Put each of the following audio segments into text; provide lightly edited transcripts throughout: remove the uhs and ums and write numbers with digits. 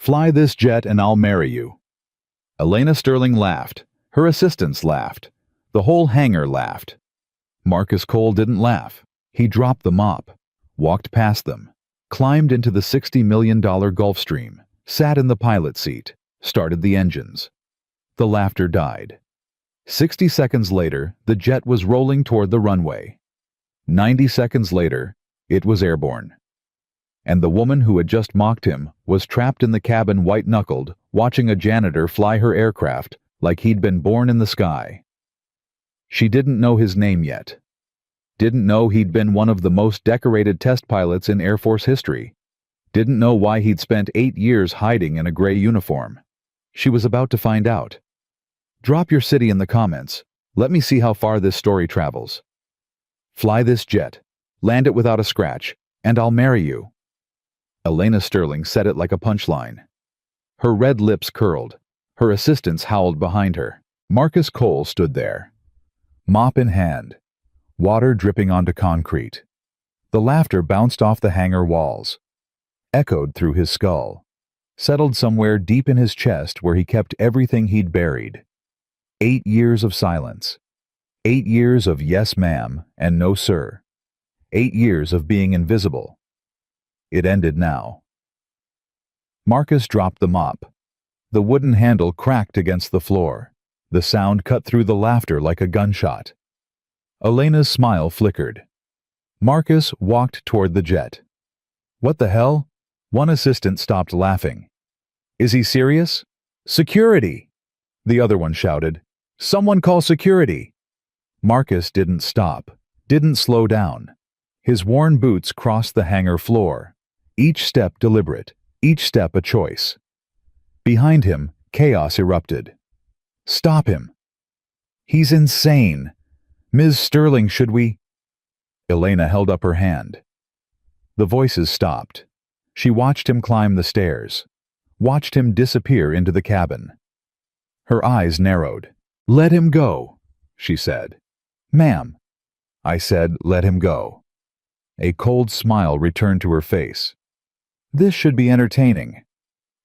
Fly this jet and I'll marry you. Elena Sterling laughed. Her assistants laughed. The whole hangar laughed. Marcus Cole didn't laugh. He dropped the mop, walked past them, climbed into the $60 million Gulfstream, sat in the pilot seat, started the engines. The laughter died. 60 seconds later, the jet was rolling toward the runway. 90 seconds later, it was airborne. And the woman who had just mocked him was trapped in the cabin white-knuckled, watching a janitor fly her aircraft like he'd been born in the sky. She didn't know his name yet. Didn't know he'd been one of the most decorated test pilots in Air Force history. Didn't know why he'd spent 8 years hiding in a gray uniform. She was about to find out. Drop your city in the comments. Let me see how far this story travels. Fly this jet, land it without a scratch, and I'll marry you. Elena Sterling said it like a punchline. Her red lips curled. Her assistants howled behind her. Marcus Cole stood there, mop in hand, water dripping onto concrete. The laughter bounced off the hangar walls, echoed through his skull, settled somewhere deep in his chest where he kept everything he'd buried. 8 years of silence. 8 years of yes ma'am and no sir. 8 years of being invisible. It ended now. Marcus dropped the mop. The wooden handle cracked against the floor. The sound cut through the laughter like a gunshot. Elena's smile flickered. Marcus walked toward the jet. What the hell? One assistant stopped laughing. Is he serious? Security! The other one shouted. Someone call security! Marcus didn't stop, didn't slow down. His worn boots crossed the hangar floor, each step deliberate, each step a choice. Behind him, chaos erupted. Stop him! He's insane! Ms. Sterling, should we? Elena held up her hand. The voices stopped. She watched him climb the stairs, watched him disappear into the cabin. Her eyes narrowed. Let him go, she said. Ma'am. I said, let him go. A cold smile returned to her face. This should be entertaining.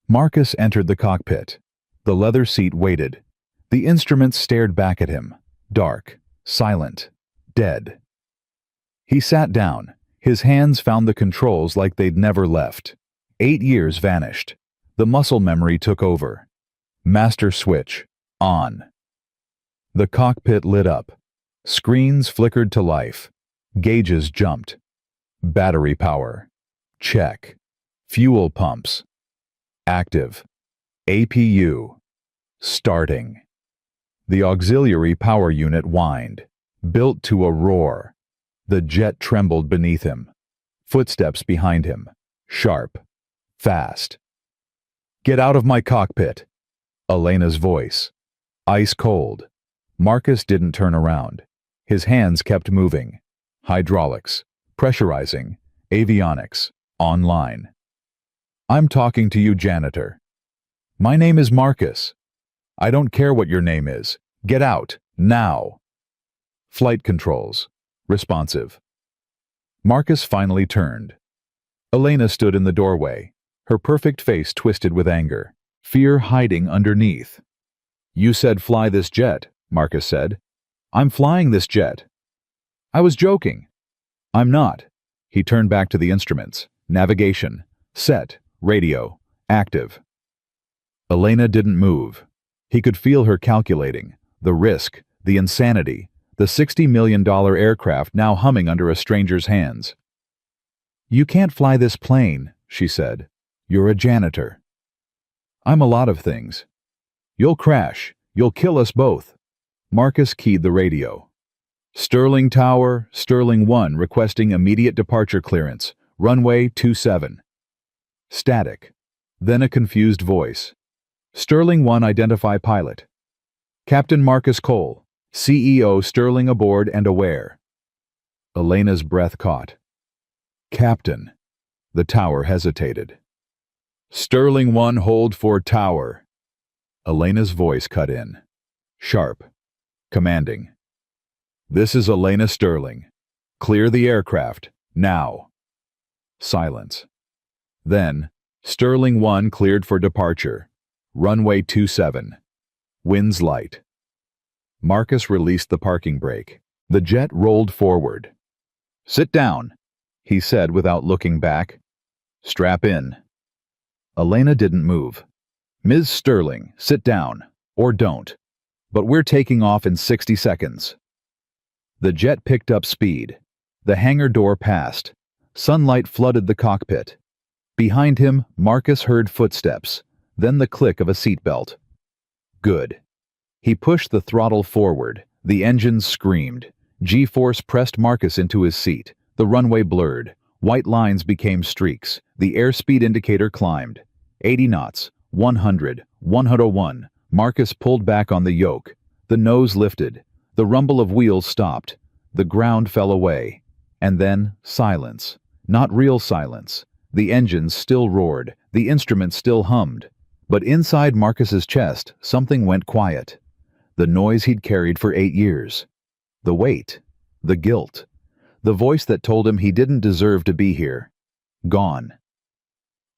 Marcus entered the cockpit. The leather seat waited. The instruments stared back at him, dark, silent, dead. He sat down. His hands found the controls like they'd never left. 8 years vanished. The muscle memory took over. Master switch, on. The cockpit lit up. Screens flickered to life. Gauges jumped. Battery power. Check. Fuel pumps. Active. APU. Starting. The auxiliary power unit whined, built to a roar. The jet trembled beneath him. Footsteps behind him. Sharp. Fast. Get out of my cockpit. Elena's voice. Ice cold. Marcus didn't turn around. His hands kept moving. Hydraulics, pressurizing, avionics, online. I'm talking to you, janitor. My name is Marcus. I don't care what your name is. Get out, now. Flight controls, responsive. Marcus finally turned. Elena stood in the doorway, her perfect face twisted with anger, fear hiding underneath. You said fly this jet, Marcus said. I'm flying this jet. I was joking. I'm not. He turned back to the instruments. Navigation. Set. Radio. Active. Elena didn't move. He could feel her calculating. The risk. The insanity. The $60 million aircraft now humming under a stranger's hands. You can't fly this plane, she said. You're a janitor. I'm a lot of things. You'll crash. You'll kill us both. Marcus keyed the radio. Sterling Tower, Sterling 1 requesting immediate departure clearance. Runway 27. Static. Then a confused voice. Sterling 1 identify pilot. Captain Marcus Cole, CEO Sterling aboard and aware. Elena's breath caught. Captain. The tower hesitated. Sterling 1 hold for tower. Elena's voice cut in. Sharp. Commanding. This is Elena Sterling. Clear the aircraft, now. Silence. Then, Sterling 1 cleared for departure. Runway 27. Winds light. Marcus released the parking brake. The jet rolled forward. "Sit down," he said without looking back. "Strap in." Elena didn't move. "Ms. Sterling, sit down. Or don't. But we're taking off in 60 seconds. The jet picked up speed. The hangar door passed. Sunlight flooded the cockpit. Behind him, Marcus heard footsteps, then the click of a seatbelt. Good. He pushed the throttle forward. The engines screamed. G-force pressed Marcus into his seat. The runway blurred. White lines became streaks. The airspeed indicator climbed. 80 knots, 100, 101. Marcus pulled back on the yoke. The nose lifted. The rumble of wheels stopped. The ground fell away. And then silence. Not real silence. The engines still roared. The instruments still hummed. But inside Marcus's chest, something went quiet. The noise he'd carried for 8 years. The weight. The guilt. The voice that told him he didn't deserve to be here. Gone.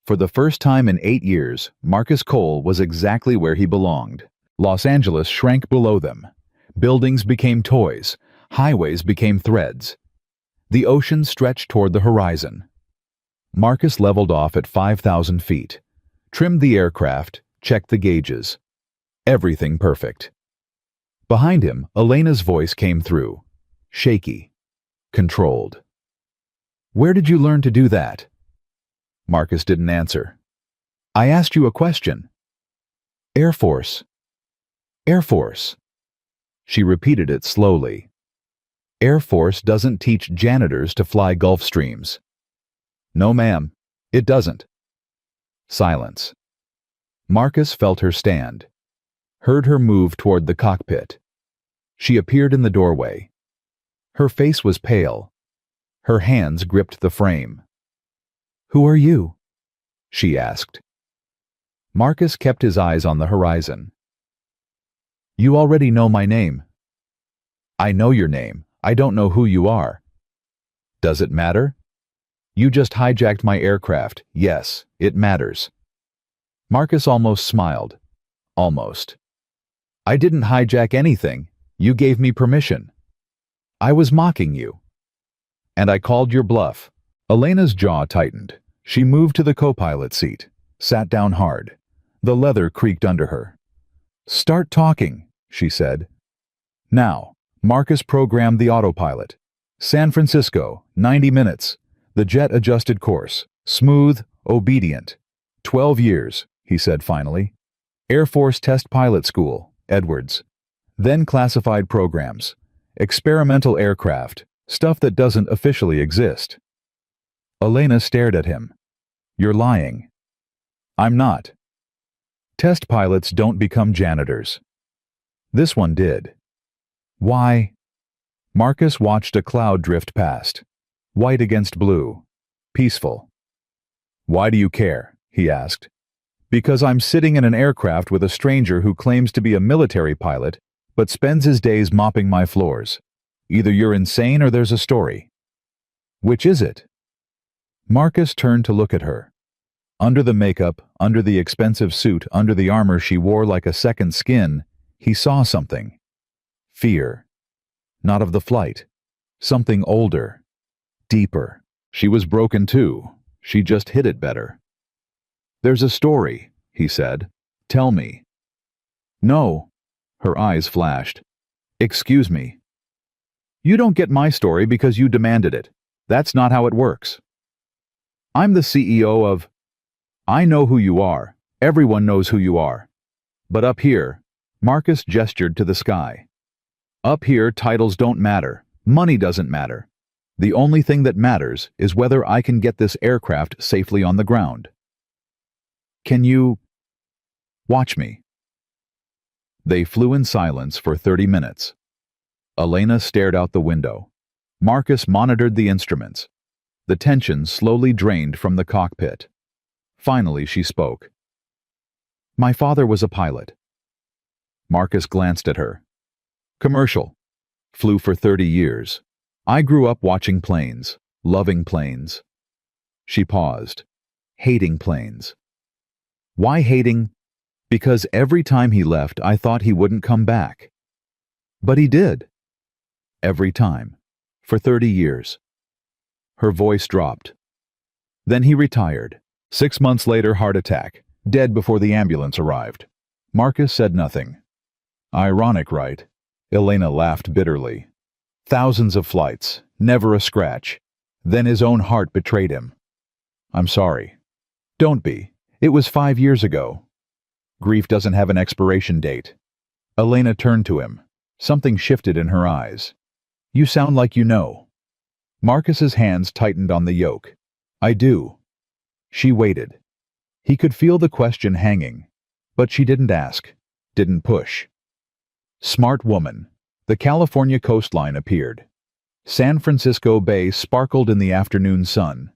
For the first time in 8 years, Marcus Cole was exactly where he belonged. Los Angeles shrank below them. Buildings became toys. Highways became threads. The ocean stretched toward the horizon. Marcus leveled off at 5,000 feet. Trimmed the aircraft, checked the gauges. Everything perfect. Behind him, Elena's voice came through. Shaky. Controlled. "Where did you learn to do that?" Marcus didn't answer. "I asked you a question." "Air Force." "Air Force." She repeated it slowly. "Air Force doesn't teach janitors to fly Gulf Streams." "No, ma'am. It doesn't." Silence. Marcus felt her stand. Heard her move toward the cockpit. She appeared in the doorway. Her face was pale. Her hands gripped the frame. "Who are you?" she asked. Marcus kept his eyes on the horizon. "You already know my name." "I know your name. I don't know who you are." "Does it matter?" "You just hijacked my aircraft. Yes, it matters." Marcus almost smiled. Almost. "I didn't hijack anything. You gave me permission." "I was mocking you." "And I called your bluff." Elena's jaw tightened. She moved to the co-pilot seat, sat down hard. The leather creaked under her. "Start talking," she said. Now, Marcus programmed the autopilot. San Francisco, 90 minutes. The jet adjusted course. Smooth, obedient. 12 years, he said finally. Air Force Test Pilot School, Edwards. Then classified programs. Experimental aircraft, stuff that doesn't officially exist. Elena stared at him. "You're lying." "I'm not." "Test pilots don't become janitors." This one did. "Why?" Marcus watched a cloud drift past. White against blue. Peaceful. "Why do you care?" he asked. "Because I'm sitting in an aircraft with a stranger who claims to be a military pilot, but spends his days mopping my floors. Either you're insane or there's a story." "Which is it?" Marcus turned to look at her. Under the makeup, under the expensive suit, under the armor she wore like a second skin, he saw something. Fear. Not of the flight. Something older. Deeper. She was broken too. She just hid it better. "There's a story," he said. "Tell me." "No." Her eyes flashed. "Excuse me." "You don't get my story because you demanded it. That's not how it works. I'm the CEO of... I know who you are. Everyone knows who you are. But up here," Marcus gestured to the sky. "Up here, titles don't matter. Money doesn't matter. The only thing that matters is whether I can get this aircraft safely on the ground. Can you... watch me?" They flew in silence for 30 minutes. Elena stared out the window. Marcus monitored the instruments. The tension slowly drained from the cockpit. Finally, she spoke. "My father was a pilot." Marcus glanced at her. "Commercial. Flew for 30 years. I grew up watching planes, loving planes." She paused. hating planes. Why hating? Because every time he left, I thought he wouldn't come back. But he did. Every time. For 30 years. Her voice dropped. Then he retired. 6 months later, heart attack. Dead before the ambulance arrived. Marcus said nothing. Ironic, right? Elena laughed bitterly. Thousands of flights, never a scratch. Then his own heart betrayed him. I'm sorry. Don't be. It was 5 years ago. Grief doesn't have an expiration date. Elena turned to him. Something shifted in her eyes. You sound like you know. Marcus's hands tightened on the yoke. I do. She waited. He could feel the question hanging, but she didn't ask, didn't push. Smart woman. The California coastline appeared. San Francisco Bay sparkled in the afternoon sun.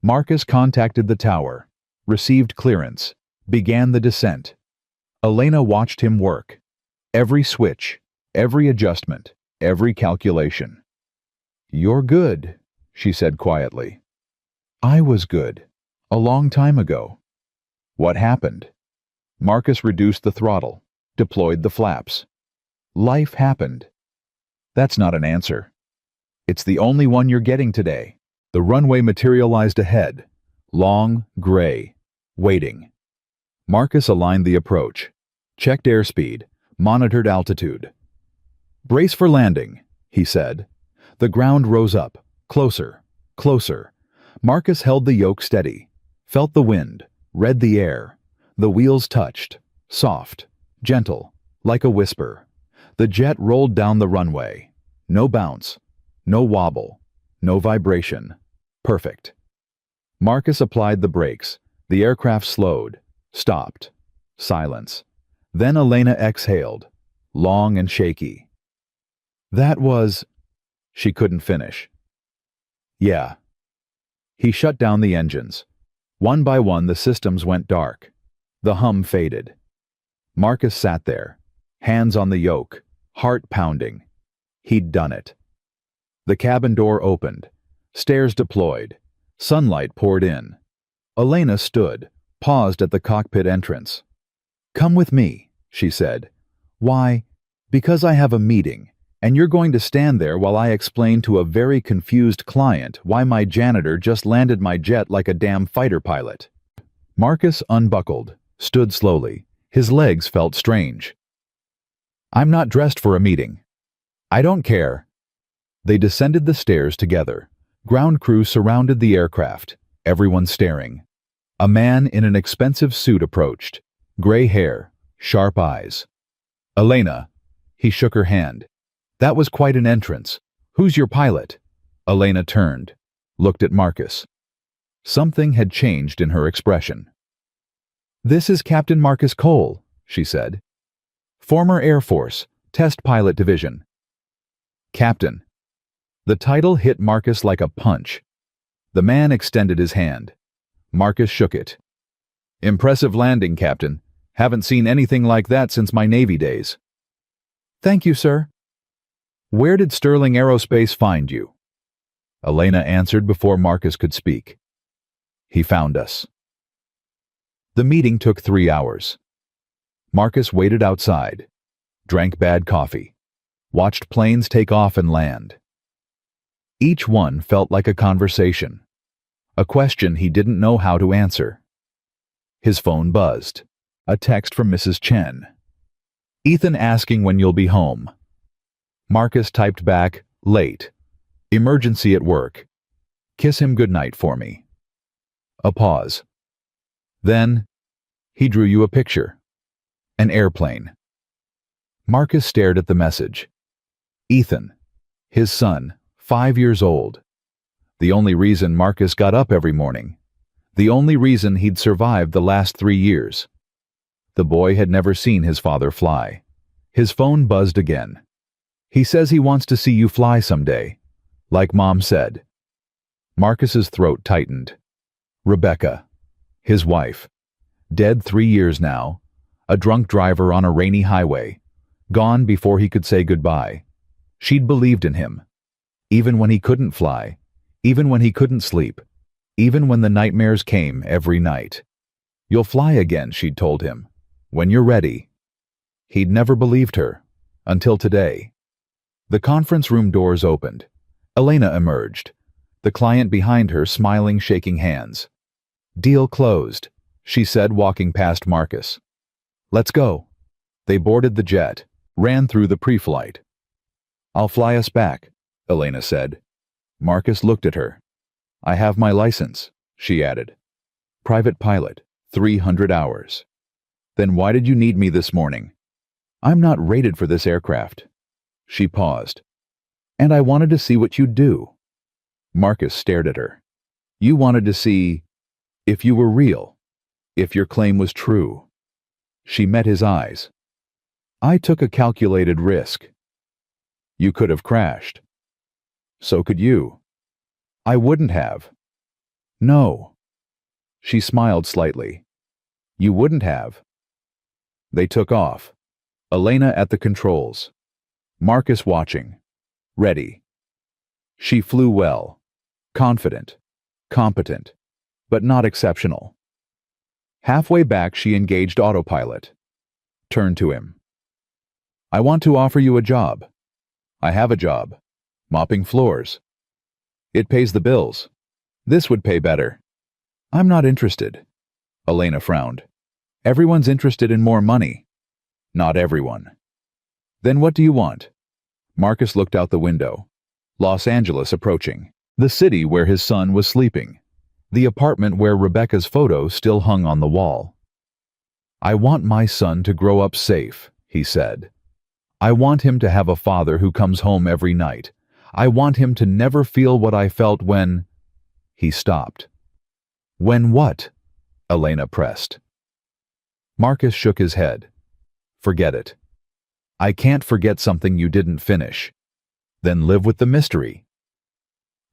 Marcus contacted the tower, received clearance, began the descent. Elena watched him work. Every switch, every adjustment, every calculation. You're good, she said quietly. I was good. A long time ago. What happened? Marcus reduced the throttle, deployed the flaps. Life happened. That's not an answer. It's the only one you're getting today. The runway materialized ahead, long, gray, waiting. Marcus aligned the approach, checked airspeed, monitored altitude. Brace for landing, he said. The ground rose up, closer, closer. Marcus held the yoke steady, felt the wind, read the air. The wheels touched, soft, gentle, like a whisper. The jet rolled down the runway. No bounce, no wobble, no vibration. Perfect. Marcus applied the brakes. The aircraft slowed, stopped. Silence. Then Elena exhaled, long and shaky. That was... She couldn't finish. Yeah. He shut down the engines. One by one, the systems went dark. The hum faded. Marcus sat there, hands on the yoke, heart pounding. He'd done it. The cabin door opened. Stairs deployed. Sunlight poured in. Elena stood, paused at the cockpit entrance. Come with me, she said. Why? Because I have a meeting, and you're going to stand there while I explain to a very confused client why my janitor just landed my jet like a damn fighter pilot. Marcus unbuckled, stood slowly. His legs felt strange. I'm not dressed for a meeting. I don't care. They descended the stairs together. Ground crew surrounded the aircraft, everyone staring. A man in an expensive suit approached. Gray hair, sharp eyes. Elena. He shook her hand. That was quite an entrance. Who's your pilot? Elena turned, looked at Marcus. Something had changed in her expression. This is Captain Marcus Cole, she said. Former Air Force, Test Pilot Division. Captain. The title hit Marcus like a punch. The man extended his hand. Marcus shook it. Impressive landing, Captain. Haven't seen anything like that since my Navy days. Thank you, sir. Where did Sterling Aerospace find you? Elena answered before Marcus could speak. He found us. The meeting took 3 hours. Marcus waited outside, drank bad coffee, watched planes take off and land. Each one felt like a conversation, a question he didn't know how to answer. His phone buzzed, a text from Mrs. Chen. Ethan asking when you'll be home. Marcus typed back, late. Emergency at work. Kiss him goodnight for me. A pause. Then, he drew you a picture. An airplane. Marcus stared at the message. Ethan, his son, 5 years old. The only reason Marcus got up every morning. The only reason he'd survived the last 3 years. The boy had never seen his father fly. His phone buzzed again. He says he wants to see you fly someday, like Mom said. Marcus's throat tightened. Rebecca, his wife, dead 3 years now, a drunk driver on a rainy highway, gone before he could say goodbye. She'd believed in him, even when he couldn't fly, even when he couldn't sleep, even when the nightmares came every night. "You'll fly again," she'd told him. "When you're ready." He'd never believed her, until today. The conference room doors opened. Elena emerged, the client behind her smiling, shaking hands. "Deal closed," she said, walking past Marcus. "Let's go." They boarded the jet, ran through the pre-flight. "I'll fly us back," Elena said. Marcus looked at her. "I have my license," she added. "Private pilot, 300 hours. "Then why did you need me this morning?" "I'm not rated for this aircraft." She paused. "And I wanted to see what you'd do." Marcus stared at her. "You wanted to see if you were real, if your claim was true." She met his eyes. "I took a calculated risk." "You could have crashed." "So could you." "I wouldn't have." "No." She smiled slightly. "You wouldn't have." They took off. Elena at the controls. Marcus watching. Ready. She flew well. Confident. Competent. But not exceptional. Halfway back, she engaged autopilot. Turned to him. "I want to offer you a job." "I have a job. Mopping floors." "It pays the bills." "This would pay better." "I'm not interested." Elena frowned. "Everyone's interested in more money." "Not everyone." "Then what do you want?" Marcus looked out the window. Los Angeles approaching. The city where his son was sleeping. The apartment where Rebecca's photo still hung on the wall. "I want my son to grow up safe," he said. "I want him to have a father who comes home every night. I want him to never feel what I felt when—" He stopped. "When what?" Elena pressed. Marcus shook his head. "Forget it. I can't forget something you didn't finish. Then live with the mystery."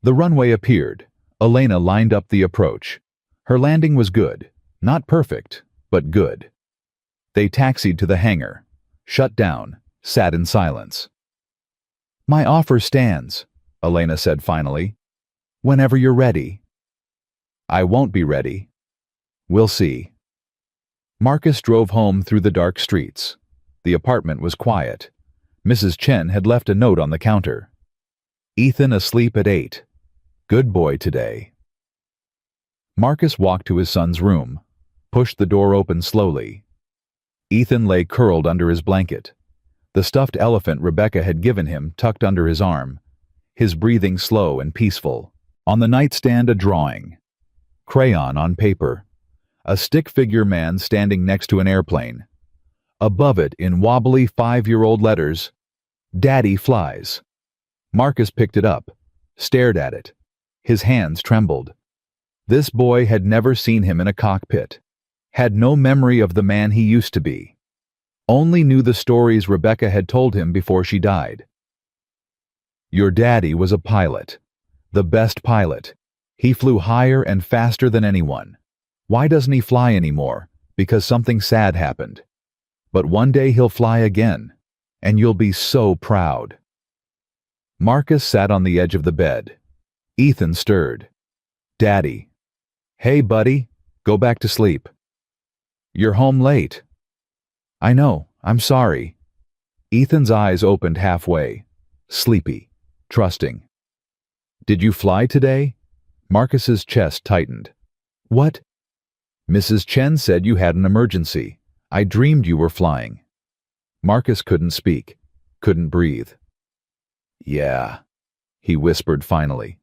The runway appeared. Elena lined up the approach. Her landing was good. Not perfect, but good. They taxied to the hangar, shut down, sat in silence. "My offer stands," Elena said finally. "Whenever you're ready." "I won't be ready." "We'll see." Marcus drove home through the dark streets. The apartment was quiet. Mrs. Chen had left a note on the counter. "Ethan asleep at 8. Good boy today." Marcus walked to his son's room, pushed the door open slowly. Ethan lay curled under his blanket, the stuffed elephant Rebecca had given him tucked under his arm, his breathing slow and peaceful. On the nightstand, a drawing. Crayon on paper. A stick figure man standing next to an airplane. Above it, in wobbly 5-year-old letters, "Daddy flies." Marcus picked it up, stared at it. His hands trembled. This boy had never seen him in a cockpit, had no memory of the man he used to be, only knew the stories Rebecca had told him before she died. "Your daddy was a pilot, the best pilot. He flew higher and faster than anyone. Why doesn't he fly anymore? Because something sad happened. But one day he'll fly again, and you'll be so proud." Marcus sat on the edge of the bed. Ethan stirred. "Daddy." "Hey, buddy, go back to sleep." "You're home late." "I know, I'm sorry." Ethan's eyes opened halfway, sleepy, trusting. "Did you fly today?" Marcus's chest tightened. "What?" "Mrs. Chen said you had an emergency. I dreamed you were flying." Marcus couldn't speak, couldn't breathe. "Yeah," he whispered finally.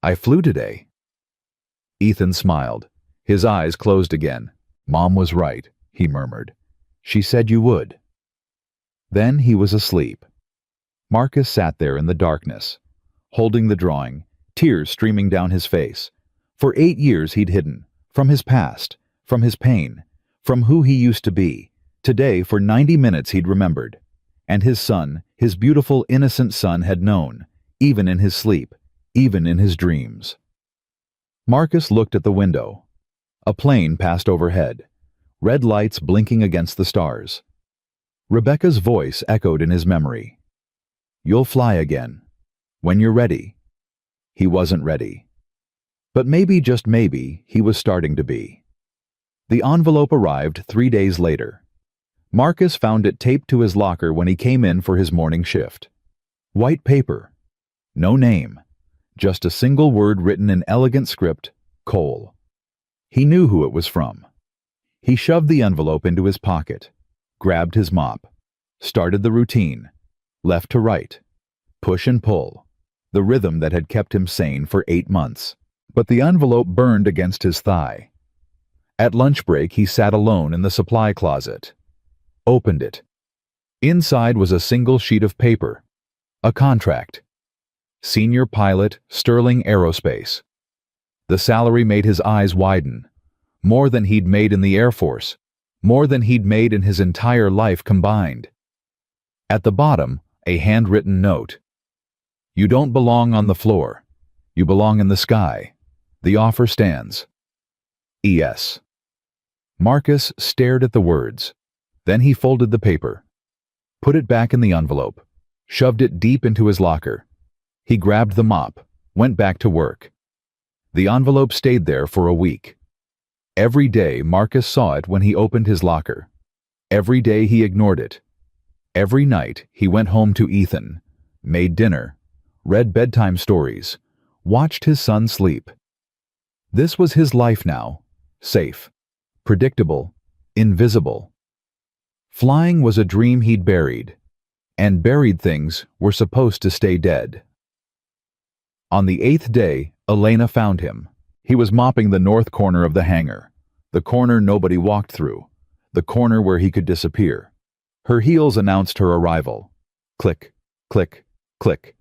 "I flew today." Ethan smiled. His eyes closed again. "Mom was right," he murmured. "She said you would." Then he was asleep. Marcus sat there in the darkness, holding the drawing, tears streaming down his face. For 8 years he'd hidden, from his past, from his pain, from who he used to be. Today, for 90 minutes he'd remembered. And his son, his beautiful, innocent son, had known, even in his sleep, even in his dreams. Marcus looked at the window. A plane passed overhead, red lights blinking against the stars. Rebecca's voice echoed in his memory. "You'll fly again. When you're ready." He wasn't ready. But maybe, just maybe, he was starting to be. The envelope arrived 3 days later. Marcus found it taped to his locker when he came in for his morning shift. White paper. No name. Just a single word written in elegant script, Cole. He knew who it was from. He shoved the envelope into his pocket, grabbed his mop, started the routine, left to right, push and pull, the rhythm that had kept him sane for 8 months. But the envelope burned against his thigh. At lunch break, he sat alone in the supply closet. Opened it. Inside was a single sheet of paper. A contract. Senior pilot, Sterling Aerospace. The salary made his eyes widen. More than he'd made in the Air Force. More than he'd made in his entire life combined. At the bottom, a handwritten note. You don't belong on the floor. You belong in the sky. The offer stands. E.S. Marcus stared at the words. Then he folded the paper, put it back in the envelope, shoved it deep into his locker. He grabbed the mop, went back to work. The envelope stayed there for a week. Every day Marcus saw it when he opened his locker. Every day he ignored it. Every night he went home to Ethan, made dinner, read bedtime stories, watched his son sleep. This was his life now, safe, predictable, invisible. Flying was a dream he'd buried, and buried things were supposed to stay dead. On the 8th day, Elena found him. He was mopping the north corner of the hangar, the corner nobody walked through, the corner where he could disappear. Her heels announced her arrival. Click, click, click.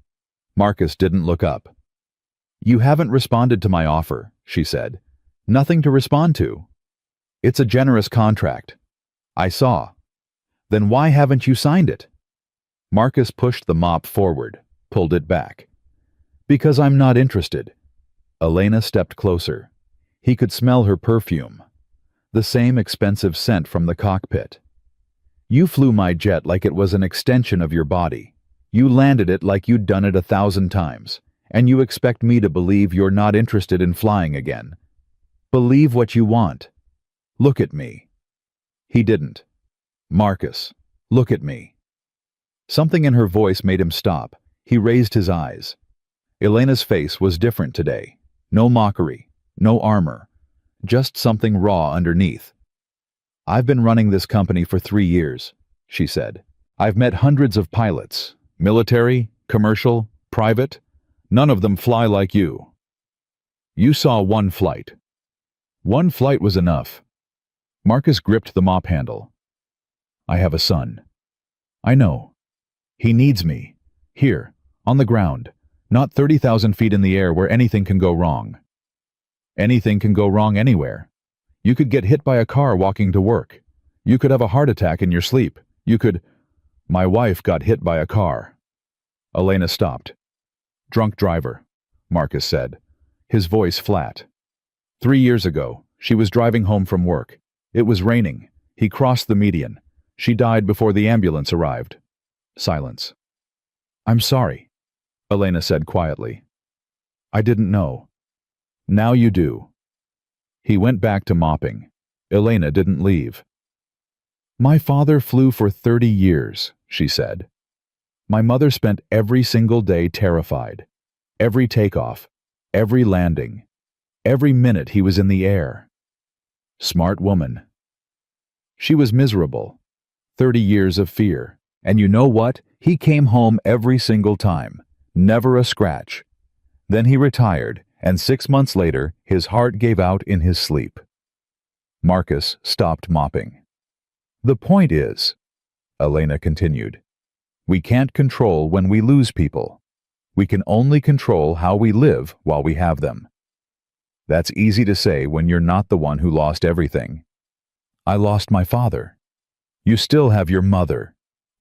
Marcus didn't look up. You haven't responded to my offer, she said. Nothing to respond to. It's a generous contract. I saw. Then why haven't you signed it? Marcus pushed the mop forward, pulled it back. Because I'm not interested. Elena stepped closer. He could smell her perfume. The same expensive scent from the cockpit. You flew my jet like it was an extension of your body. You landed it like you'd done it 1,000 times. And you expect me to believe you're not interested in flying again. Believe what you want. Look at me. He didn't. Marcus, look at me. Something in her voice made him stop. He raised his eyes. Elena's face was different today. No mockery, no armor, just something raw underneath. I've been running this company for 3 years, she said. I've met hundreds of pilots, military, commercial, private. None of them fly like you. You saw one flight. One flight was enough. Marcus gripped the mop handle. I have a son. I know. He needs me. Here, on the ground, not 30,000 feet in the air where anything can go wrong. Anything can go wrong anywhere. You could get hit by a car walking to work. You could have a heart attack in your sleep. You could... My wife got hit by a car. Elena stopped. Drunk driver, Marcus said, his voice flat. 3 years ago, she was driving home from work. It was raining. He crossed the median. She died before the ambulance arrived. Silence. I'm sorry, Elena said quietly. I didn't know. Now you do. He went back to mopping. Elena didn't leave. My father flew for 30 years, she said. My mother spent every single day terrified. Every takeoff, every landing, every minute he was in the air. Smart woman. She was miserable. 30 years of fear. And you know what? He came home every single time. Never a scratch. Then he retired, and 6 months later, his heart gave out in his sleep. Marcus stopped mopping. The point is, Elena continued, we can't control when we lose people. We can only control how we live while we have them. That's easy to say when you're not the one who lost everything. I lost my father. You still have your mother,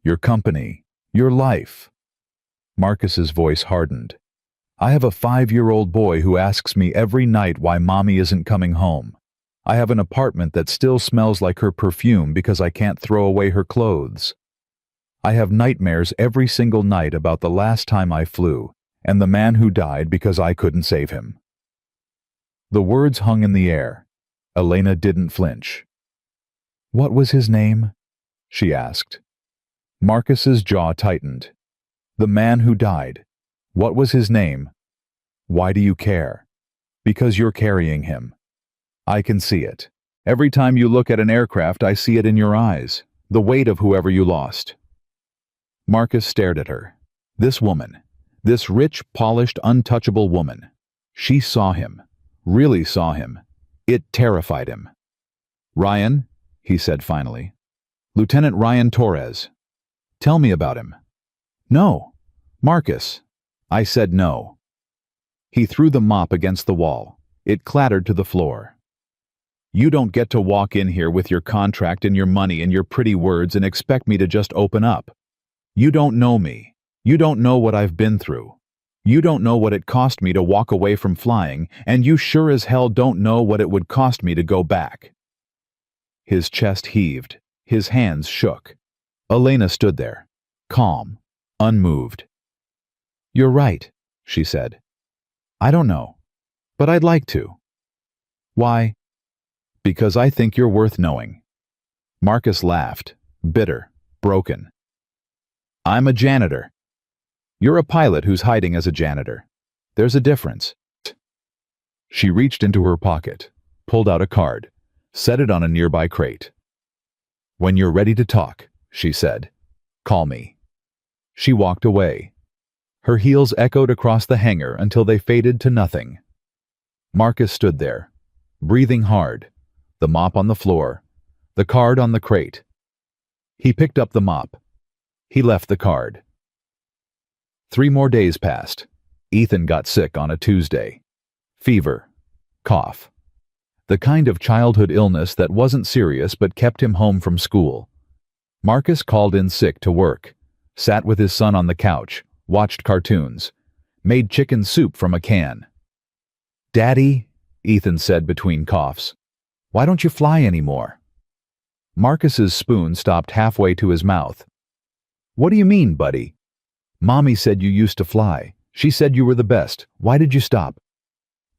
your company, your life. Marcus's voice hardened. I have a 5-year-old boy who asks me every night why mommy isn't coming home. I have an apartment that still smells like her perfume because I can't throw away her clothes. I have nightmares every single night about the last time I flew and the man who died because I couldn't save him. The words hung in the air. Elena didn't flinch. "What was his name?" she asked. Marcus's jaw tightened. "The man who died. What was his name? Why do you care?" "Because you're carrying him. I can see it. Every time you look at an aircraft, I see it in your eyes. The weight of whoever you lost." Marcus stared at her. This woman. This rich, polished, untouchable woman. She saw him. Really saw him. It terrified him. "Ryan," he said finally. "Lieutenant Ryan Torres. Tell me about him." "No. Marcus." "I said no." He threw the mop against the wall. It clattered to the floor. "You don't get to walk in here with your contract and your money and your pretty words and expect me to just open up. You don't know me. You don't know what I've been through. You don't know what it cost me to walk away from flying, and you sure as hell don't know what it would cost me to go back." His chest heaved. His hands shook. Elena stood there, calm, unmoved. "You're right," she said. "I don't know, but I'd like to." "Why?" "Because I think you're worth knowing." Marcus laughed, bitter, broken. "I'm a janitor. You're a pilot who's hiding as a janitor. There's a difference." She reached into her pocket, pulled out a card, set it on a nearby crate. "When you're ready to talk," she said, "call me." She walked away. Her heels echoed across the hangar until they faded to nothing. Marcus stood there, breathing hard, the mop on the floor, the card on the crate. He picked up the mop. He left the card. 3 more days passed. Ethan got sick on a Tuesday. Fever. Cough. The kind of childhood illness that wasn't serious but kept him home from school. Marcus called in sick to work, sat with his son on the couch, watched cartoons, made chicken soup from a can. "Daddy," Ethan said between coughs, "why don't you fly anymore?" Marcus's spoon stopped halfway to his mouth. "What do you mean, buddy?" "Mommy said you used to fly. She said you were the best. Why did you stop?"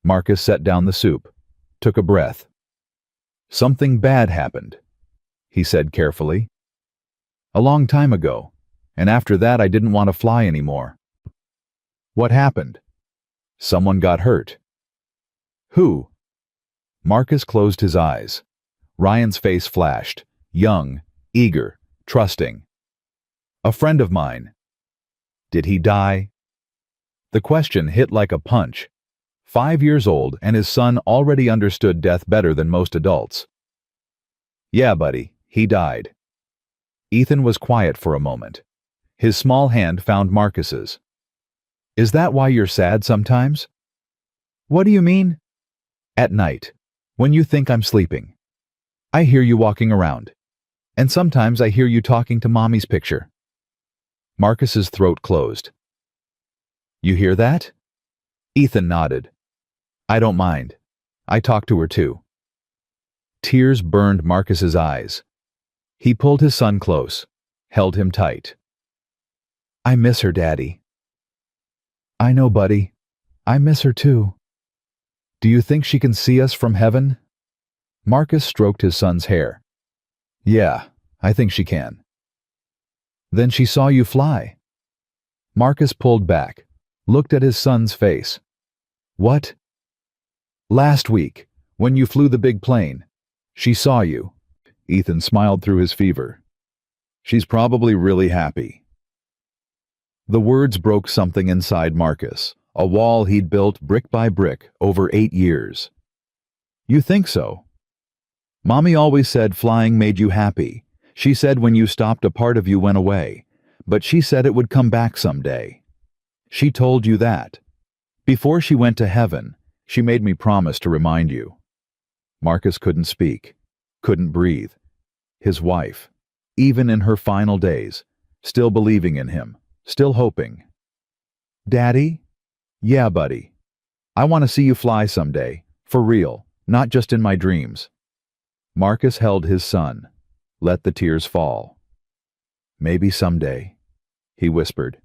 Marcus set down the soup, took a breath. "Something bad happened," he said carefully. "A long time ago, and after that I didn't want to fly anymore." "What happened?" "Someone got hurt." "Who?" Marcus closed his eyes. Ryan's face flashed, young, eager, trusting. "A friend of mine." "Did he die?" The question hit like a punch. 5 years old, and his son already understood death better than most adults. "Yeah, buddy, he died." Ethan was quiet for a moment. His small hand found Marcus's. "Is that why you're sad sometimes?" "What do you mean?" "At night, when you think I'm sleeping. I hear you walking around. And sometimes I hear you talking to Mommy's picture." Marcus's throat closed. "You hear that?" Ethan nodded. "I don't mind. I talk to her too." Tears burned Marcus's eyes. He pulled his son close, held him tight. "I miss her, Daddy." "I know, buddy. I miss her too." "Do you think she can see us from heaven?" Marcus stroked his son's hair. "Yeah, I think she can." "Then she saw you fly." Marcus pulled back, looked at his son's face. "What?" "Last week, when you flew the big plane. She saw you." Ethan smiled through his fever. "She's probably really happy." The words broke something inside Marcus, a wall he'd built brick by brick over 8 years. "You think so?" "Mommy always said flying made you happy. She said when you stopped a part of you went away, but she said it would come back someday. She told you that. Before she went to heaven, she made me promise to remind you." Marcus couldn't speak, couldn't breathe. His wife, even in her final days, still believing in him, still hoping. "Daddy?" "Yeah, buddy. I want to see you fly someday, for real, not just in my dreams." Marcus held his son, let the tears fall. "Maybe someday," he whispered.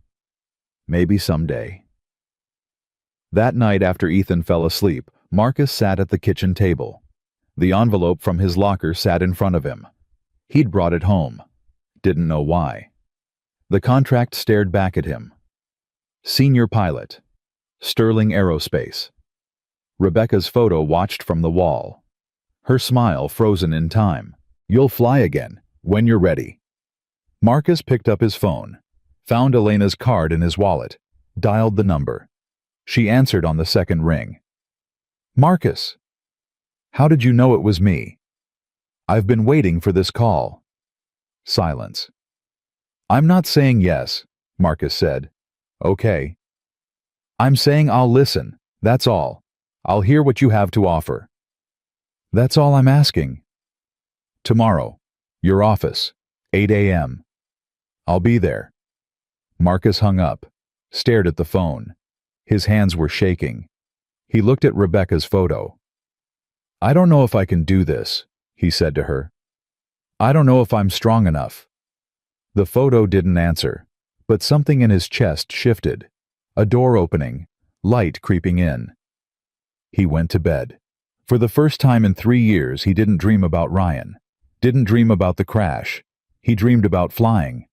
"Maybe someday." That night after Ethan fell asleep, Marcus sat at the kitchen table. The envelope from his locker sat in front of him. He'd brought it home. Didn't know why. The contract stared back at him. Senior pilot. Sterling Aerospace. Rebecca's photo watched from the wall. Her smile frozen in time. You'll fly again, when you're ready. Marcus picked up his phone, found Elena's card in his wallet, dialed the number. She answered on the second ring. Marcus. How did you know it was me? I've been waiting for this call. Silence. I'm not saying yes, Marcus said. Okay. I'm saying I'll listen, that's all. I'll hear what you have to offer. That's all I'm asking. Tomorrow, your office, 8 a.m. I'll be there. Marcus hung up, stared at the phone. His hands were shaking. He looked at Rebecca's photo. I don't know if I can do this, he said to her. I don't know if I'm strong enough. The photo didn't answer, but something in his chest shifted. A door opening, light creeping in. He went to bed. For the first time in 3 years, he didn't dream about Ryan. Didn't dream about the crash. He dreamed about flying.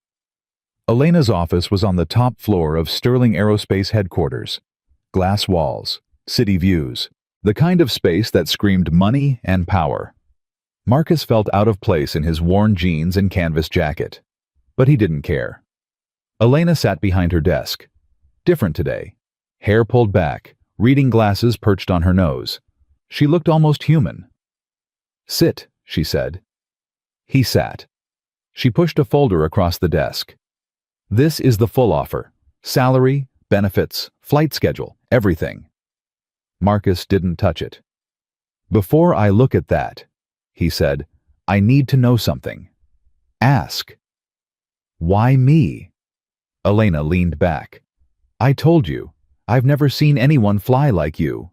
Elena's office was on the top floor of Sterling Aerospace headquarters. Glass walls, city views, the kind of space that screamed money and power. Marcus felt out of place in his worn jeans and canvas jacket. But he didn't care. Elena sat behind her desk. Different today. Hair pulled back, reading glasses perched on her nose. She looked almost human. Sit, she said. He sat. She pushed a folder across the desk. This is the full offer. Salary, benefits, flight schedule, everything. Marcus didn't touch it. Before I look at that, he said, I need to know something. Ask. Why me? Elena leaned back. I told you, I've never seen anyone fly like you.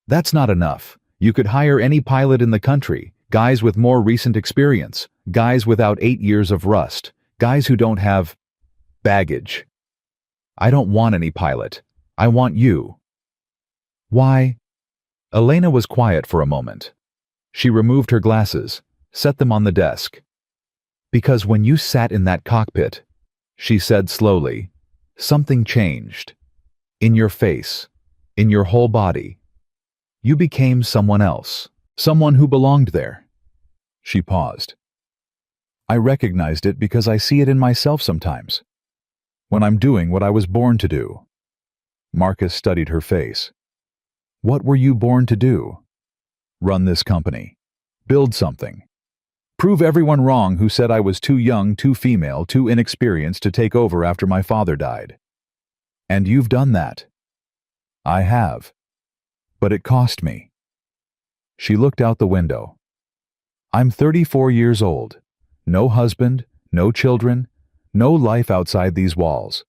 That's not enough. You could hire any pilot in the country, guys with more recent experience, guys without 8 years of rust, guys who don't have baggage. I don't want any pilot. I want you. Why? Elena was quiet for a moment. She removed her glasses, set them on the desk. Because when you sat in that cockpit, she said slowly, something changed. In your face, in your whole body. You became someone else, someone who belonged there. She paused. I recognized it because I see it in myself sometimes. When I'm doing what I was born to do. Marcus studied her face. What were you born to do? Run this company. Build something. Prove everyone wrong who said I was too young, too female, too inexperienced to take over after my father died. And you've done that. I have. But it cost me. She looked out the window. I'm 34 years old. No husband, no children, no life outside these walls.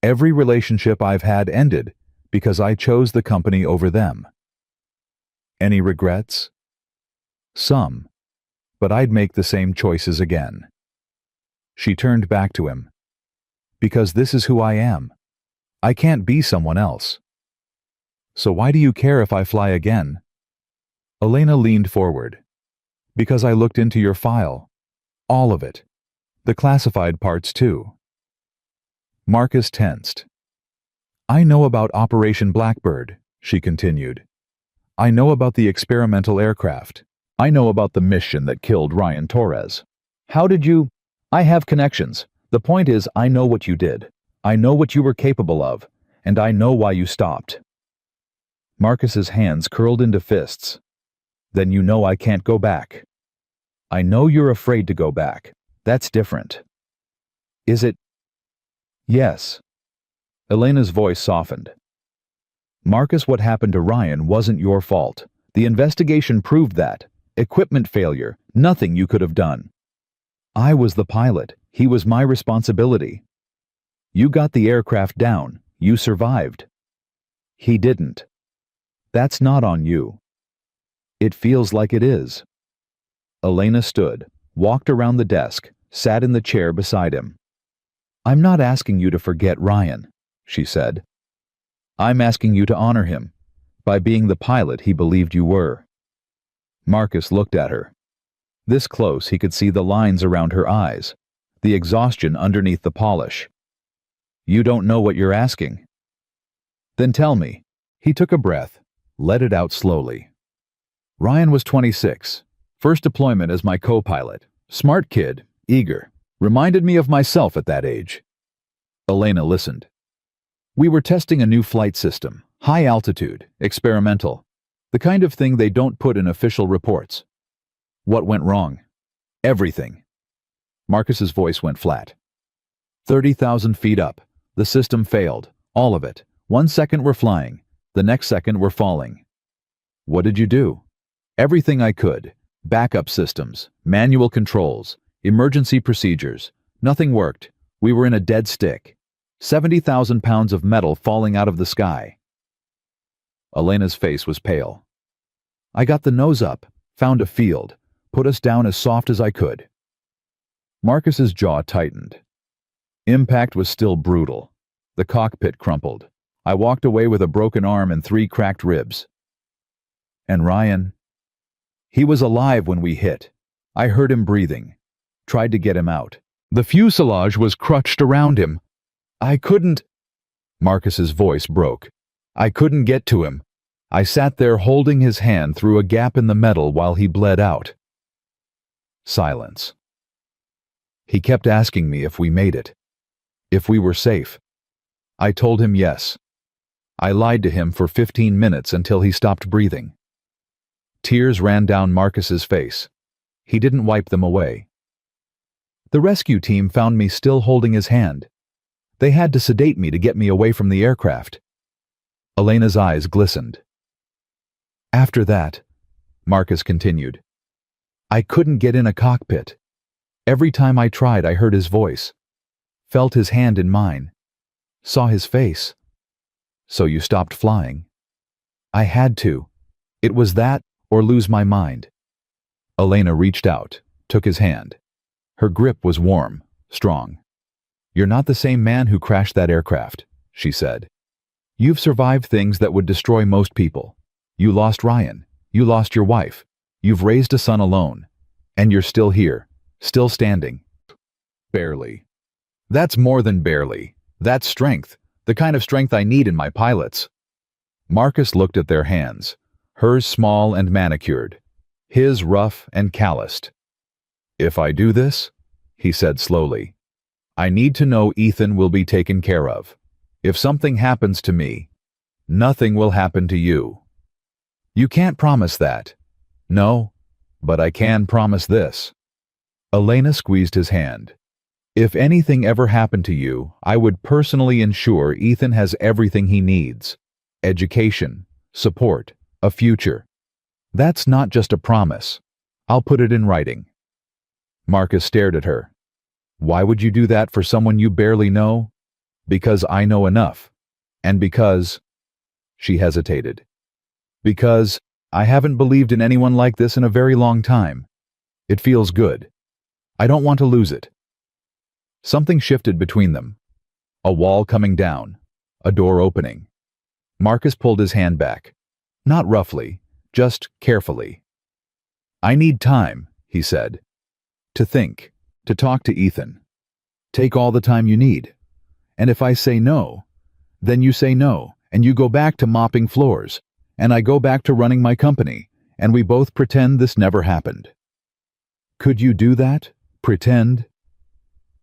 Every relationship I've had ended because I chose the company over them. Any regrets? Some. But I'd make the same choices again. She turned back to him. Because this is who I am. I can't be someone else. So why do you care if I fly again? Elena leaned forward. Because I looked into your file. All of it. The classified parts too. Marcus tensed. I know about Operation Blackbird, she continued. I know about the experimental aircraft. I know about the mission that killed Ryan Torres. How did you? I have connections. The point is, I know what you did. I know what you were capable of, and I know why you stopped. Marcus's hands curled into fists. Then you know I can't go back. I know you're afraid to go back. That's different. Is it? Yes. Elena's voice softened. Marcus, what happened to Ryan wasn't your fault. The investigation proved that. Equipment failure, nothing you could have done. I was the pilot. He was my responsibility. You got the aircraft down. You survived. He didn't. That's not on you. It feels like it is. Elena stood, walked around the desk, sat in the chair beside him. I'm not asking you to forget Ryan, she said. I'm asking you to honor him, by being the pilot he believed you were. Marcus looked at her. This close, he could see the lines around her eyes, the exhaustion underneath the polish. You don't know what you're asking. Then tell me. He took a breath, let it out slowly. Ryan was 26. First deployment as my co-pilot. Smart kid, eager. Reminded me of myself at that age. Elena listened. We were testing a new flight system, high altitude, experimental. The kind of thing they don't put in official reports. What went wrong? Everything. Marcus's voice went flat. 30,000 feet up. The system failed. All of it. 1 second we're flying. The next second we're falling. What did you do? Everything I could. Backup systems, manual controls, emergency procedures. Nothing worked. We were in a dead stick. 70,000 pounds of metal falling out of the sky. Elena's face was pale. I got the nose up, found a field, put us down as soft as I could. Marcus's jaw tightened. Impact was still brutal. The cockpit crumpled. I walked away with a broken arm and 3 cracked ribs. And Ryan? He was alive when we hit. I heard him breathing. Tried to get him out. The fuselage was crutched around him. I couldn't. Marcus's voice broke. I couldn't get to him. I sat there holding his hand through a gap in the metal while he bled out. Silence. He kept asking me if we made it. If we were safe. I told him yes. I lied to him for 15 minutes until he stopped breathing. Tears ran down Marcus's face. He didn't wipe them away. The rescue team found me still holding his hand. They had to sedate me to get me away from the aircraft. Elena's eyes glistened. After that, Marcus continued, I couldn't get in a cockpit. Every time I tried, I heard his voice, felt his hand in mine, saw his face. So you stopped flying? I had to. It was that or lose my mind. Elena reached out, took his hand. Her grip was warm, strong. You're not the same man who crashed that aircraft, she said. You've survived things that would destroy most people. You lost Ryan. You lost your wife. You've raised a son alone. And you're still here, still standing. Barely. That's more than barely. That's strength, the kind of strength I need in my pilots. Marcus looked at their hands, hers small and manicured, his rough and calloused. If I do this, he said slowly, I need to know Ethan will be taken care of. If something happens to me, nothing will happen to you. You can't promise that. No, but I can promise this. Elena squeezed his hand. If anything ever happened to you, I would personally ensure Ethan has everything he needs. Education, support, a future. That's not just a promise. I'll put it in writing. Marcus stared at her. Why would you do that for someone you barely know? Because I know enough. And because... She hesitated. Because I haven't believed in anyone like this in a very long time. It feels good. I don't want to lose it. Something shifted between them. A wall coming down. A door opening. Marcus pulled his hand back. Not roughly, just carefully. I need time, he said. To think, to talk to Ethan. Take all the time you need. And if I say no, then you say no, and you go back to mopping floors, and I go back to running my company, and we both pretend this never happened. Could you do that? Pretend?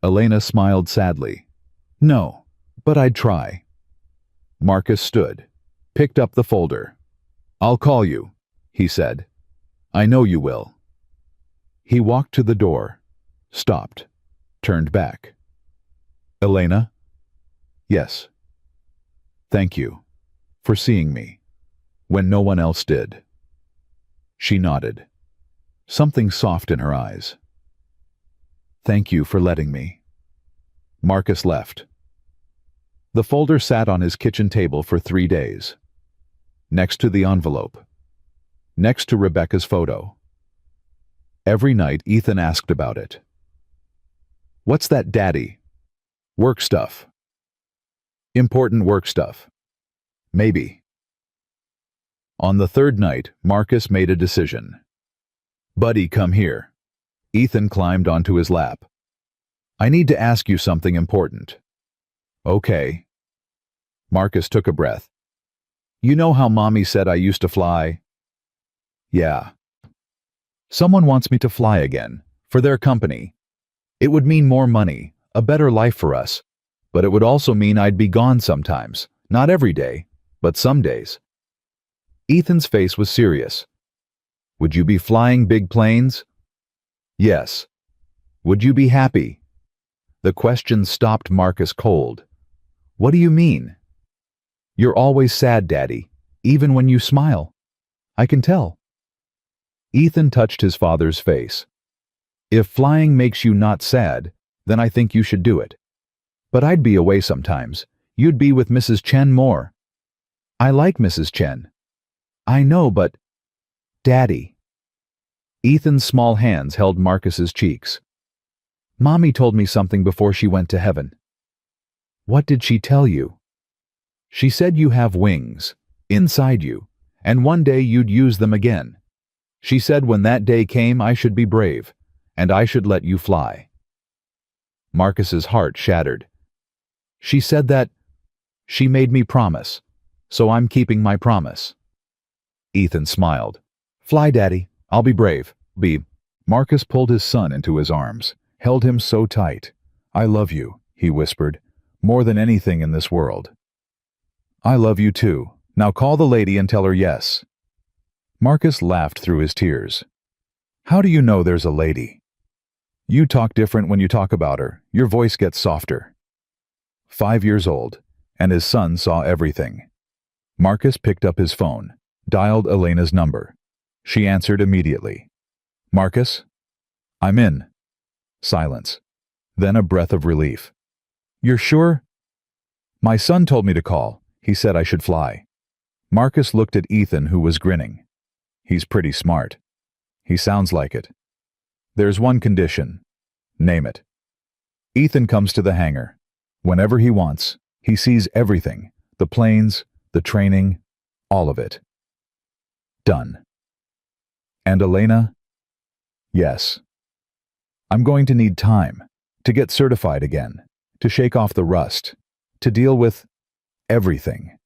Elena smiled sadly. No, but I'd try. Marcus stood, picked up the folder. I'll call you, he said. I know you will. He walked to the door, stopped, turned back. Elena? Yes. Thank you for seeing me when no one else did. She nodded, something soft in her eyes. Thank you for letting me. Marcus left. The folder sat on his kitchen table for 3 days. Next to the envelope. Next to Rebecca's photo. Every night Ethan asked about it. What's that, Daddy? Work stuff. Important work stuff. Maybe. On the third night, Marcus made a decision. "Buddy, come here." Ethan climbed onto his lap. "I need to ask you something important." "Okay." Marcus took a breath. "You know how Mommy said I used to fly?" "Yeah." "Someone wants me to fly again, for their company. It would mean more money, a better life for us, but it would also mean I'd be gone sometimes, not every day, but some days." Ethan's face was serious. "Would you be flying big planes?" "Yes." "Would you be happy?" The question stopped Marcus cold. "What do you mean?" "You're always sad, Daddy, even when you smile. I can tell." Ethan touched his father's face. "If flying makes you not sad, then I think you should do it. But I'd be away sometimes. You'd be with Mrs. Chen more." "I like Mrs. Chen." "I know, but—" "Daddy." Ethan's small hands held Marcus's cheeks. "Mommy told me something before she went to heaven." "What did she tell you?" "She said you have wings, inside you, and one day you'd use them again. She said when that day came I should be brave, and I should let you fly." Marcus's heart shattered. "She said that—" "She made me promise, so I'm keeping my promise." Ethan smiled. "Fly, Daddy. I'll be brave. Be—" Marcus pulled his son into his arms, held him so tight. "I love you," he whispered, "more than anything in this world." "I love you too. Now call the lady and tell her yes." Marcus laughed through his tears. "How do you know there's a lady?" "You talk different when you talk about her. Your voice gets softer." 5 years old, and his son saw everything. Marcus picked up his phone, dialed Elena's number. She answered immediately. "Marcus?" "I'm in." Silence. Then a breath of relief. "You're sure?" "My son told me to call. He said I should fly." Marcus looked at Ethan, who was grinning. "He's pretty smart." "He sounds like it." "There's one condition." "Name it." "Ethan comes to the hangar. Whenever he wants, he sees everything, the planes, the training, all of it." "Done." "And Elena?" "Yes." "I'm going to need time to get certified again, to shake off the rust, to deal with everything."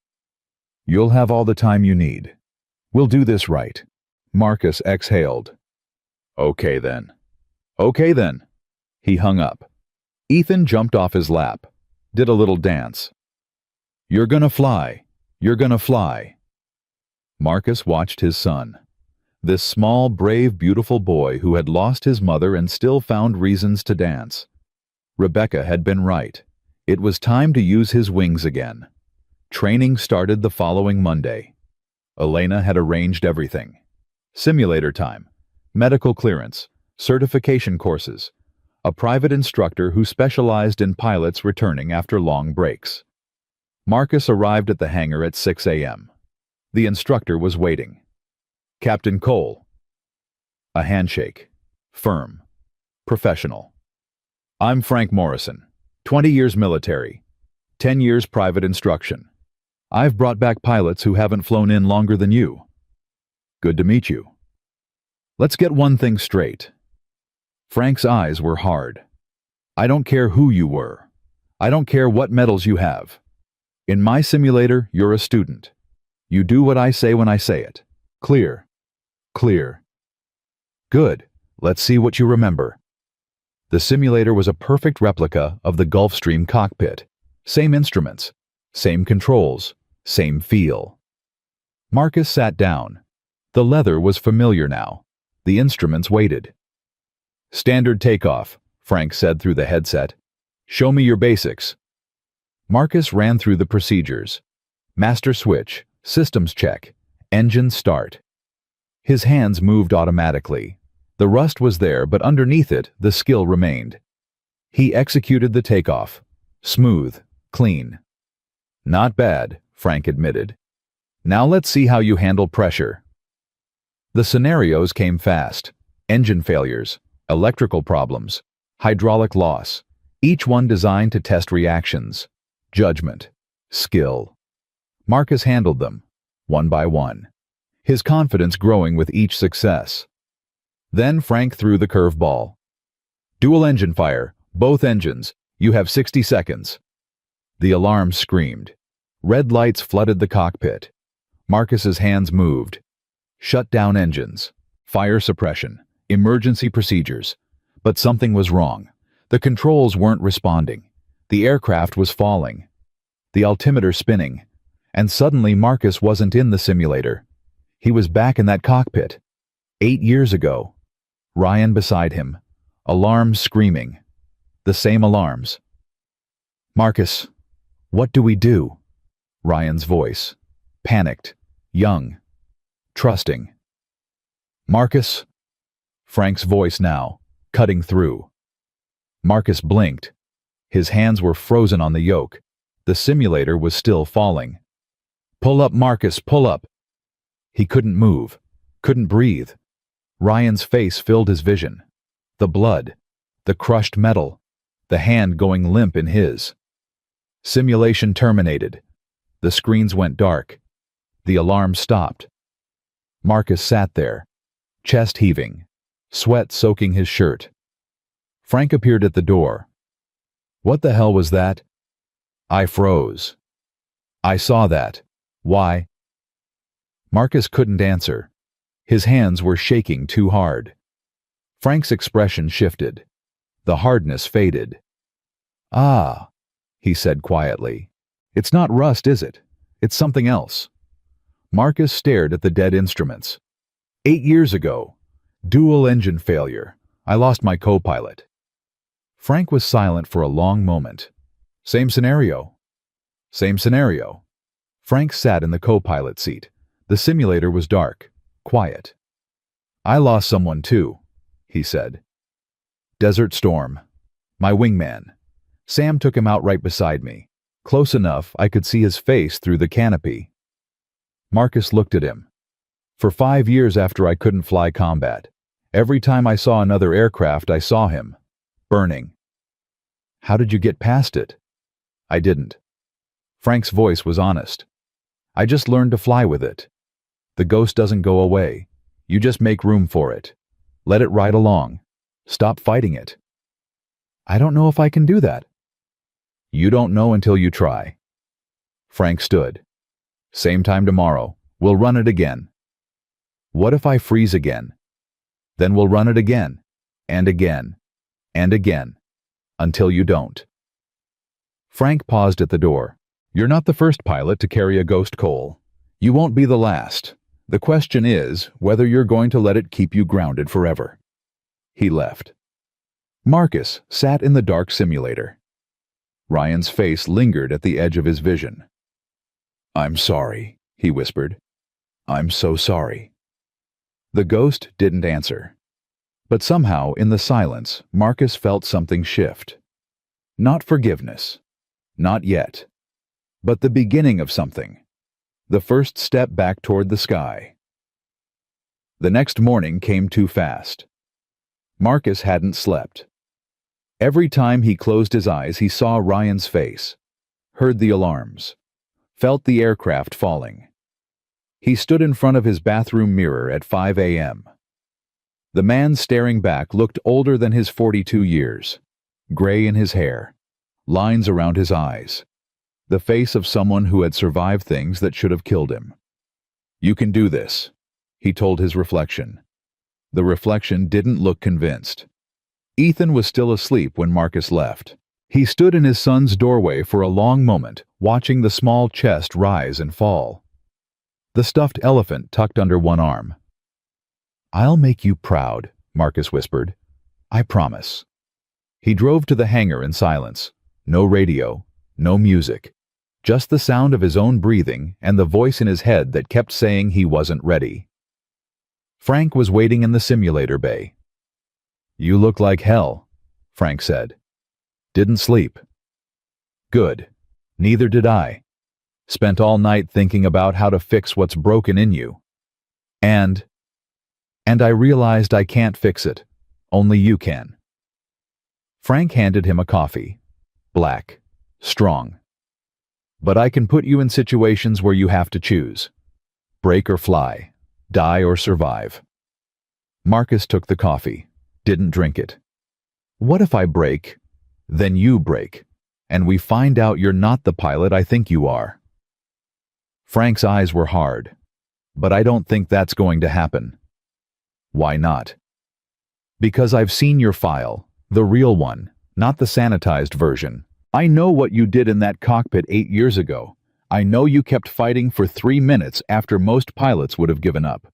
"You'll have all the time you need. We'll do this right." Marcus exhaled. "Okay then." "Okay then." He hung up. Ethan jumped off his lap, did a little dance. "You're gonna fly. You're gonna fly." Marcus watched his son. This small, brave, beautiful boy who had lost his mother and still found reasons to dance. Rebecca had been right. It was time to use his wings again. Training started the following Monday. Elena had arranged everything. Simulator time, medical clearance, certification courses, a private instructor who specialized in pilots returning after long breaks. Marcus arrived at the hangar at 6 a.m. The instructor was waiting. "Captain Cole." A handshake. Firm. Professional. "I'm Frank Morrison. 20 years military. 10 years private instruction. I've brought back pilots who haven't flown in longer than you." "Good to meet you." "Let's get one thing straight." Frank's eyes were hard. "I don't care who you were. I don't care what medals you have. In my simulator, you're a student. You do what I say when I say it. Clear." "Clear." "Good. Let's see what you remember." The simulator was a perfect replica of the Gulfstream cockpit. Same instruments, same controls, same feel. Marcus sat down. The leather was familiar now. The instruments waited. "Standard takeoff," Frank said through the headset. "Show me your basics." Marcus ran through the procedures. Master switch, systems check, engine start. His hands moved automatically. The rust was there, but underneath it, the skill remained. He executed the takeoff. Smooth, clean. "Not bad," Frank admitted. "Now let's see how you handle pressure." The scenarios came fast. Engine failures, electrical problems, hydraulic loss, each one designed to test reactions, judgment, skill. Marcus handled them, one by one. his confidence growing with each success. Then Frank threw the curveball. Dual engine fire, both engines. You have 60 seconds. The alarm screamed. Red lights flooded the cockpit. Marcus's hands moved. Shut down engines. Fire suppression. Emergency procedures. But something was wrong. The controls weren't responding. The aircraft was falling. The altimeter spinning. And suddenly Marcus wasn't in the simulator. He was back in that cockpit. 8 years ago. Ryan beside him. Alarms screaming. The same alarms. Marcus, what do we do? Ryan's voice. Panicked. Young. Trusting. Marcus? Frank's voice now, cutting through. Marcus blinked. His hands were frozen on the yoke. The simulator was still falling. Pull up, Marcus, pull up. He couldn't move, couldn't breathe. Ryan's face filled his vision. The blood, the crushed metal, the hand going limp in his. Simulation terminated. The screens went dark. The alarm stopped. Marcus sat there, chest heaving, sweat soaking his shirt. Frank appeared at the door. What the hell was that? I froze. I saw that. Why? Marcus couldn't answer. His hands were shaking too hard. Frank's expression shifted. The hardness faded. Ah, he said quietly. It's not rust, is it? It's something else. Marcus stared at the dead instruments. 8 years ago. Dual engine failure. I lost my co-pilot. Frank was silent for a long moment. Same scenario. Same scenario. Frank sat in the co-pilot seat. The simulator was dark, quiet. I lost someone too, he said. Desert Storm. My wingman. Sam took him out right beside me. Close enough I could see his face through the canopy. Marcus looked at him. For 5 years after I couldn't fly combat, every time I saw another aircraft I saw him. Burning. How did you get past it? I didn't. Frank's voice was honest. I just learned to fly with it. The ghost doesn't go away. You just make room for it. Let it ride along. Stop fighting it. I don't know if I can do that. You don't know until you try. Frank stood. Same time tomorrow. We'll run it again. What if I freeze again? Then we'll run it again, and again, and again, until you don't. Frank paused at the door. You're not the first pilot to carry a ghost coal. You won't be the last. The question is whether you're going to let it keep you grounded forever. He left. Marcus sat in the dark simulator. Ryan's face lingered at the edge of his vision. I'm sorry, he whispered. I'm so sorry. The ghost didn't answer. But somehow, in the silence, Marcus felt something shift. Not forgiveness. Not yet. But the beginning of something. The first step back toward the sky. The next morning came too fast. Marcus hadn't slept. Every time he closed his eyes, he saw Ryan's face, heard the alarms, felt the aircraft falling. He stood in front of his bathroom mirror at 5 a.m. The man staring back looked older than his 42 years, gray in his hair, lines around his eyes, the face of someone who had survived things that should have killed him. You can do this, he told his reflection. The reflection didn't look convinced. Ethan was still asleep when Marcus left. He stood in his son's doorway for a long moment, watching the small chest rise and fall. The stuffed elephant tucked under one arm. I'll make you proud, Marcus whispered. I promise. He drove to the hangar in silence. No radio, no music. Just the sound of his own breathing and the voice in his head that kept saying he wasn't ready. Frank was waiting in the simulator bay. You look like hell, Frank said. Didn't sleep. Good. Neither did I. Spent all night thinking about how to fix what's broken in you. And I realized I can't fix it. Only you can. Frank handed him a coffee. Black. Strong. But I can put you in situations where you have to choose. Break or fly. Die or survive. Marcus took the coffee, didn't drink it. What if I break? Then you break, and we find out you're not the pilot I think you are. Frank's eyes were hard. But I don't think that's going to happen. Why not? Because I've seen your file, the real one, not the sanitized version. I know what you did in that cockpit 8 years ago. I know you kept fighting for 3 minutes after most pilots would have given up.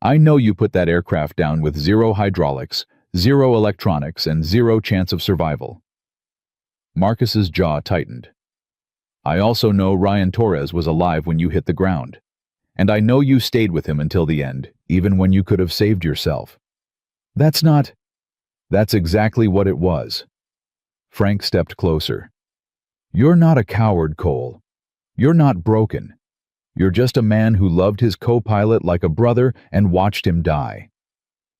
I know you put that aircraft down with 0 hydraulics, 0 electronics, and 0 chance of survival. Marcus's jaw tightened. I also know Ryan Torres was alive when you hit the ground. And I know you stayed with him until the end, even when you could have saved yourself. That's exactly what it was. Frank stepped closer. You're not a coward, Cole. You're not broken. You're just a man who loved his co-pilot like a brother and watched him die.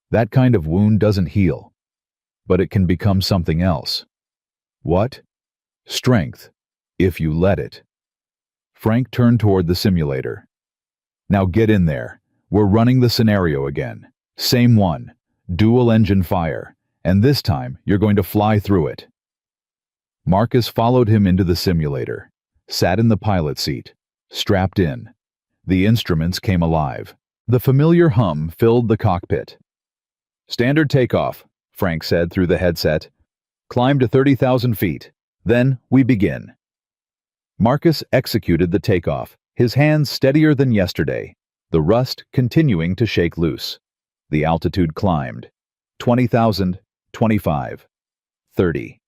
That kind of wound doesn't heal, but it can become something else. What? Strength, if you let it. Frank turned toward the simulator. Now get in there. We're running the scenario again. Same one. Dual engine fire. And this time, you're going to fly through it. Marcus followed him into the simulator, sat in the pilot seat, strapped in. The instruments came alive. The familiar hum filled the cockpit. Standard takeoff, Frank said through the headset. Climb to 30,000 feet. Then we begin. Marcus executed the takeoff, his hands steadier than yesterday, the rust continuing to shake loose. The altitude climbed. 20,000, 25, 30.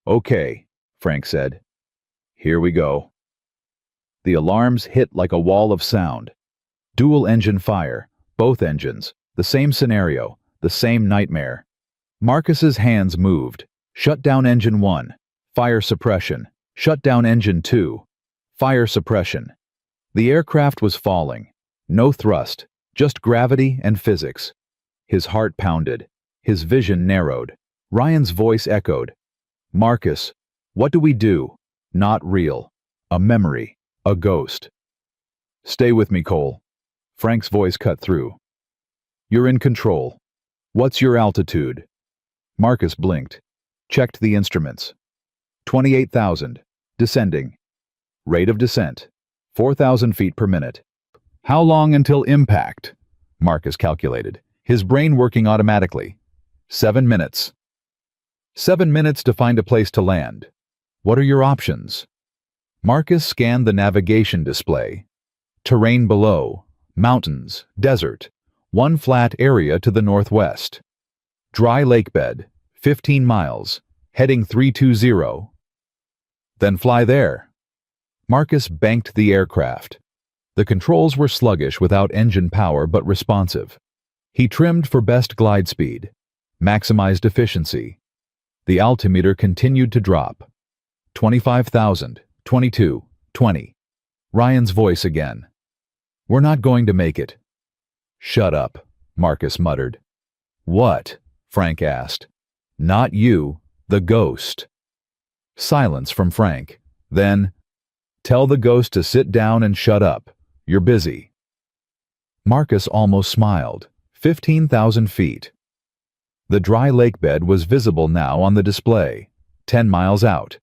Okay, Frank said. Here we go. The alarms hit like a wall of sound. Dual engine fire, both engines, the same scenario, the same nightmare. Marcus's hands moved. Shut down engine 1, fire suppression. Shut down engine 2, fire suppression. The aircraft was falling. No thrust, just gravity and physics. His heart pounded. His vision narrowed. Ryan's voice echoed. Marcus, what do we do? Not real. A memory. A ghost. Stay with me, Cole. Frank's voice cut through. You're in control. What's your altitude? Marcus blinked. Checked the instruments. 28,000. Descending. Rate of descent. 4,000 feet per minute. How long until impact? Marcus calculated, his brain working automatically. 7 minutes. 7 minutes to find a place to land. What are your options? Marcus scanned the navigation display. Terrain below. Mountains. Desert. One flat area to the northwest. Dry lake bed. 15 miles. Heading 320. Then fly there. Marcus banked the aircraft. The controls were sluggish without engine power but responsive. He trimmed for best glide speed, maximized efficiency. The altimeter continued to drop. 25,000, 22, 20. Ryan's voice again. We're not going to make it. Shut up, Marcus muttered. What? Frank asked. Not you, the ghost. Silence from Frank. Then, tell the ghost to sit down and shut up. You're busy. Marcus almost smiled. 15,000 feet. The dry lake bed was visible now on the display, 10 miles out.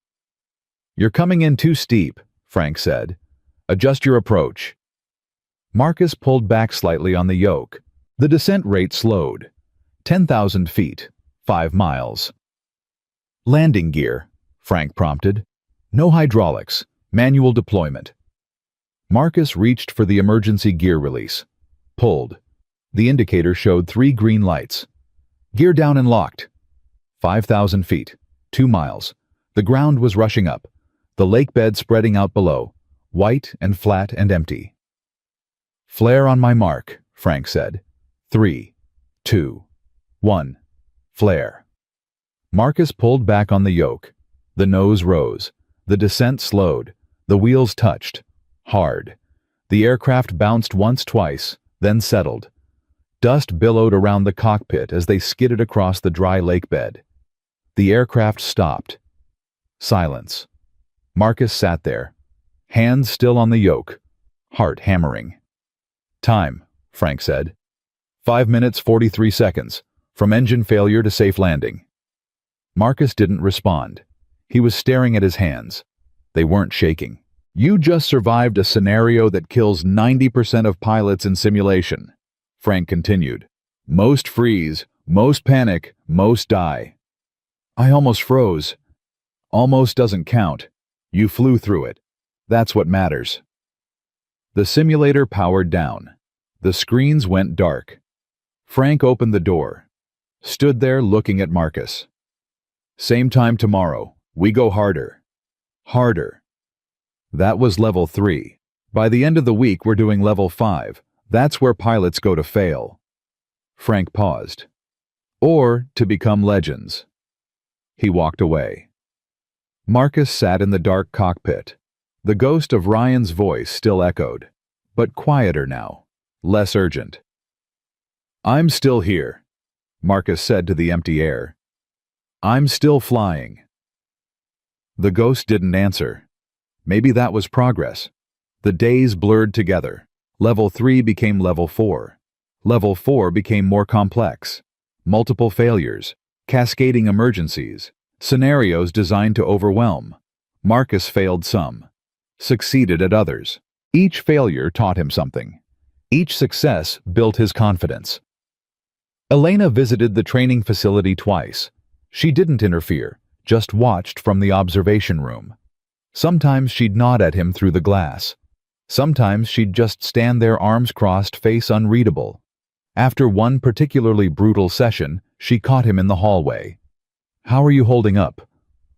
You're coming in too steep, Frank said. Adjust your approach. Marcus pulled back slightly on the yoke. The descent rate slowed. 10,000 feet, 5 miles. Landing gear, Frank prompted. No hydraulics, manual deployment. Marcus reached for the emergency gear release. Pulled. The indicator showed 3 green lights. Gear down and locked. 5,000 feet, 2 miles. The ground was rushing up. The lake bed spreading out below, white and flat and empty. Flare on my mark, Frank said. 3, 2, 1. Flare. Marcus pulled back on the yoke. The nose rose. The descent slowed. The wheels touched. Hard. The aircraft bounced once, twice, then settled. Dust billowed around the cockpit as they skidded across the dry lake bed. The aircraft stopped. Silence. Marcus sat there, hands still on the yoke, heart hammering. Time, Frank said. 5 minutes 43 seconds, from engine failure to safe landing. Marcus didn't respond. He was staring at his hands. They weren't shaking. You just survived a scenario that kills 90% of pilots in simulation, Frank continued. Most freeze, most panic, most die. I almost froze. Almost doesn't count. You flew through it. That's what matters. The simulator powered down. The screens went dark. Frank opened the door. Stood there looking at Marcus. Same time tomorrow. We go harder. Harder. That was level 3. By the end of the week, we're doing level 5. That's where pilots go to fail. Frank paused. Or to become legends. He walked away. Marcus sat in the dark cockpit. The ghost of Ryan's voice still echoed, but quieter now, less urgent. I'm still here, Marcus said to the empty air. I'm still flying. The ghost didn't answer. Maybe that was progress. The days blurred together. Level 3 became level 4. Level 4 became more complex. Multiple failures, cascading emergencies, scenarios designed to overwhelm. Marcus failed some, succeeded at others. Each failure taught him something. Each success built his confidence. Elena visited the training facility twice. She didn't interfere, just watched from the observation room. Sometimes she'd nod at him through the glass. Sometimes she'd just stand there, arms crossed, face unreadable. After one particularly brutal session, she caught him in the hallway. How are you holding up?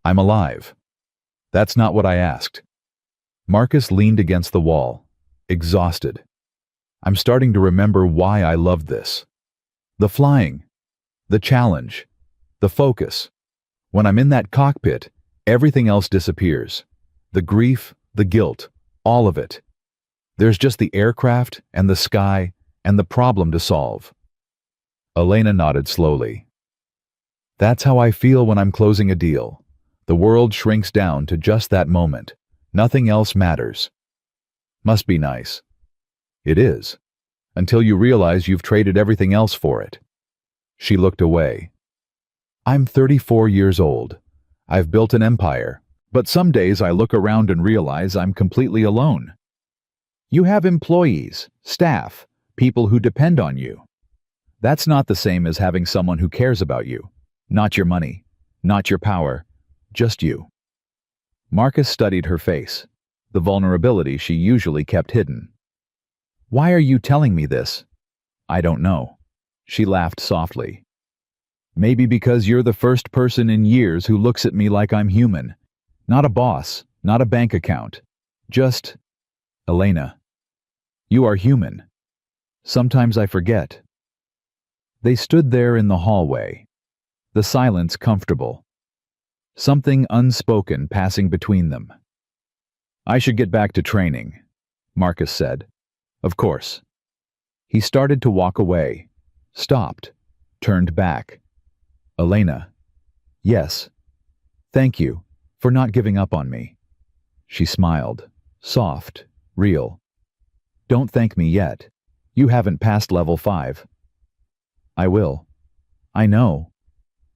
I'm alive. That's not what I asked. Marcus leaned against the wall, exhausted. I'm starting to remember why I loved this. The flying, the challenge, the focus. When I'm in that cockpit, everything else disappears. The grief, the guilt, all of it. There's just the aircraft and the sky and the problem to solve. Elena nodded slowly. That's how I feel when I'm closing a deal. The world shrinks down to just that moment. Nothing else matters. Must be nice. It is. Until you realize you've traded everything else for it. She looked away. I'm 34 years old. I've built an empire, but some days I look around and realize I'm completely alone. You have employees, staff, people who depend on you. That's not the same as having someone who cares about you. Not your money, not your power, just you. Marcus studied her face, the vulnerability she usually kept hidden. Why are you telling me this? I don't know. She laughed softly. Maybe because you're the first person in years who looks at me like I'm human. Not a boss, not a bank account. Just, Elena. You are human. Sometimes I forget. They stood there in the hallway, the silence comfortable. Something unspoken passing between them. I should get back to training, Marcus said. Of course. He started to walk away, stopped, turned back. Elena. Yes. Thank you for not giving up on me. She smiled, soft, real. Don't thank me yet. You haven't passed level 5. I will. I know.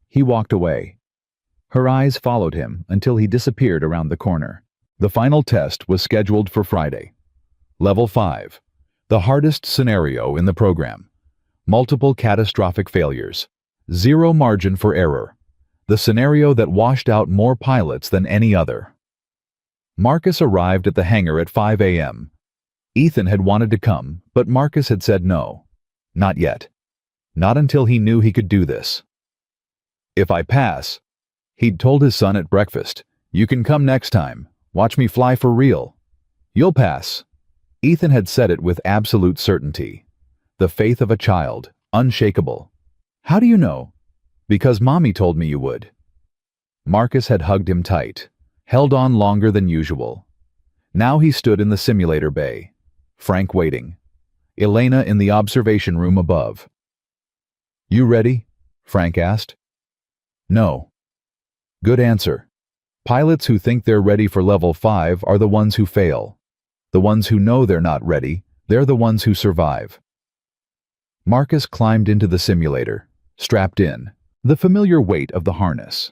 He walked away. Her eyes followed him until he disappeared around the corner. The final test was scheduled for Friday. Level 5. The hardest scenario in the program. Multiple catastrophic failures. Zero margin for error. The scenario that washed out more pilots than any other. Marcus arrived at the hangar at 5 a.m. Ethan had wanted to come, but Marcus had said no. Not yet. Not until he knew he could do this. If I pass, he'd told his son at breakfast, you can come next time. Watch me fly for real. You'll pass. Ethan had said it with absolute certainty. The faith of a child, unshakable. How do you know? Because Mommy told me you would. Marcus had hugged him tight, held on longer than usual. Now he stood in the simulator bay, Frank waiting, Elena in the observation room above. You ready? Frank asked. No. Good answer. Pilots who think they're ready for level 5 are the ones who fail. The ones who know they're not ready, they're the ones who survive. Marcus climbed into the simulator, strapped in, the familiar weight of the harness,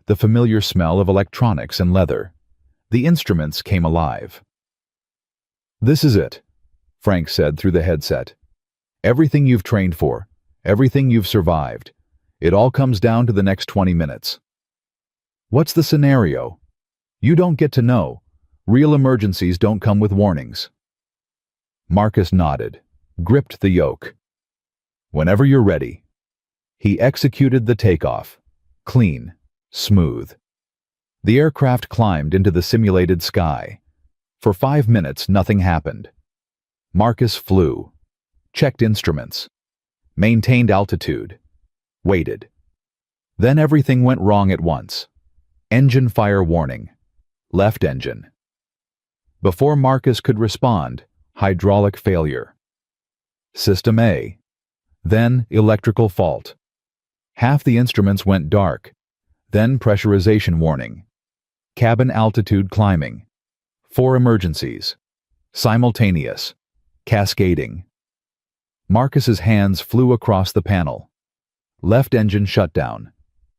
the familiar smell of electronics and leather. The instruments came alive. "This is it," Frank said through the headset. "Everything you've trained for, everything you've survived, it all comes down to the next 20 minutes. What's the scenario? You don't get to know. Real emergencies don't come with warnings." Marcus nodded, gripped the yoke. "Whenever you're ready." He executed the takeoff. Clean, smooth. The aircraft climbed into the simulated sky. For 5 minutes, nothing happened. Marcus flew, checked instruments, maintained altitude, waited. Then everything went wrong at once. Engine fire warning. Left engine. Before Marcus could respond, hydraulic failure. System A. Then electrical fault. Half the instruments went dark. Then pressurization warning. Cabin altitude climbing. 4 emergencies. Simultaneous. Cascading. Marcus's hands flew across the panel. Left engine shutdown.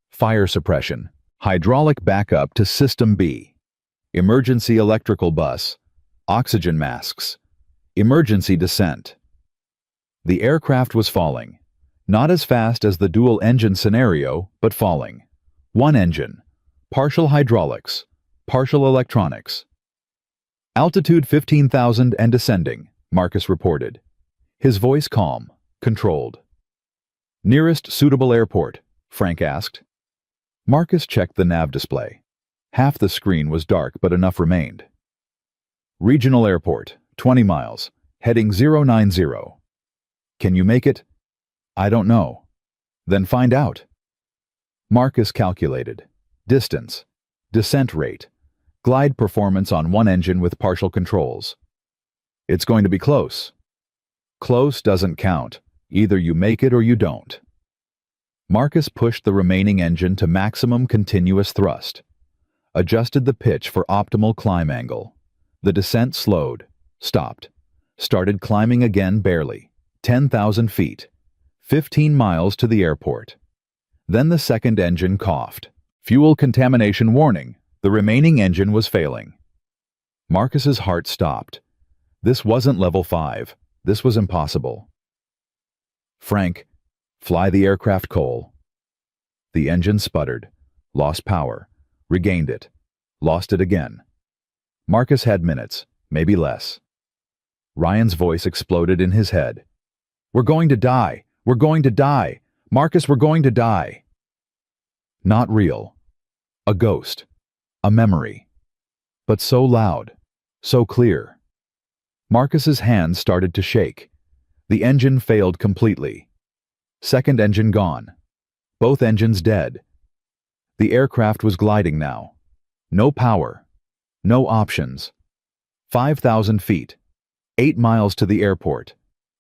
Fire suppression. Hydraulic backup to System B. Emergency electrical bus. Oxygen masks. Emergency descent. The aircraft was falling. Not as fast as the dual-engine scenario, but falling. One engine. Partial hydraulics. Partial electronics. Altitude 15,000 and descending, Marcus reported. His voice calm, controlled. "Nearest suitable airport?" Frank asked. Marcus checked the nav display. Half the screen was dark, but enough remained. "Regional airport, 20 miles, heading 090. "Can you make it?" "I don't know." "Then find out." Marcus calculated. Distance, descent rate, glide performance on one engine with partial controls. "It's going to be close." "Close doesn't count. Either you make it or you don't." Marcus pushed the remaining engine to maximum continuous thrust, adjusted the pitch for optimal climb angle. The descent slowed, stopped, started climbing again barely, 10,000 feet, 15 miles to the airport. Then the second engine coughed. Fuel contamination warning. The remaining engine was failing. Marcus's heart stopped. This wasn't level 5. This was impossible. "Frank, fly the aircraft coal." The engine sputtered, lost power, regained it, lost it again. Marcus had minutes, maybe less. Ryan's voice exploded in his head. "We're going to die! We're going to die! Marcus, we're going to die!" Not real. A ghost. A memory. But so loud, so clear. Marcus's hands started to shake. The engine failed completely. Second engine gone. Both engines dead. The aircraft was gliding now. No power. No options. 5,000 feet. 8 miles to the airport.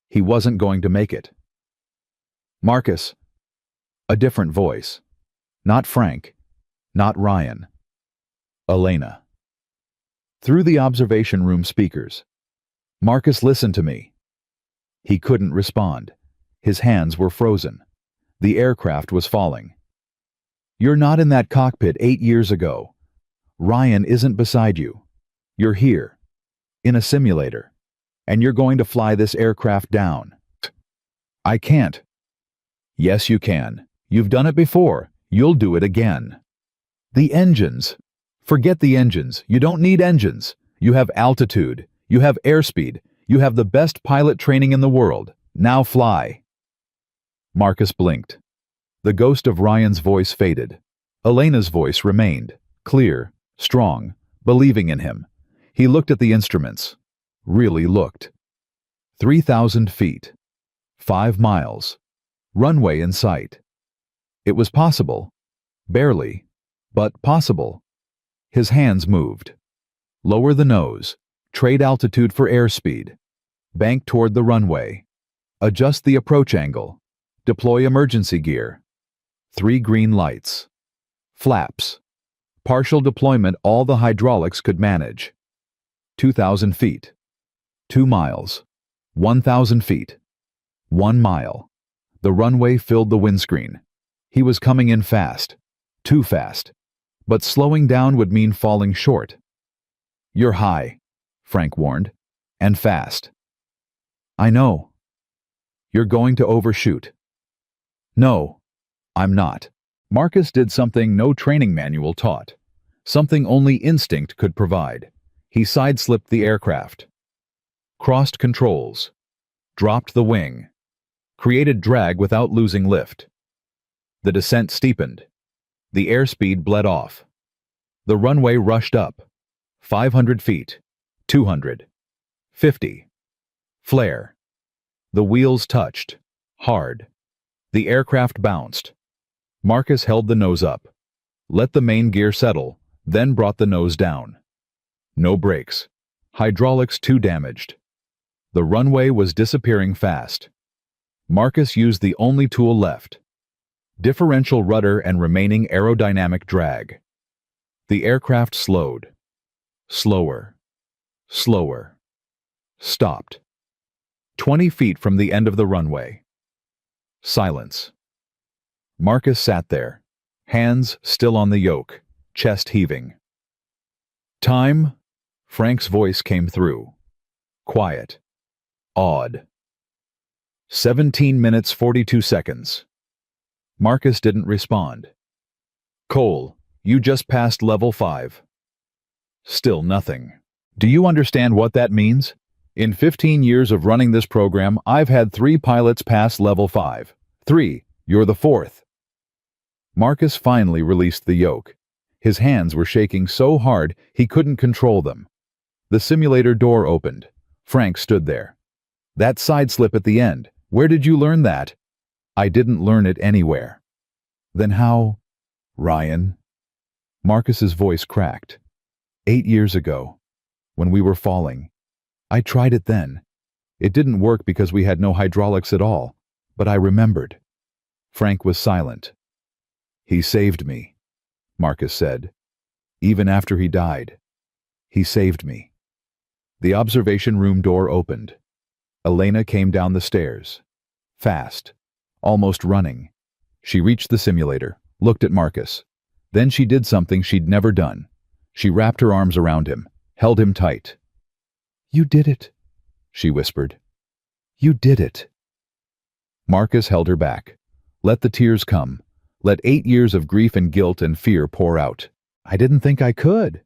He wasn't going to make it. "Marcus." A different voice. Not Frank. Not Ryan. Elena. Through the observation room speakers. "Marcus, listen to me." He couldn't respond. His hands were frozen. The aircraft was falling. "You're not in that cockpit 8 years ago. Ryan isn't beside you. You're here. In a simulator. And you're going to fly this aircraft down." "I can't." "Yes, you can. You've done it before. You'll do it again." "The engines." "Forget the engines. You don't need engines. You have altitude. You have airspeed. You have the best pilot training in the world. Now fly." Marcus blinked. The ghost of Ryan's voice faded. Elena's voice remained, clear, strong, believing in him. He looked at the instruments. Really looked. 3,000 feet. 5 miles. Runway in sight. It was possible. Barely, but possible. His hands moved. Lower the nose. Trade altitude for airspeed. Bank toward the runway. Adjust the approach angle. Deploy emergency gear. 3 green lights. Flaps. Partial deployment all the hydraulics could manage. 2,000 feet. 2 miles. 1,000 feet. 1 mile. The runway filled the windscreen. He was coming in fast. Too fast. But slowing down would mean falling short. "You're high," Frank warned. "And fast." "I know." "You're going to overshoot." "No, I'm not." Marcus did something no training manual taught. Something only instinct could provide. He sideslipped the aircraft. Crossed controls. Dropped the wing. Created drag without losing lift. The descent steepened. The airspeed bled off. The runway rushed up. 500 feet. 200. 50. Flare. The wheels touched. Hard. The aircraft bounced. Marcus held the nose up. Let the main gear settle, then brought the nose down. No brakes. Hydraulics too damaged. The runway was disappearing fast. Marcus used the only tool left. Differential rudder and remaining aerodynamic drag. The aircraft slowed. Slower. Slower. Stopped. 20 feet from the end of the runway. Silence. Marcus sat there, hands still on the yoke, chest heaving. "Time?" Frank's voice came through. Quiet. Awed. 17 minutes 42 seconds. Marcus didn't respond. "Cole, you just passed level 5. Still nothing. "Do you understand what that means? In 15 years of running this program, I've had 3 pilots pass level 5. 3, you're the 4th. Marcus finally released the yoke. His hands were shaking so hard he couldn't control them. The simulator door opened. Frank stood there. "That side slip at the end, where did you learn that?" "I didn't learn it anywhere." "Then how?" "Ryan." Marcus's voice cracked. 8 years ago, when we were falling. I tried it then. It didn't work because we had no hydraulics at all, but I remembered. Frank was silent. "He saved me," Marcus said. "Even after he died. He saved me." The observation room door opened. Elena came down the stairs. Fast. Almost running. She reached the simulator, looked at Marcus. Then she did something she'd never done. She wrapped her arms around him, held him tight. "You did it," she whispered. "You did it." Marcus held her back. Let the tears come. Let 8 years of grief and guilt and fear pour out. "I didn't think I could."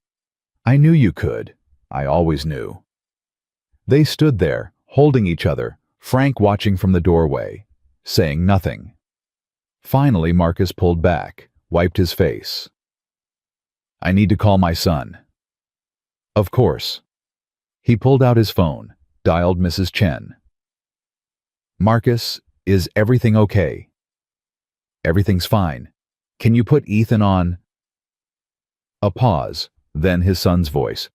"I knew you could. I always knew." They stood there, holding each other, Frank watching from the doorway, saying nothing. Finally, Marcus pulled back, wiped his face. "I need to call my son." "Of course." He pulled out his phone, dialed Mrs. Chen. "Marcus, is everything okay?" "Everything's fine. Can you put Ethan on?" A pause, then his son's voice.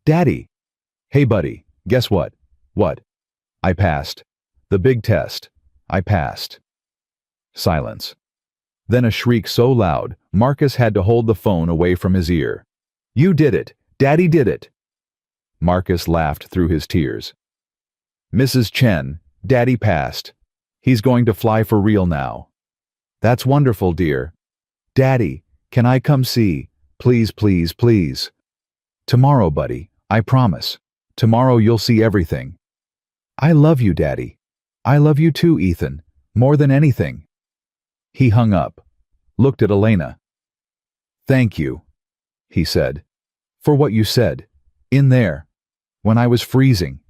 "Daddy!" "Hey buddy, guess what?" "What?" "I passed. The big test. I passed." Silence. Then a shriek so loud, Marcus had to hold the phone away from his ear. "You did it! Daddy did it!" Marcus laughed through his tears. "Mrs. Chen, Daddy passed. He's going to fly for real now." "That's wonderful, dear." "Daddy, can I come see? Please, please, please." "Tomorrow, buddy, I promise. Tomorrow you'll see everything." "I love you, Daddy. I love you too, Ethan, more than anything." He hung up, looked at Elena. "Thank you," he said, "for what you said, in there, when I was freezing."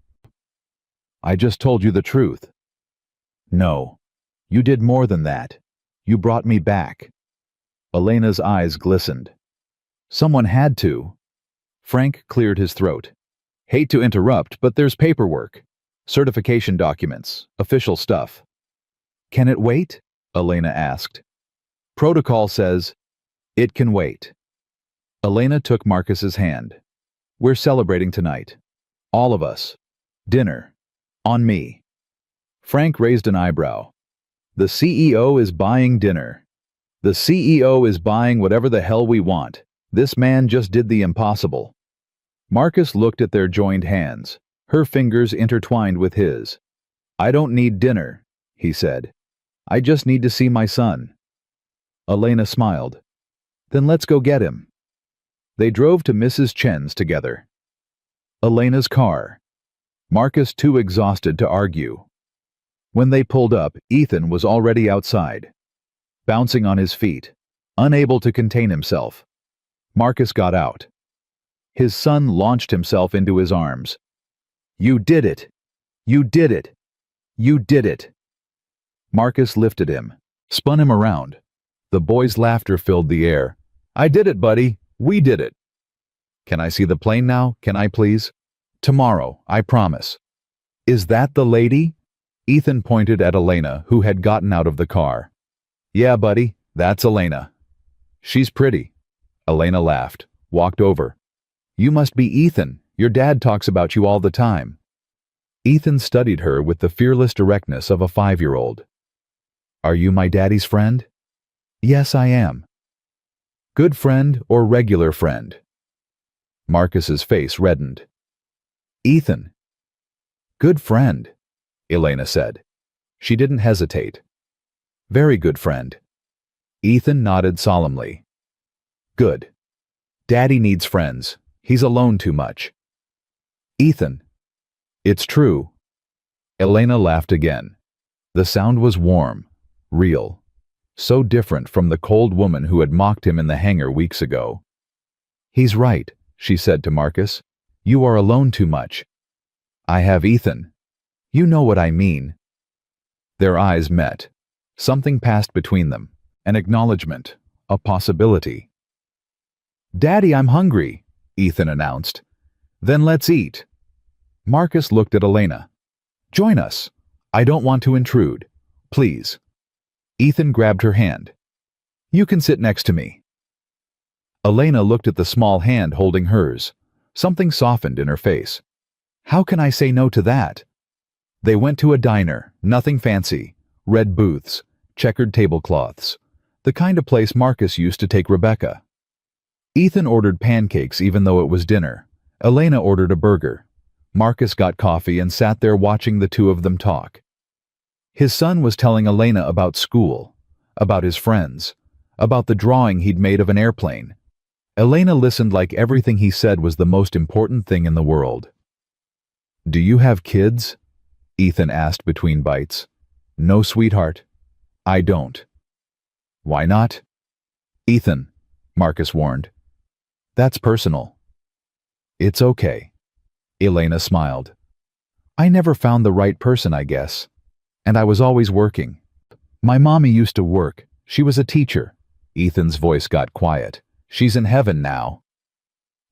"I just told you the truth." "No, you did more than that. You brought me back." Elena's eyes glistened. "Someone had to." Frank cleared his throat. "Hate to interrupt, but there's paperwork. Certification documents, official stuff." "Can it wait?" Elena asked. "Protocol says it can wait." Elena took Marcus's hand. "We're celebrating tonight. All of us. Dinner. On me." Frank raised an eyebrow. "The CEO is buying dinner. The CEO is buying whatever the hell we want. This man just did the impossible." Marcus looked at their joined hands, her fingers intertwined with his. "I don't need dinner. he said. I just need to see my son. Elena smiled. Then let's go get him. They drove to Mrs. Chen's together. Elena's car. Marcus too exhausted to argue. When they pulled up, Ethan was already outside, bouncing on his feet, unable to contain himself. Marcus got out. His son launched himself into his arms. You did it! You did it! You did it! Marcus lifted him, spun him around. The boy's laughter filled the air. I did it, buddy! We did it! Can I see the plane now? Can I please? Tomorrow, I promise. Is that the lady? Ethan pointed at Elena, who had gotten out of the car. Yeah, buddy, that's Elena. She's pretty. Elena laughed, walked over. You must be Ethan. Your dad talks about you all the time. Ethan studied her with the fearless directness of a 5-year-old. Are you my daddy's friend? Yes, I am. Good friend or regular friend? Marcus's face reddened. Ethan. Good friend, Elena said. She didn't hesitate. Very good friend. Ethan nodded solemnly. Good. Daddy needs friends. He's alone too much. Ethan. It's true. Elena laughed again. The sound was warm, real, so different from the cold woman who had mocked him in the hangar weeks ago. He's right, she said to Marcus. You are alone too much. I have Ethan. You know what I mean. Their eyes met. Something passed between them. An acknowledgement. A possibility. Daddy, I'm hungry, Ethan announced. Then let's eat. Marcus looked at Elena. Join us. I don't want to intrude. Please. Ethan grabbed her hand. You can sit next to me. Elena looked at the small hand holding hers. Something softened in her face. How can I say no to that? They went to a diner, nothing fancy, red booths, checkered tablecloths, the kind of place Marcus used to take Rebecca. Ethan ordered pancakes even though it was dinner. Elena ordered a burger. Marcus got coffee and sat there watching the two of them talk. His son was telling Elena about school, about his friends, about the drawing he'd made of an airplane. Elena listened like everything he said was the most important thing in the world. Do you have kids? Ethan asked between bites. No, sweetheart. I don't. Why not? Ethan, Marcus warned. That's personal. It's okay. Elena smiled. I never found the right person, I guess. And I was always working. My mommy used to work. She was a teacher. Ethan's voice got quiet. She's in heaven now.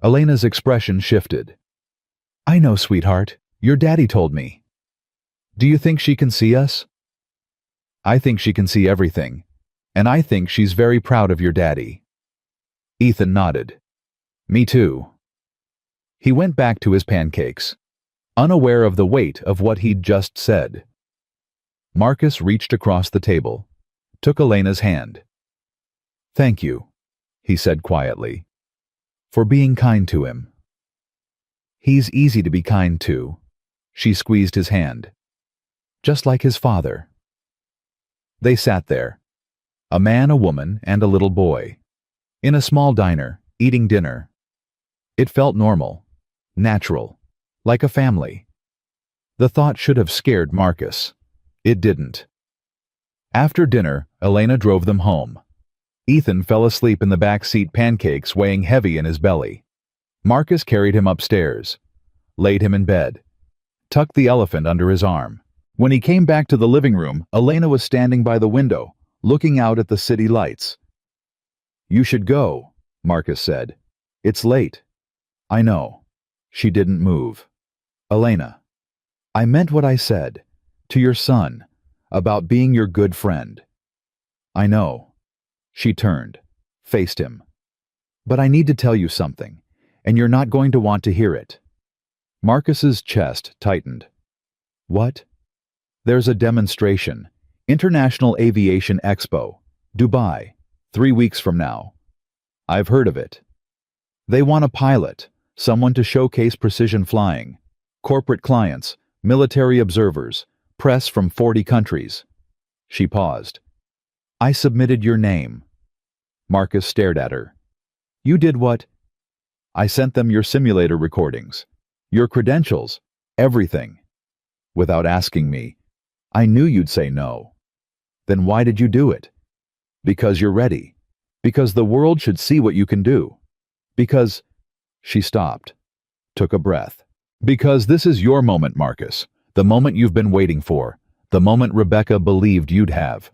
Elena's expression shifted. I know, sweetheart. Your daddy told me. Do you think she can see us? I think she can see everything. And I think she's very proud of your daddy. Ethan nodded. Me too. He went back to his pancakes, unaware of the weight of what he'd just said. Marcus reached across the table, took Elena's hand. Thank you, he said quietly, for being kind to him. He's easy to be kind to. She squeezed his hand. Just like his father. They sat there, a man, a woman, and a little boy, in a small diner, eating dinner. It felt normal, natural, like a family. The thought should have scared Marcus. It didn't. After dinner, Elena drove them home. Ethan fell asleep in the back seat, pancakes weighing heavy in his belly. Marcus carried him upstairs, laid him in bed, tucked the elephant under his arm. When he came back to the living room, Elena was standing by the window, looking out at the city lights. You should go, Marcus said. It's late. I know. She didn't move. Elena, I meant what I said, to your son, about being your good friend. I know. She turned, faced him. But I need to tell you something, and you're not going to want to hear it. Marcus's chest tightened. What? There's a demonstration. International Aviation Expo, Dubai, 3 weeks from now. I've heard of it. They want a pilot, someone to showcase precision flying, corporate clients, military observers, press from 40 countries. She paused. I submitted your name. Marcus stared at her. You did what? I sent them your simulator recordings, your credentials, everything. Without asking me. I knew you'd say no. Then why did you do it? Because you're ready. Because the world should see what you can do. Because... She stopped, took a breath. Because this is your moment, Marcus. The moment you've been waiting for. The moment Rebecca believed you'd have.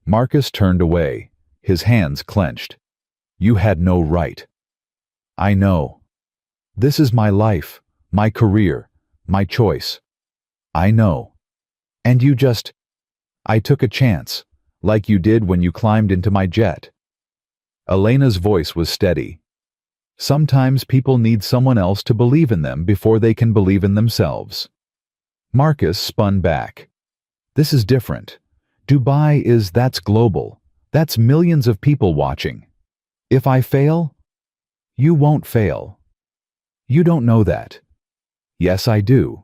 Marcus turned away, his hands clenched. You had no right. I know. This is my life, my career, my choice. I know. And you just... I took a chance, like you did when you climbed into my jet. Elena's voice was steady. Sometimes people need someone else to believe in them before they can believe in themselves. Marcus spun back. This is different. That's global. That's millions of people watching. If I fail, you won't fail. You don't know that. Yes, I do.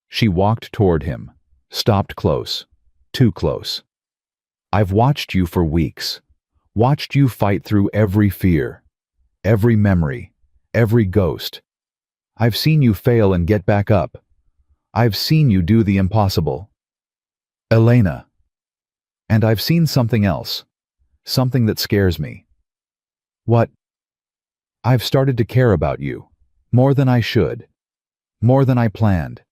She walked toward him, stopped close, too close. I've watched you for weeks, watched you fight through every fear, every memory, every ghost. I've seen you fail and get back up. I've seen you do the impossible. Elena. And I've seen something else, something that scares me. What? I've started to care about you, more than I should, more than I planned.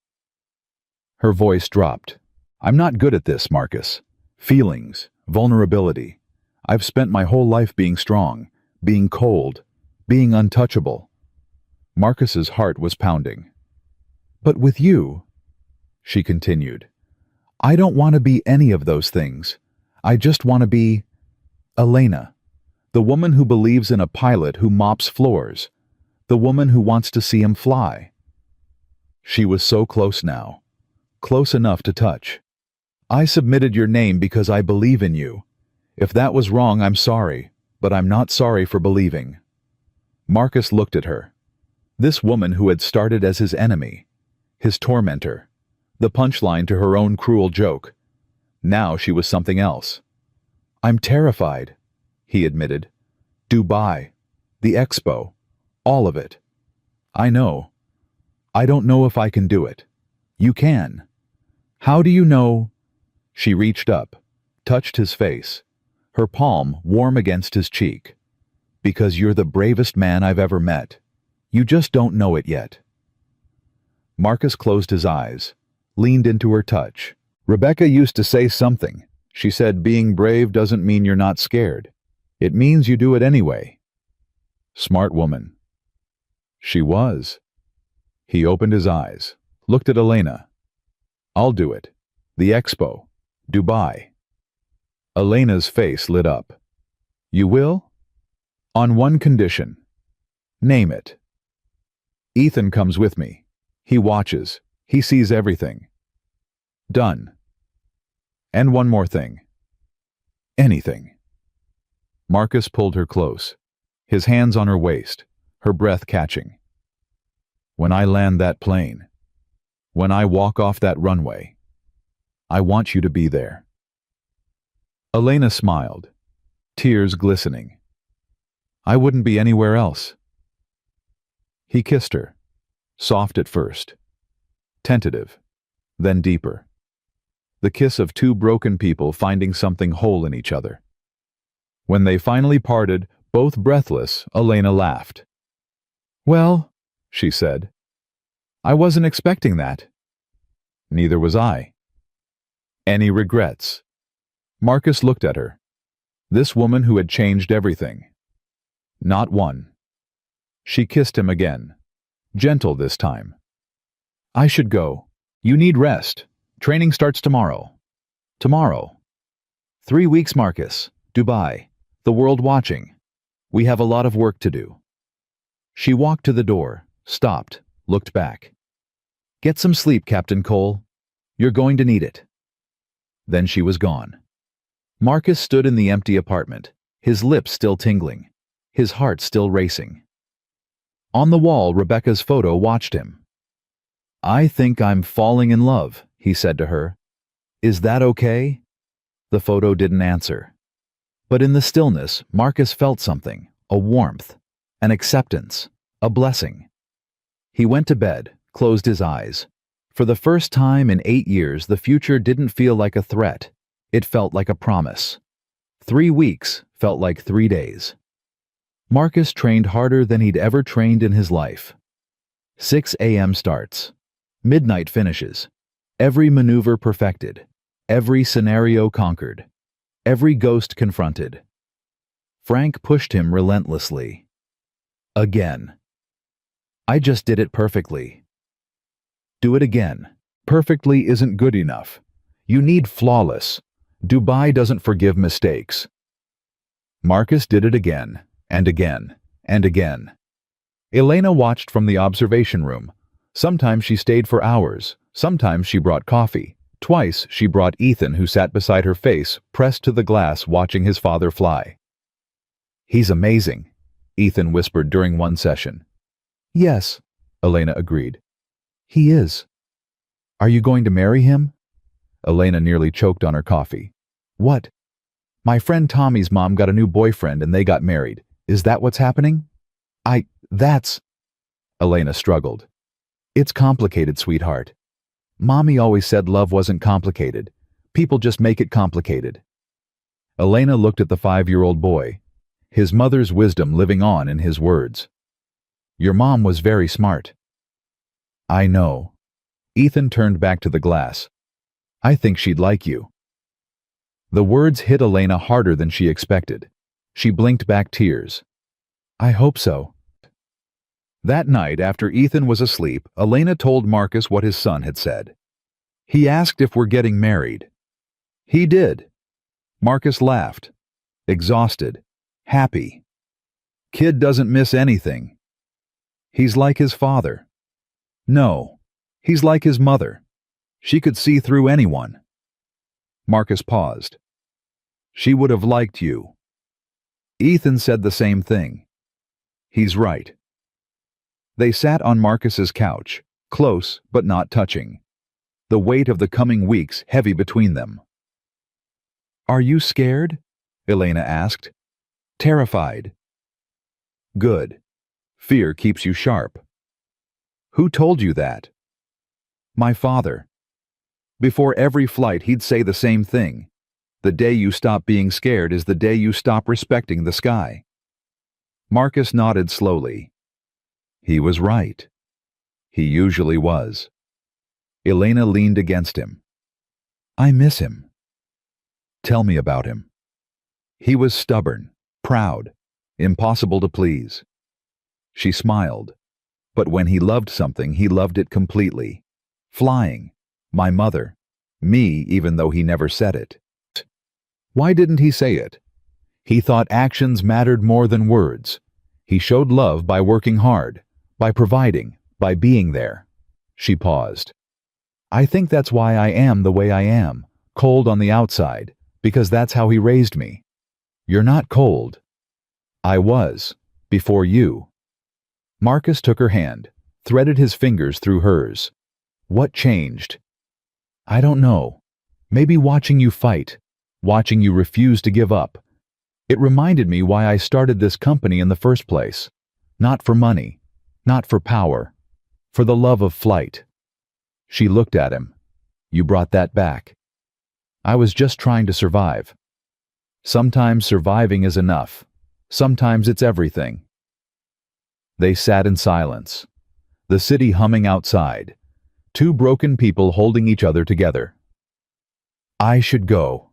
Her voice dropped. I'm not good at this, Marcus. Feelings, vulnerability. I've spent my whole life being strong, being cold, being untouchable. Marcus's heart was pounding. But with you, she continued, I don't want to be any of those things. I just want to be Elena, the woman who believes in a pilot who mops floors, the woman who wants to see him fly. She was so close now, close enough to touch. I submitted your name because I believe in you. If that was wrong, I'm sorry, but I'm not sorry for believing. Marcus looked at her. This woman who had started as his enemy, his tormentor, the punchline to her own cruel joke. Now she was something else. I'm terrified, he admitted. Dubai, the expo, all of it. I know. I don't know if I can do it. You can. How do you know? She reached up, touched his face, her palm warm against his cheek. Because you're the bravest man I've ever met. You just don't know it yet. Marcus closed his eyes, leaned into her touch. Rebecca used to say something. She said being brave doesn't mean you're not scared. It means you do it anyway. Smart woman. She was. He opened his eyes, looked at Elena. I'll do it. The expo. Dubai. Elena's face lit up. You will? On one condition. Name it. Ethan comes with me. He watches. He sees everything. Done. And one more thing. Anything. Marcus pulled her close, his hands on her waist, her breath catching. When I land that plane, when I walk off that runway, I want you to be there. Elena smiled, tears glistening. I wouldn't be anywhere else. He kissed her, soft at first, tentative, then deeper. The kiss of two broken people finding something whole in each other. When they finally parted, both breathless, Elena laughed. Well, she said, I wasn't expecting that. Neither was I. Any regrets? Marcus looked at her. This woman who had changed everything. Not one. She kissed him again, gentle this time. I should go. You need rest. Training starts tomorrow. Tomorrow. 3 weeks, Marcus. Dubai. The world watching. We have a lot of work to do. She walked to the door, stopped, looked back. Get some sleep, Captain Cole. You're going to need it. Then she was gone. Marcus stood in the empty apartment, his lips still tingling, his heart still racing. On the wall, Rebecca's photo watched him. I think I'm falling in love, he said to her. Is that okay? The photo didn't answer. But in the stillness, Marcus felt something, a warmth, an acceptance, a blessing. He went to bed, closed his eyes. For the first time in 8 years, the future didn't feel like a threat. It felt like a promise. 3 weeks felt like 3 days. Marcus trained harder than he'd ever trained in his life. 6 a.m. starts. Midnight finishes. Every maneuver perfected. Every scenario conquered. Every ghost confronted. Frank pushed him relentlessly. Again. I just did it perfectly. Do it again. Perfectly isn't good enough. You need flawless. Dubai doesn't forgive mistakes. Marcus did it again, and again, and again. Elena watched from the observation room. Sometimes she stayed for hours. Sometimes she brought coffee. Twice she brought Ethan, who sat beside her, face pressed to the glass, watching his father fly. He's amazing, Ethan whispered during one session. Yes, Elena agreed. He is. Are you going to marry him? Elena nearly choked on her coffee. What? My friend Tommy's mom got a new boyfriend and they got married. Is that what's happening? That's... Elena struggled. It's complicated, sweetheart. Mommy always said love wasn't complicated. People just make it complicated. Elena looked at the 5-year-old boy, his mother's wisdom living on in his words. Your mom was very smart. I know. Ethan turned back to the glass. I think she'd like you. The words hit Elena harder than she expected. She blinked back tears. I hope so. That night, after Ethan was asleep, Elena told Marcus what his son had said. He asked if we're getting married. He did. Marcus laughed. Exhausted. Happy. Kid doesn't miss anything. He's like his father. No, he's like his mother. She could see through anyone. Marcus paused. She would have liked you. Ethan said the same thing. He's right. They sat on Marcus's couch, close but not touching. The weight of the coming weeks heavy between them. Are you scared? Elena asked. Terrified. Good. Fear keeps you sharp. Who told you that? My father. Before every flight, he'd say the same thing. The day you stop being scared is the day you stop respecting the sky. Marcus nodded slowly. He was right. He usually was. Elena leaned against him. I miss him. Tell me about him. He was stubborn, proud, impossible to please. She smiled. But when he loved something, he loved it completely. Flying. My mother. Me, even though he never said it. Why didn't he say it? He thought actions mattered more than words. He showed love by working hard, by providing, by being there. She paused. I think that's why I am the way I am, cold on the outside, because that's how he raised me. You're not cold. I was, before you. Marcus took her hand, threaded his fingers through hers. What changed? I don't know. Maybe watching you fight, watching you refuse to give up. It reminded me why I started this company in the first place. Not for money, not for power, for the love of flight. She looked at him. You brought that back. I was just trying to survive. Sometimes surviving is enough. Sometimes it's everything. They sat in silence, the city humming outside, two broken people holding each other together. I should go,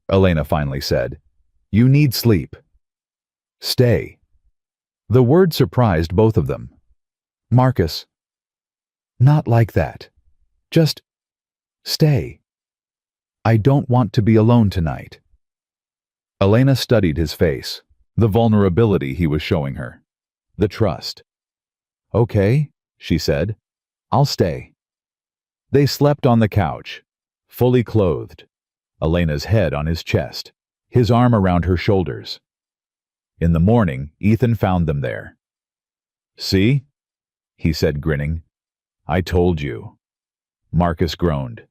Elena finally said. You need sleep. Stay. The word surprised both of them. Marcus. Not like that. Just stay. I don't want to be alone tonight. Elena studied his face, the vulnerability he was showing her, the trust. Okay, she said. I'll stay. They slept on the couch, fully clothed, Elena's head on his chest, his arm around her shoulders. In the morning, Ethan found them there. See? He said, grinning. I told you. Marcus groaned.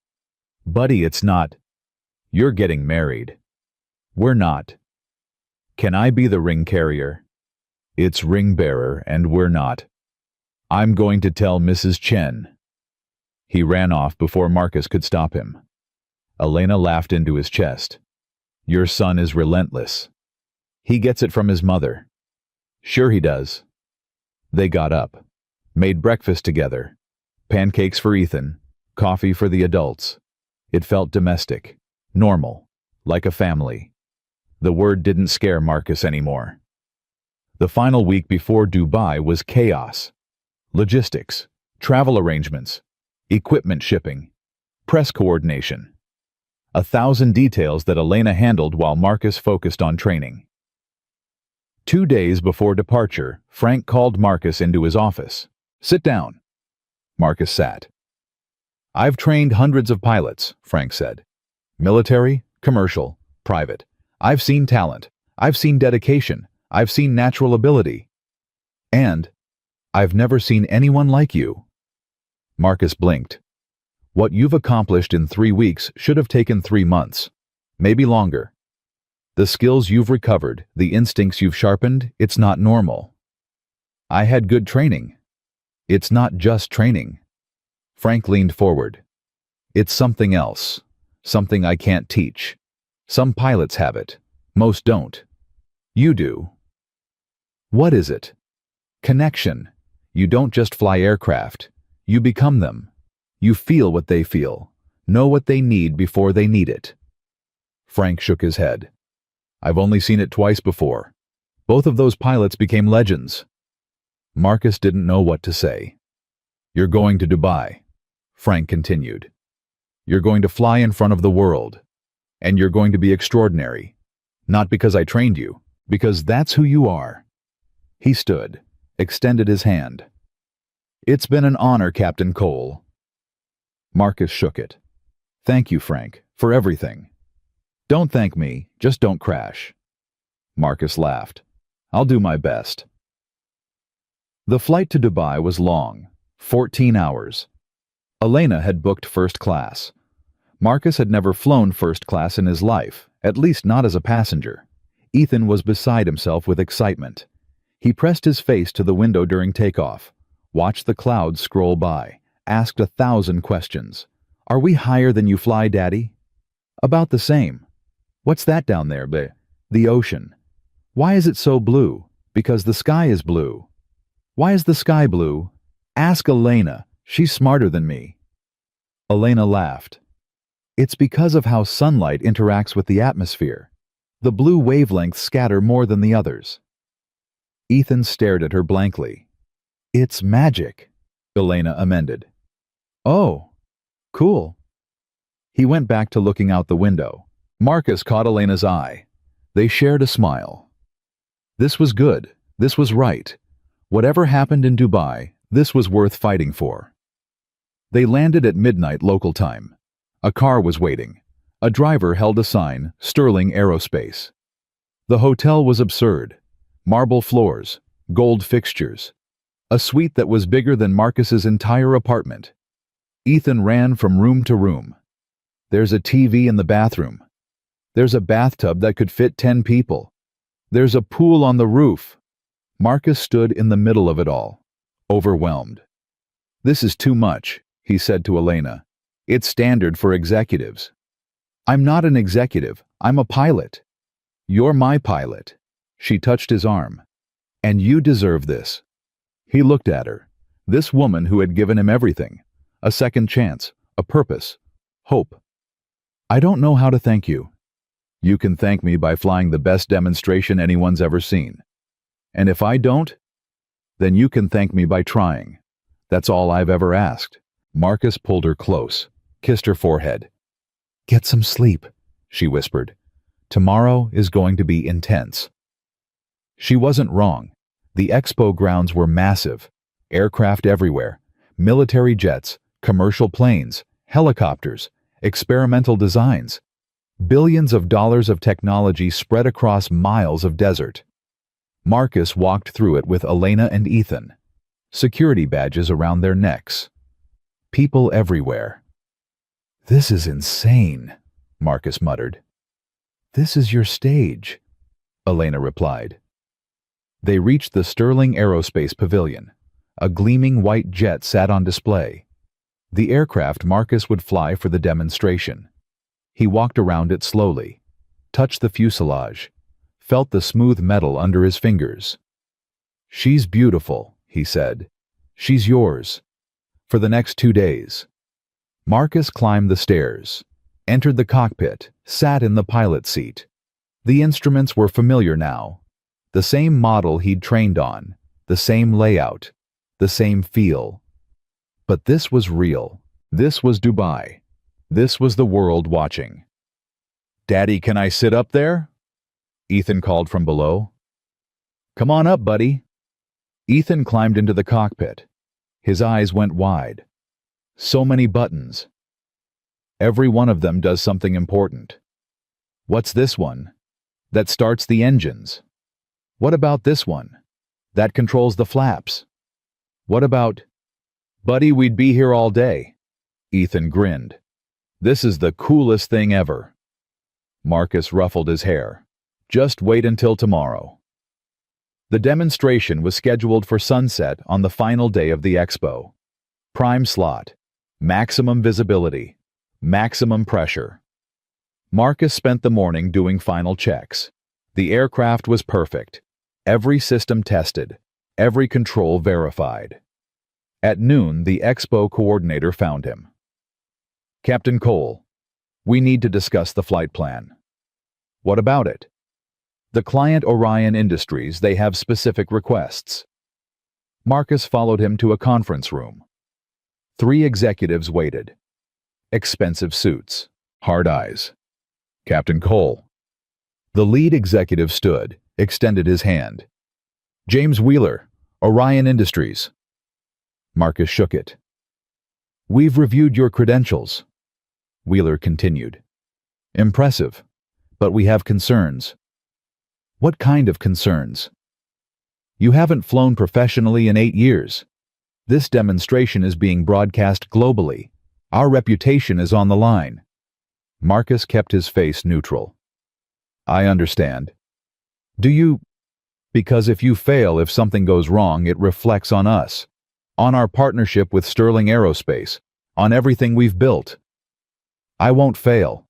Buddy, it's not. You're getting married. We're not. Can I be the ring carrier? It's ring bearer and we're not. I'm going to tell Mrs. Chen. He ran off before Marcus could stop him. Elena laughed into his chest. Your son is relentless. He gets it from his mother. Sure he does. They got up, made breakfast together. Pancakes for Ethan, coffee for the adults. It felt domestic, normal, like a family. The word didn't scare Marcus anymore. The final week before Dubai was chaos. Logistics, travel arrangements, equipment shipping, press coordination. 1,000 details that Elena handled while Marcus focused on training. 2 days before departure, Frank called Marcus into his office. Sit down. Marcus sat. I've trained hundreds of pilots, Frank said. Military, commercial, private. I've seen talent. I've seen dedication. I've seen natural ability. And I've never seen anyone like you. Marcus blinked. What you've accomplished in 3 weeks should have taken 3 months, maybe longer. The skills you've recovered, the instincts you've sharpened, it's not normal. I had good training. It's not just training. Frank leaned forward. It's something else, something I can't teach. Some pilots have it, most don't. You do. What is it? Connection. You don't just fly aircraft, you become them. You feel what they feel, know what they need before they need it. Frank shook his head. I've only seen it twice before. Both of those pilots became legends. Marcus didn't know what to say. You're going to Dubai, Frank continued. You're going to fly in front of the world. And you're going to be extraordinary. Not because I trained you, because that's who you are. He stood, extended his hand. It's been an honor, Captain Cole. Marcus shook it. Thank you, Frank, for everything. Don't thank me, just don't crash. Marcus laughed. I'll do my best. The flight to Dubai was long, 14 hours. Elena had booked first class. Marcus had never flown first class in his life, at least not as a passenger. Ethan was beside himself with excitement. He pressed his face to the window during takeoff, watched the clouds scroll by, asked 1,000 questions. Are we higher than you fly, Daddy? About the same. What's that down there, the ocean? Why is it so blue? Because the sky is blue. Why is the sky blue? Ask Elena. She's smarter than me. Elena laughed. It's because of how sunlight interacts with the atmosphere. The blue wavelengths scatter more than the others. Ethan stared at her blankly. It's magic, Elena amended. Oh, cool. He went back to looking out the window. Marcus caught Elena's eye. They shared a smile. This was good. This was right. Whatever happened in Dubai, this was worth fighting for. They landed at midnight local time. A car was waiting. A driver held a sign, Sterling Aerospace. The hotel was absurd. Marble floors, gold fixtures. A suite that was bigger than Marcus's entire apartment. Ethan ran from room to room. There's a TV in the bathroom. There's a bathtub that could fit 10 people. There's a pool on the roof. Marcus stood in the middle of it all, overwhelmed. This is too much, he said to Elena. It's standard for executives. I'm not an executive, I'm a pilot. You're my pilot. She touched his arm. And you deserve this. He looked at her, this woman who had given him everything, a second chance, a purpose, hope. I don't know how to thank you. You can thank me by flying the best demonstration anyone's ever seen. And if I don't, then you can thank me by trying. That's all I've ever asked. Marcus pulled her close, kissed her forehead. Get some sleep, she whispered. Tomorrow is going to be intense. She wasn't wrong. The expo grounds were massive. Aircraft everywhere. Military jets, commercial planes, helicopters, experimental designs. Billions of dollars of technology spread across miles of desert. Marcus walked through it with Elena and Ethan. Security badges around their necks. People everywhere. This is insane, Marcus muttered. "This is your stage," Elena replied. They reached the Sterling Aerospace Pavilion. A gleaming white jet sat on display. The aircraft Marcus would fly for the demonstration. He walked around it slowly, touched the fuselage, felt the smooth metal under his fingers. "She's beautiful," he said. "She's yours. For the next 2 days." Marcus climbed the stairs, entered the cockpit, sat in the pilot seat. The instruments were familiar now. The same model he'd trained on, the same layout, the same feel. But this was real. This was Dubai. This was the world watching. "Daddy, can I sit up there?" Ethan called from below. "Come on up, buddy." Ethan climbed into the cockpit. His eyes went wide. So many buttons. Every one of them does something important. What's this one? That starts the engines. What about this one? That controls the flaps. What about... "Buddy, we'd be here all day." Ethan grinned. "This is the coolest thing ever." Marcus ruffled his hair. "Just wait until tomorrow." The demonstration was scheduled for sunset on the final day of the expo. Prime slot, maximum visibility, maximum pressure. Marcus spent the morning doing final checks. The aircraft was perfect. Every system tested, every control verified. At noon, the expo coordinator found him. "Captain Cole, we need to discuss the flight plan." "What about it?" "The client Orion Industries, they have specific requests." Marcus followed him to a conference room. 3 executives waited. Expensive suits, hard eyes. "Captain Cole." The lead executive stood, extended his hand. "James Wheeler, Orion Industries." Marcus shook it. "We've reviewed your credentials." Wheeler continued. "Impressive, but we have concerns." "What kind of concerns?" "You haven't flown professionally in 8 years. This demonstration is being broadcast globally. Our reputation is on the line." Marcus kept his face neutral. "I understand. Do you... Because if you fail, if something goes wrong, it reflects on us. On our partnership with Sterling Aerospace. On everything we've built." "I won't fail."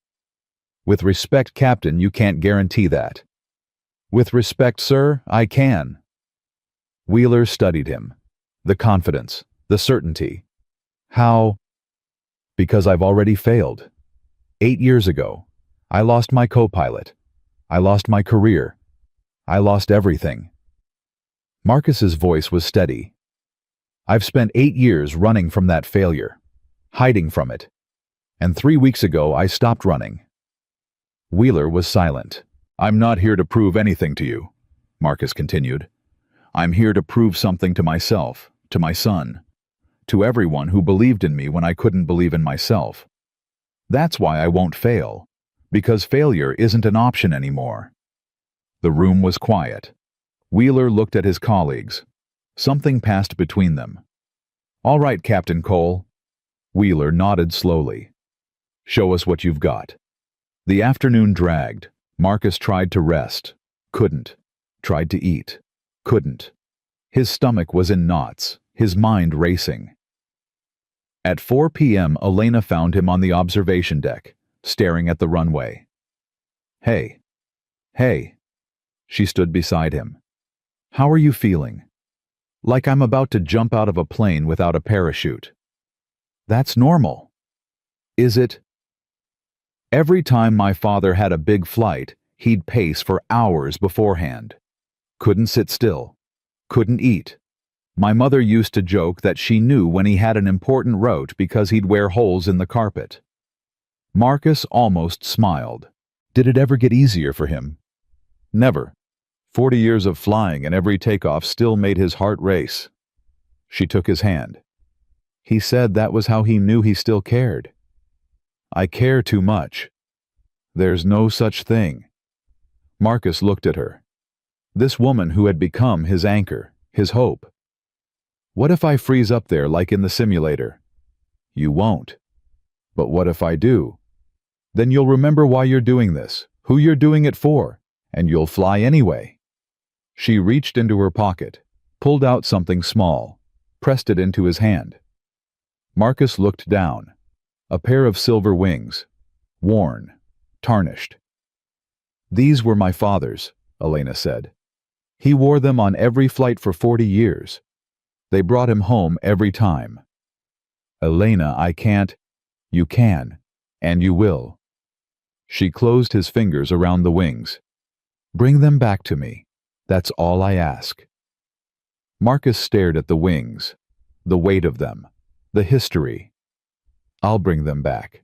"With respect, Captain, you can't guarantee that." "With respect, sir, I can." Wheeler studied him. The confidence, the certainty. "How?" "Because I've already failed. 8 years ago, I lost my co-pilot. I lost my career. I lost everything." Marcus's voice was steady. "I've spent 8 years running from that failure, hiding from it. And 3 weeks ago, I stopped running." Wheeler was silent. "I'm not here to prove anything to you," Marcus continued. "I'm here to prove something to myself, to my son, to everyone who believed in me when I couldn't believe in myself. That's why I won't fail, because failure isn't an option anymore." The room was quiet. Wheeler looked at his colleagues. Something passed between them. "All right, Captain Cole." Wheeler nodded slowly. "Show us what you've got." The afternoon dragged. Marcus tried to rest. Couldn't. Tried to eat. Couldn't. His stomach was in knots, his mind racing. At 4 p.m., Elena found him on the observation deck, staring at the runway. "Hey. Hey." She stood beside him. "How are you feeling?" "Like I'm about to jump out of a plane without a parachute." "That's normal." "Is it?" "Every time my father had a big flight, he'd pace for hours beforehand. Couldn't sit still. Couldn't eat. My mother used to joke that she knew when he had an important route because he'd wear holes in the carpet." Marcus almost smiled. Did it ever get easier for him? Never. 40 years of flying and every takeoff still made his heart race. She took his hand. He said that was how he knew he still cared. "I care too much." "There's no such thing." Marcus looked at her. This woman who had become his anchor, his hope. "What if I freeze up there like in the simulator?" "You won't." "But what if I do?" Then you'll remember why you're doing this, who you're doing it for, and you'll fly anyway. She reached into her pocket, pulled out something small, pressed it into his hand. Marcus looked down. A pair of silver wings, worn, tarnished. These were my father's, Elena said. He wore them on every flight for 40 years. They brought him home every time. Elena, I can't. You can, and you will. She closed his fingers around the wings. Bring them back to me. That's all I ask. Marcus stared at the wings, the weight of them, the history. I'll bring them back.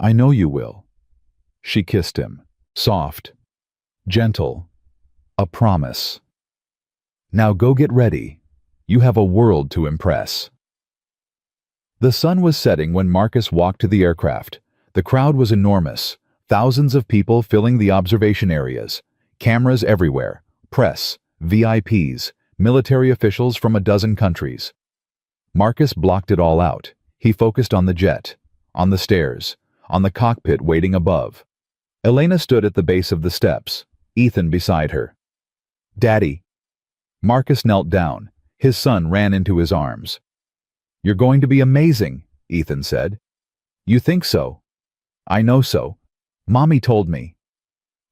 I know you will. She kissed him, soft, gentle, a promise. Now go get ready. You have a world to impress. The sun was setting when Marcus walked to the aircraft. The crowd was enormous, thousands of people filling the observation areas, cameras everywhere, press, VIPs, military officials from a dozen countries. Marcus blocked it all out. He focused on the jet, on the stairs, on the cockpit waiting above. Elena stood at the base of the steps, Ethan beside her. Daddy. Marcus knelt down. His son ran into his arms. You're going to be amazing, Ethan said. You think so? I know so. Mommy told me.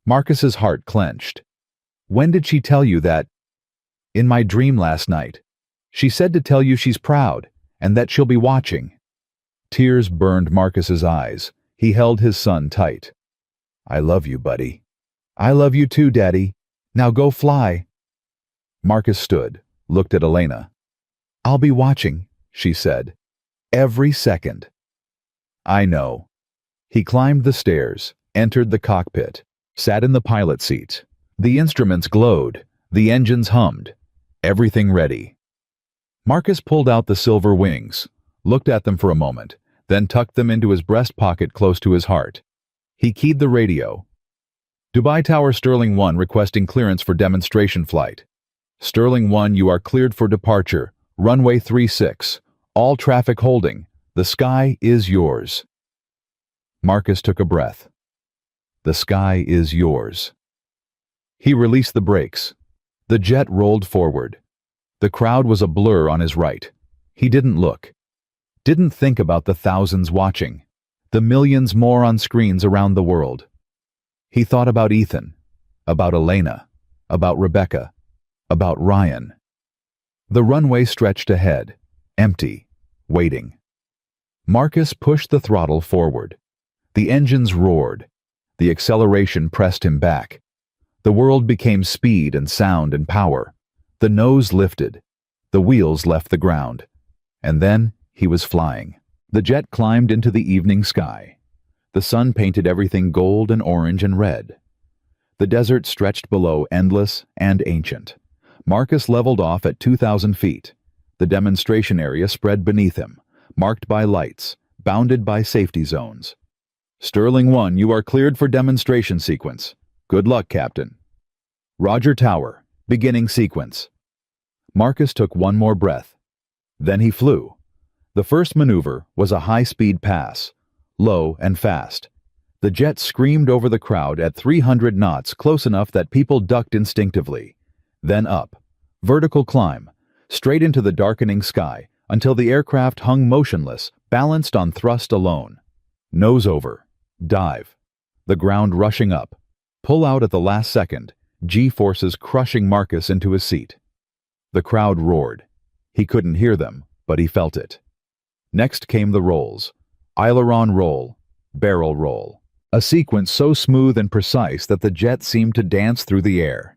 Marcus's heart clenched. When did she tell you that? In my dream last night. She said to tell you she's proud, and that she'll be watching. Tears burned Marcus's eyes. He held his son tight. I love you, buddy. I love you too, Daddy. Now go fly. Marcus stood, looked at Elena. I'll be watching, she said. Every second. I know. He climbed the stairs, entered the cockpit, sat in the pilot seat. The instruments glowed, the engines hummed. Everything ready. Marcus pulled out the silver wings, looked at them for a moment, then tucked them into his breast pocket close to his heart. He keyed the radio. Dubai Tower Sterling 1 requesting clearance for demonstration flight. Sterling 1, you are cleared for departure. Runway 36. All traffic holding. The sky is yours. Marcus took a breath. The sky is yours. He released the brakes. The jet rolled forward. The crowd was a blur on his right. He didn't look. Didn't think about the thousands watching. The millions more on screens around the world. He thought about Ethan, about Elena, about Rebecca, about Ryan. The runway stretched ahead, empty, waiting. Marcus pushed the throttle forward. The engines roared. The acceleration pressed him back. The world became speed and sound and power. The nose lifted. The wheels left the ground. And then he was flying. The jet climbed into the evening sky. The sun painted everything gold and orange and red. The desert stretched below, endless and ancient. Marcus leveled off at 2,000 feet. The demonstration area spread beneath him, marked by lights, bounded by safety zones. Sterling 1, you are cleared for demonstration sequence. Good luck, Captain. Roger Tower, beginning sequence. Marcus took one more breath. Then he flew. The first maneuver was a high-speed pass, low and fast. The jet screamed over the crowd at 300 knots, close enough that people ducked instinctively. Then up, vertical climb, straight into the darkening sky, until the aircraft hung motionless, balanced on thrust alone. Nose over, dive, the ground rushing up, pull out at the last second, G-forces crushing Marcus into his seat. The crowd roared. He couldn't hear them, but he felt it. Next came the rolls. Aileron roll, barrel roll. A sequence so smooth and precise that the jet seemed to dance through the air.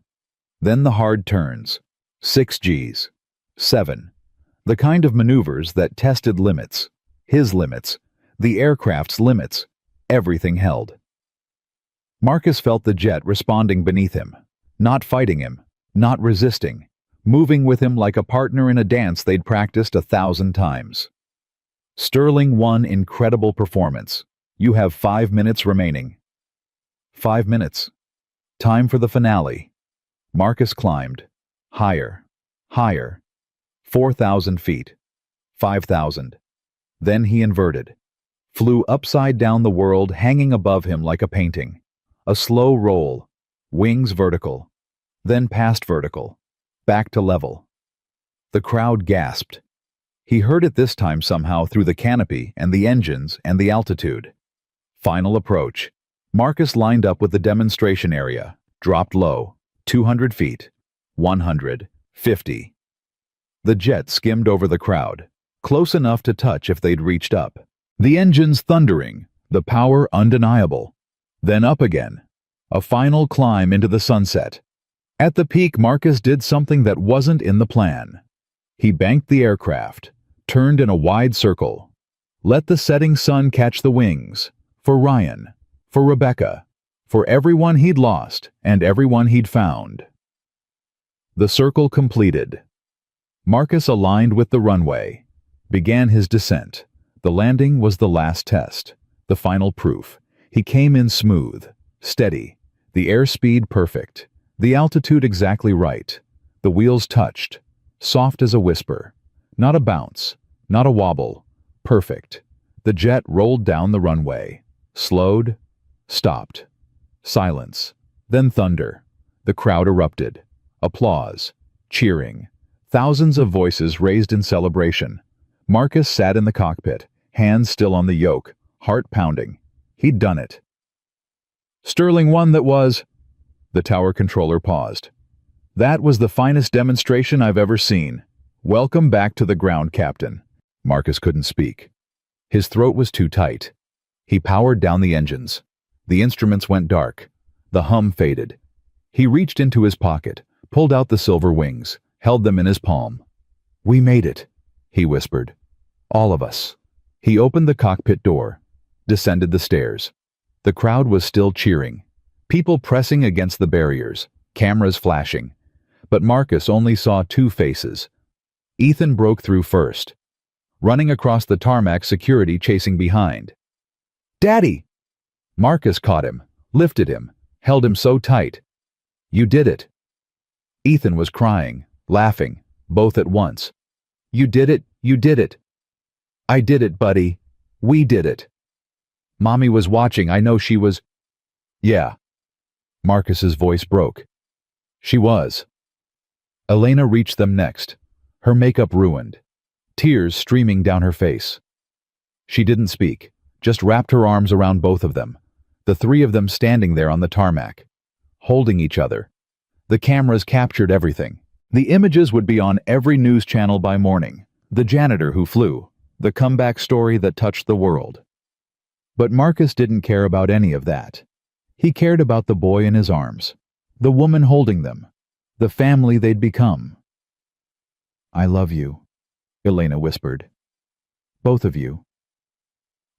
Then the hard turns. 6 Gs. 7. The kind of maneuvers that tested limits. His limits. The aircraft's limits. Everything held. Marcus felt the jet responding beneath him. Not fighting him. Not resisting. Moving with him like a partner in a dance they'd practiced 1,000 times. Sterling 1, incredible performance. You have 5 minutes remaining. 5 minutes. Time for the finale. Marcus climbed. Higher. Higher. 4,000 feet. 5,000. Then he inverted. flew upside down the world, hanging above him like a painting. A slow roll, wings vertical, then past vertical, back to level. The crowd gasped. He heard it this time somehow through the canopy and the engines and the altitude. Final approach. Marcus lined up with the demonstration area, dropped low, 200 feet, 150. The jet skimmed over the crowd, close enough to touch if they'd reached up. The engines thundering, the power undeniable. Then up again. A final climb into the sunset. At the peak, Marcus did something that wasn't in the plan. He banked the aircraft, turned in a wide circle, let the setting sun catch the wings, for Ryan, for Rebecca, for everyone he'd lost and everyone he'd found. The circle completed. Marcus aligned with the runway, began his descent. The landing was the last test, the final proof. He came in smooth, steady, the airspeed perfect, the altitude exactly right. The wheels touched, soft as a whisper. Not a bounce, not a wobble. Perfect. The jet rolled down the runway, slowed, stopped. Silence, then thunder. The crowd erupted. Applause, cheering. Thousands of voices raised in celebration. Marcus sat in the cockpit, hands still on the yoke, heart pounding. He'd done it. Sterling won. That was... The tower controller paused. That was the finest demonstration I've ever seen. Welcome back to the ground, Captain. Marcus couldn't speak. His throat was too tight. He powered down the engines. The instruments went dark. The hum faded. He reached into his pocket, pulled out the silver wings, held them in his palm. We made it, he whispered. All of us. He opened the cockpit door, descended the stairs. The crowd was still cheering, people pressing against the barriers, cameras flashing. But Marcus only saw two faces. Ethan broke through first, running across the tarmac, security chasing behind. Daddy! Marcus caught him, lifted him, held him so tight. You did it. Ethan was crying, laughing, both at once. You did it, you did it. I did it, buddy. We did it. Mommy was watching, I know she was... Yeah. Marcus's voice broke. She was. Elena reached them next, her makeup ruined, tears streaming down her face. She didn't speak, just wrapped her arms around both of them, the three of them standing there on the tarmac, holding each other. The cameras captured everything. The images would be on every news channel by morning. The janitor who flew, the comeback story that touched the world. But Marcus didn't care about any of that. He cared about the boy in his arms, the woman holding them, the family they'd become. I love you, Elena whispered. Both of you.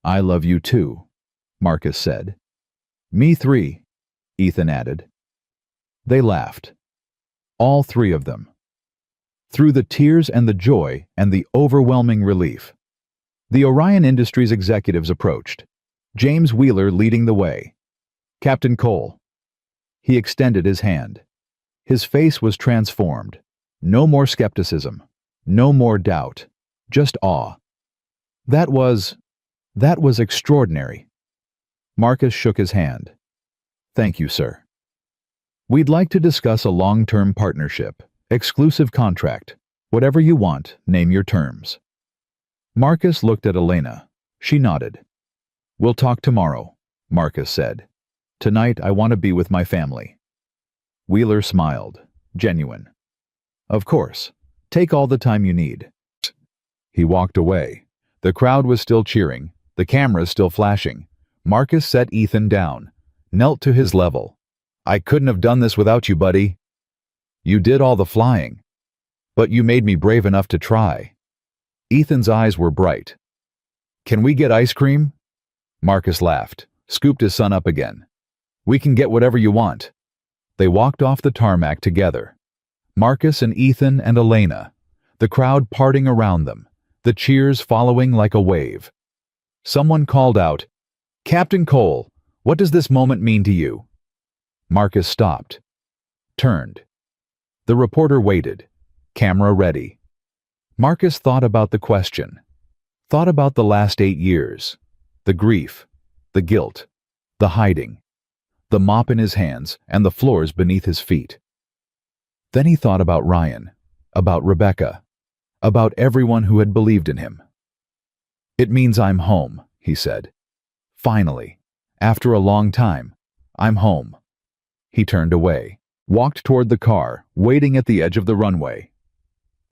I love you too, Marcus said. Me three, Ethan added. They laughed. All three of them. Through the tears and the joy and the overwhelming relief. The Orion Industries executives approached, James Wheeler leading the way. Captain Cole. He extended his hand. His face was transformed. No more skepticism. No more doubt. Just awe. That was extraordinary. Marcus shook his hand. Thank you, sir. We'd like to discuss a long-term partnership, exclusive contract. Whatever you want, name your terms. Marcus looked at Elena. She nodded. We'll talk tomorrow, Marcus said. Tonight I want to be with my family. Wheeler smiled, genuine. Of course. Take all the time you need. He walked away. The crowd was still cheering, the cameras still flashing. Marcus set Ethan down, knelt to his level. I couldn't have done this without you, buddy. You did all the flying. But you made me brave enough to try. Ethan's eyes were bright. Can we get ice cream? Marcus laughed, scooped his son up again. We can get whatever you want. They walked off the tarmac together. Marcus and Ethan and Elena, the crowd parting around them, the cheers following like a wave. Someone called out, Captain Cole, what does this moment mean to you? Marcus stopped, turned. The reporter waited, camera ready. Marcus thought about the question, thought about the last 8 years. The grief, the guilt, the hiding, the mop in his hands and the floors beneath his feet. Then he thought about Ryan, about Rebecca, about everyone who had believed in him. "It means I'm home," he said. "Finally, after a long time, I'm home." He turned away, walked toward the car, waiting at the edge of the runway.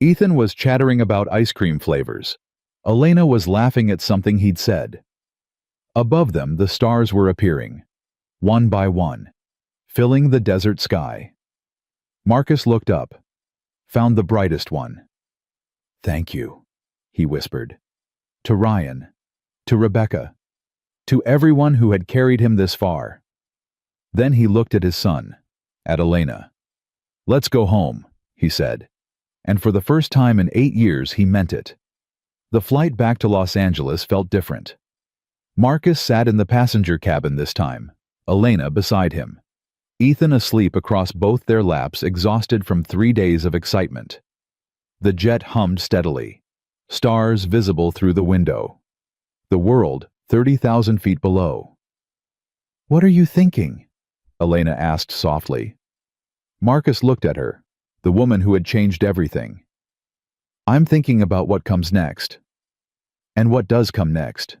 Ethan was chattering about ice cream flavors. Elena was laughing at something he'd said. Above them, the stars were appearing, one by one, filling the desert sky. Marcus looked up, found the brightest one. "Thank you," he whispered. To Ryan, to Rebecca, to everyone who had carried him this far. Then he looked at his son, at Elena. "Let's go home," he said. And for the first time in 8 years he meant it. The flight back to Los Angeles felt different. Marcus sat in the passenger cabin this time, Elena beside him. Ethan asleep across both their laps, exhausted from 3 days of excitement. The jet hummed steadily, stars visible through the window. The world 30,000 feet below. "What are you thinking?" Elena asked softly. Marcus looked at her, the woman who had changed everything. "I'm thinking about what comes next." "And what does come next?"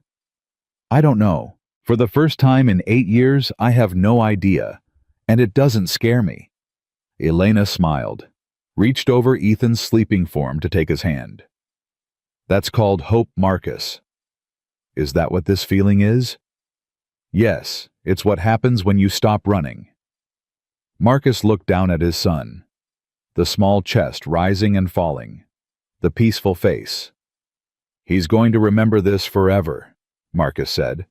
"I don't know. For the first time in 8 years, I have no idea, and it doesn't scare me." Elena smiled, reached over Ethan's sleeping form to take his hand. "That's called hope, Marcus." "Is that what this feeling is?" "Yes, it's what happens when you stop running." Marcus looked down at his son, the small chest rising and falling, the peaceful face. "He's going to remember this forever," Marcus said.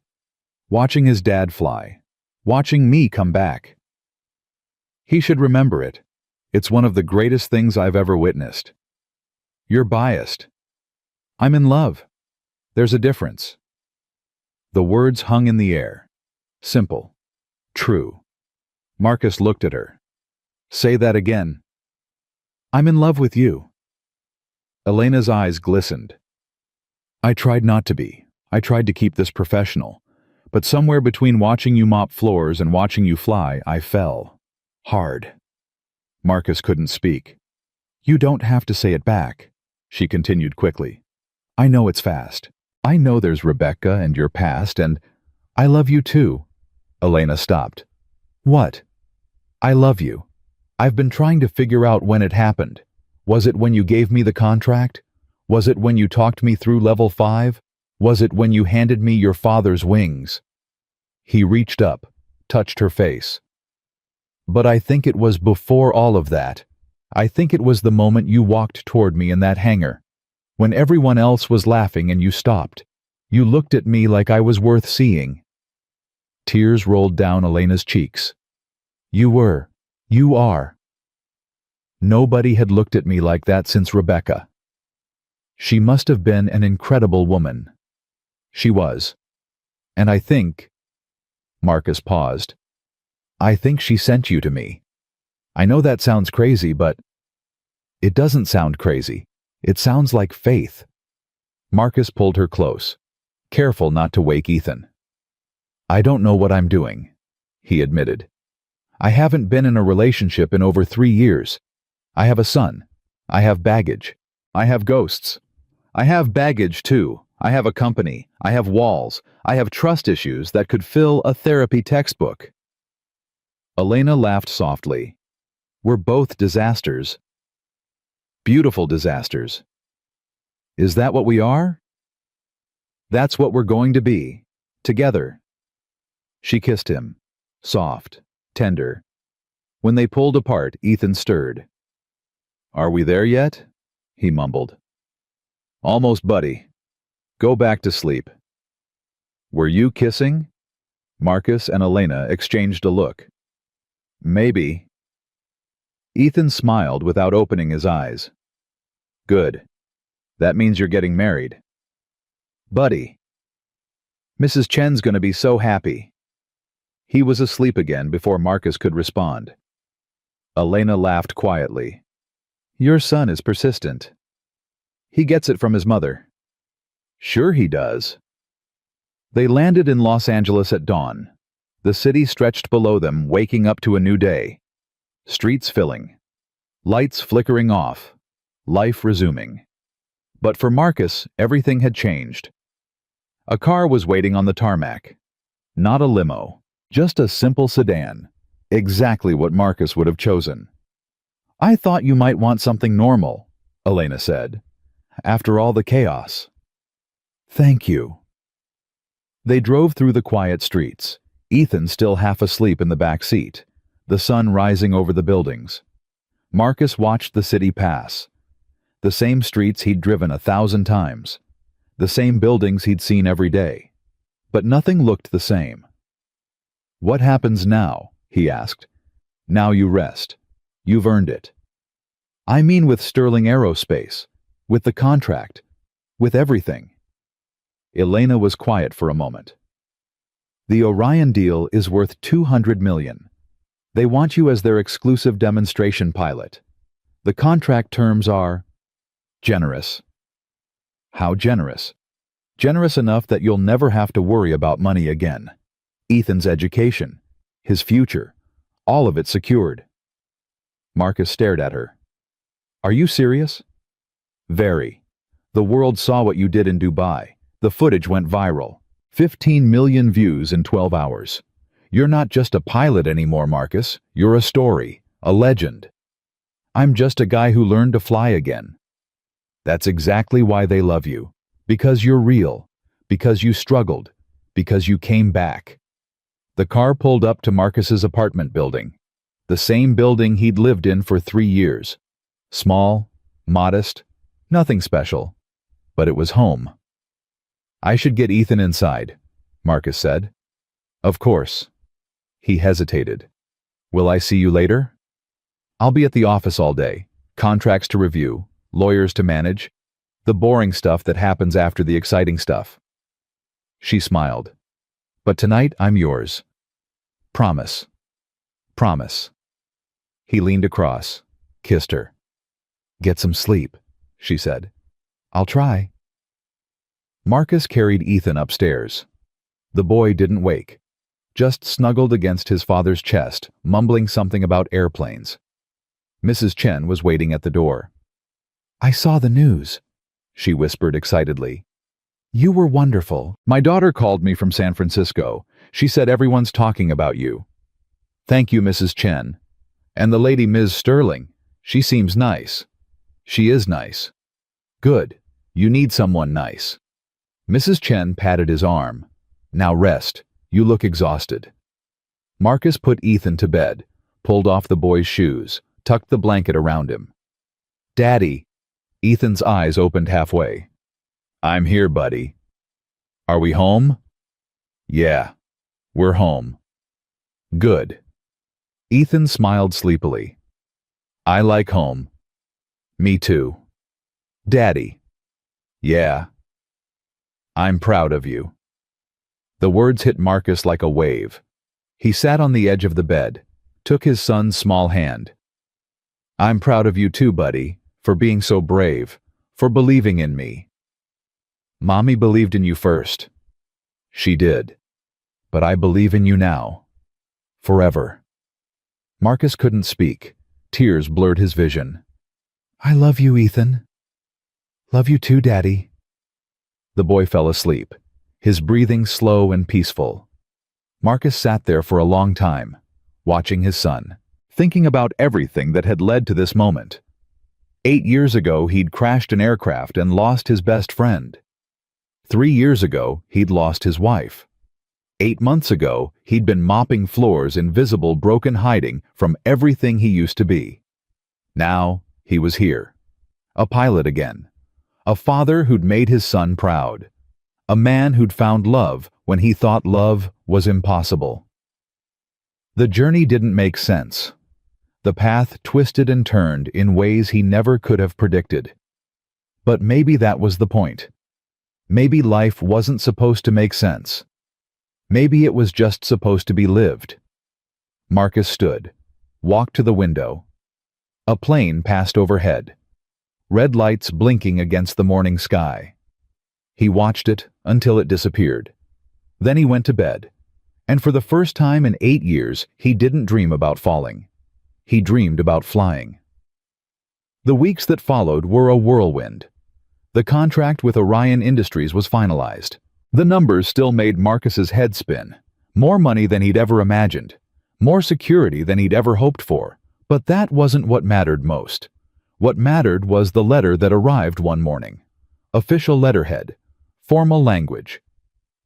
"Watching his dad fly, watching me come back. He should remember it. It's one of the greatest things I've ever witnessed." "You're biased." "I'm in love. There's a difference." The words hung in the air. Simple. True. Marcus looked at her. "Say that again." "I'm in love with you." Elena's eyes glistened. "I tried not to be. I tried to keep this professional. But somewhere between watching you mop floors and watching you fly, I fell. Hard." Marcus couldn't speak. "You don't have to say it back," she continued quickly. "I know it's fast. I know there's Rebecca and your past, and I love you too." Elena stopped. "What?" "I love you. I've been trying to figure out when it happened. Was it when you gave me the contract? Was it when you talked me through level 5? Was it when you handed me your father's wings?" He reached up, touched her face. "But I think it was before all of that. I think it was the moment you walked toward me in that hangar. When everyone else was laughing and you stopped. You looked at me like I was worth seeing." Tears rolled down Elena's cheeks. You are. Nobody had looked at me like that since Rebecca. She must have been an incredible woman. She was. And I think—" Marcus paused. "I think she sent you to me. I know that sounds crazy, but—" "It doesn't sound crazy. It sounds like faith." Marcus pulled her close, careful not to wake Ethan. "I don't know what I'm doing," he admitted. "I haven't been in a relationship in over 3 years. I have a son. I have baggage. I have ghosts. I have baggage too. I have a company. I have walls. I have trust issues that could fill a therapy textbook." Elena laughed softly. "We're both disasters. Beautiful disasters. Is that what we are?" "That's what we're going to be. Together." She kissed him, soft, tender. When they pulled apart, Ethan stirred. "Are we there yet?" he mumbled. "Almost, buddy. Go back to sleep." "Were you kissing?" Marcus and Elena exchanged a look. "Maybe." Ethan smiled without opening his eyes. "Good. That means you're getting married." "Buddy. Mrs. Chen's gonna be so happy." He was asleep again before Marcus could respond. Elena laughed quietly. "Your son is persistent. He gets it from his mother." "Sure he does." They landed in Los Angeles at dawn. The city stretched below them, waking up to a new day. Streets filling. Lights flickering off. Life resuming. But for Marcus, everything had changed. A car was waiting on the tarmac. Not a limo, just a simple sedan. Exactly what Marcus would have chosen. "I thought you might want something normal," Elena said. "After all the chaos." "Thank you." They drove through the quiet streets, Ethan still half asleep in the back seat, the sun rising over the buildings. Marcus watched the city pass. The same streets he'd driven 1,000 times. The same buildings he'd seen every day. But nothing looked the same. "What happens now?" he asked. "Now you rest. You've earned it." "I mean with Sterling Aerospace, with the contract, with everything." Elena was quiet for a moment. "The Orion deal is worth $200 million. They want you as their exclusive demonstration pilot. The contract terms are generous." "How generous?" "Generous enough that you'll never have to worry about money again. Ethan's education, his future, all of it secured." Marcus stared at her. "Are you serious?" "Very. The world saw what you did in Dubai. The footage went viral. 15 million views in 12 hours. You're not just a pilot anymore, Marcus. You're a story, a legend." "I'm just a guy who learned to fly again." "That's exactly why they love you. Because you're real. Because you struggled. Because you came back." The car pulled up to Marcus's apartment building. The same building he'd lived in for 3 years. Small, modest, nothing special. But it was home. "I should get Ethan inside," Marcus said. "Of course." He hesitated. "Will I see you later?" "I'll be at the office all day. Contracts to review, lawyers to manage, the boring stuff that happens after the exciting stuff." She smiled. "But tonight I'm yours. Promise." "Promise." He leaned across, kissed her. "Get some sleep," she said. "I'll try." Marcus carried Ethan upstairs. The boy didn't wake, just snuggled against his father's chest, mumbling something about airplanes. Mrs. Chen was waiting at the door. "I saw the news," she whispered excitedly. "You were wonderful. My daughter called me from San Francisco. She said everyone's talking about you." "Thank you, Mrs. Chen. And the lady Ms. Sterling. She seems nice." "She is nice." "Good. You need someone nice." Mrs. Chen patted his arm. "Now rest. You look exhausted." Marcus put Ethan to bed, pulled off the boy's shoes, tucked the blanket around him. "Daddy." Ethan's eyes opened halfway. "I'm here, buddy." "Are we home?" "Yeah, we're home." "Good." Ethan smiled sleepily. "I like home." "Me too." "Daddy." "Yeah." "I'm proud of you." The words hit Marcus like a wave. He sat on the edge of the bed, took his son's small hand. "I'm proud of you too, buddy, for being so brave, for believing in me." "Mommy believed in you first." "She did. But I believe in you now. Forever." Marcus couldn't speak. Tears blurred his vision. "I love you, Ethan." "Love you too, Daddy." The boy fell asleep, his breathing slow and peaceful. Marcus sat there for a long time, watching his son, thinking about everything that had led to this moment. 8 years ago, he'd crashed an aircraft and lost his best friend. 3 years ago, he'd lost his wife. 8 months ago, he'd been mopping floors in visible broken hiding from everything he used to be. Now, he was here. A pilot again. A father who'd made his son proud. A man who'd found love when he thought love was impossible. The journey didn't make sense. The path twisted and turned in ways he never could have predicted. But maybe that was the point. Maybe life wasn't supposed to make sense. Maybe it was just supposed to be lived. Marcus stood, walked to the window. A plane passed overhead. Red lights blinking against the morning sky. He watched it until it disappeared. Then he went to bed. And for the first time in 8 years, he didn't dream about falling. He dreamed about flying. The weeks that followed were a whirlwind. The contract with Orion Industries was finalized. The numbers still made Marcus's head spin. More money than he'd ever imagined. More security than he'd ever hoped for. But that wasn't what mattered most. What mattered was the letter that arrived one morning. Official letterhead. Formal language.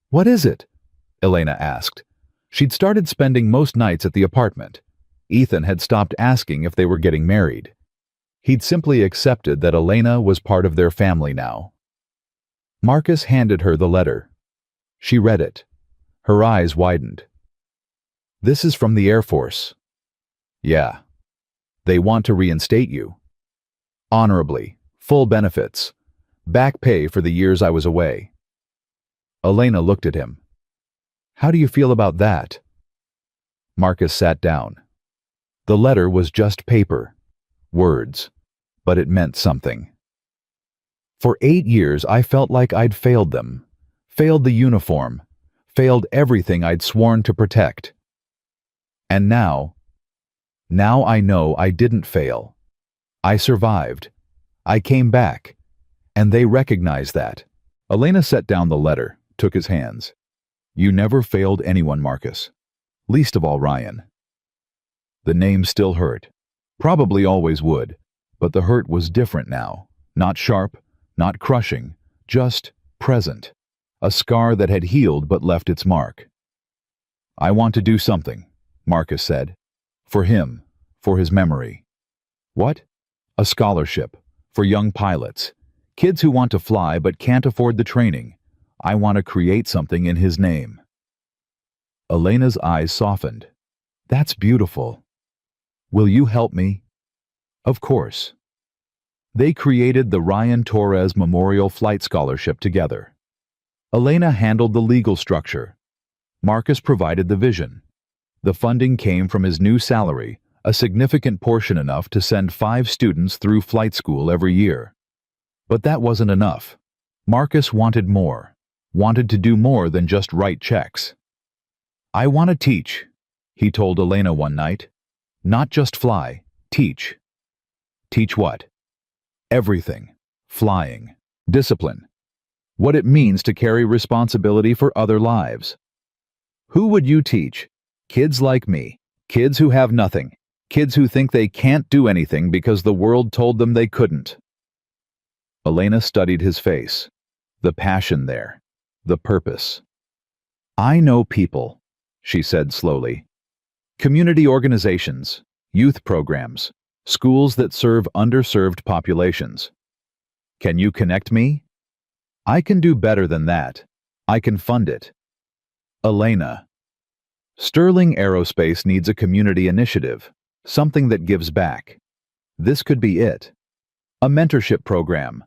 "What is it?" Elena asked. She'd started spending most nights at the apartment. Ethan had stopped asking if they were getting married. He'd simply accepted that Elena was part of their family now. Marcus handed her the letter. She read it. Her eyes widened. "This is from the Air Force." "Yeah. They want to reinstate you. Honorably, full benefits, back pay for the years I was away." Elena looked at him. "How do you feel about that?" Marcus sat down. The letter was just paper, words, but it meant something. "For 8 years I felt like I'd failed them, failed the uniform, failed everything I'd sworn to protect. And now I know I didn't fail. I survived. I came back. And they recognize that." Elena set down the letter, took his hands. "You never failed anyone, Marcus. Least of all Ryan." The name still hurt. Probably always would. But the hurt was different now. Not sharp, not crushing, just present. A scar that had healed but left its mark. "I want to do something," Marcus said. "For him, for his memory." "What?" "A scholarship, for young pilots. Kids who want to fly but can't afford the training. I want to create something in his name." Elena's eyes softened. "That's beautiful. Will you help me?" "Of course." They created the Ryan Torres Memorial Flight Scholarship together. Elena handled the legal structure. Marcus provided the vision. The funding came from his new salary, a significant portion enough to send 5 students through flight school every year. But that wasn't enough. Marcus wanted more, wanted to do more than just write checks. "I want to teach," he told Elena one night. "Not just fly, teach." "Teach what?" "Everything. Flying. Discipline. What it means to carry responsibility for other lives." "Who would you teach?" "Kids like me. Kids who have nothing. Kids who think they can't do anything because the world told them they couldn't." Elena studied his face. The passion there. The purpose. "I know people," she said slowly. "Community organizations, youth programs, schools that serve underserved populations. Can you connect me? I can do better than that. I can fund it." Elena. Sterling Aerospace needs a community initiative, something that gives back. This could be it. A mentorship program.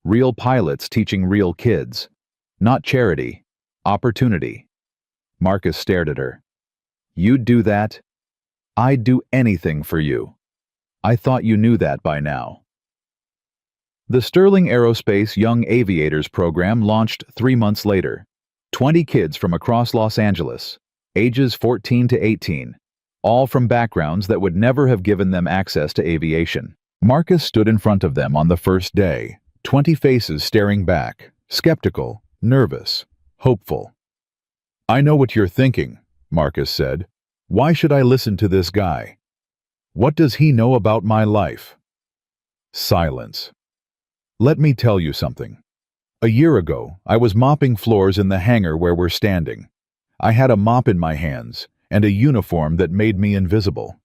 Real pilots teaching real kids. Not charity. Opportunity. Marcus stared at her. "You'd do that? I'd do anything for you. I thought you knew that by now." The Sterling Aerospace Young Aviators program launched 3 months later. 20 kids from across Los Angeles, ages 14 to 18, all from backgrounds that would never have given them access to aviation. Marcus stood in front of them on the first day, 20 faces staring back, skeptical, nervous, hopeful. "I know what you're thinking," Marcus said. "Why should I listen to this guy? What does he know about my life?" Silence. "Let me tell you something. A year ago, I was mopping floors in the hangar where we're standing. I had a mop in my hands and a uniform that made me invisible.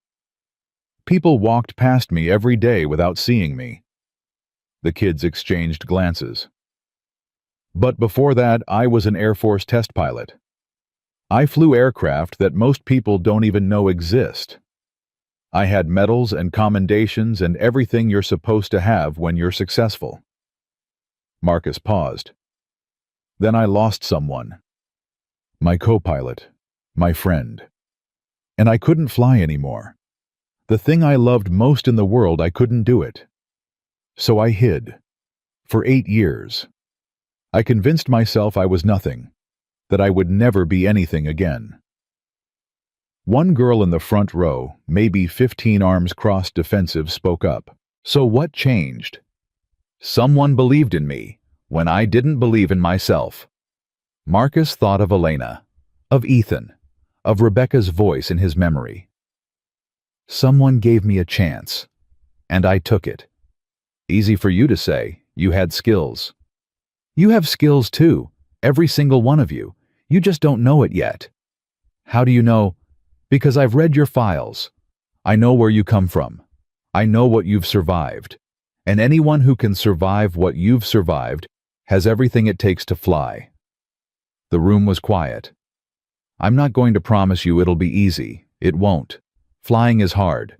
People walked past me every day without seeing me." The kids exchanged glances. "But before that, I was an Air Force test pilot. I flew aircraft that most people don't even know exist. I had medals and commendations and everything you're supposed to have when you're successful." Marcus paused. "Then I lost someone. My co-pilot, my friend. And I couldn't fly anymore. The thing I loved most in the world, I couldn't do it. So I hid. For 8 years. I convinced myself I was nothing. that I would never be anything again. One girl in the front row, maybe 15 arms crossed defensive, spoke up. So what changed? Someone believed in me when I didn't believe in myself. Marcus thought of Elena, of Ethan, of Rebecca's voice in his memory. Someone gave me a chance, and I took it. Easy for you to say, you had skills. You have skills too, every single one of you. You just don't know it yet. How do you know? Because I've read your files. I know where you come from. I know what you've survived. And anyone who can survive what you've survived has everything it takes to fly. The room was quiet. I'm not going to promise you it'll be easy. It won't. Flying is hard.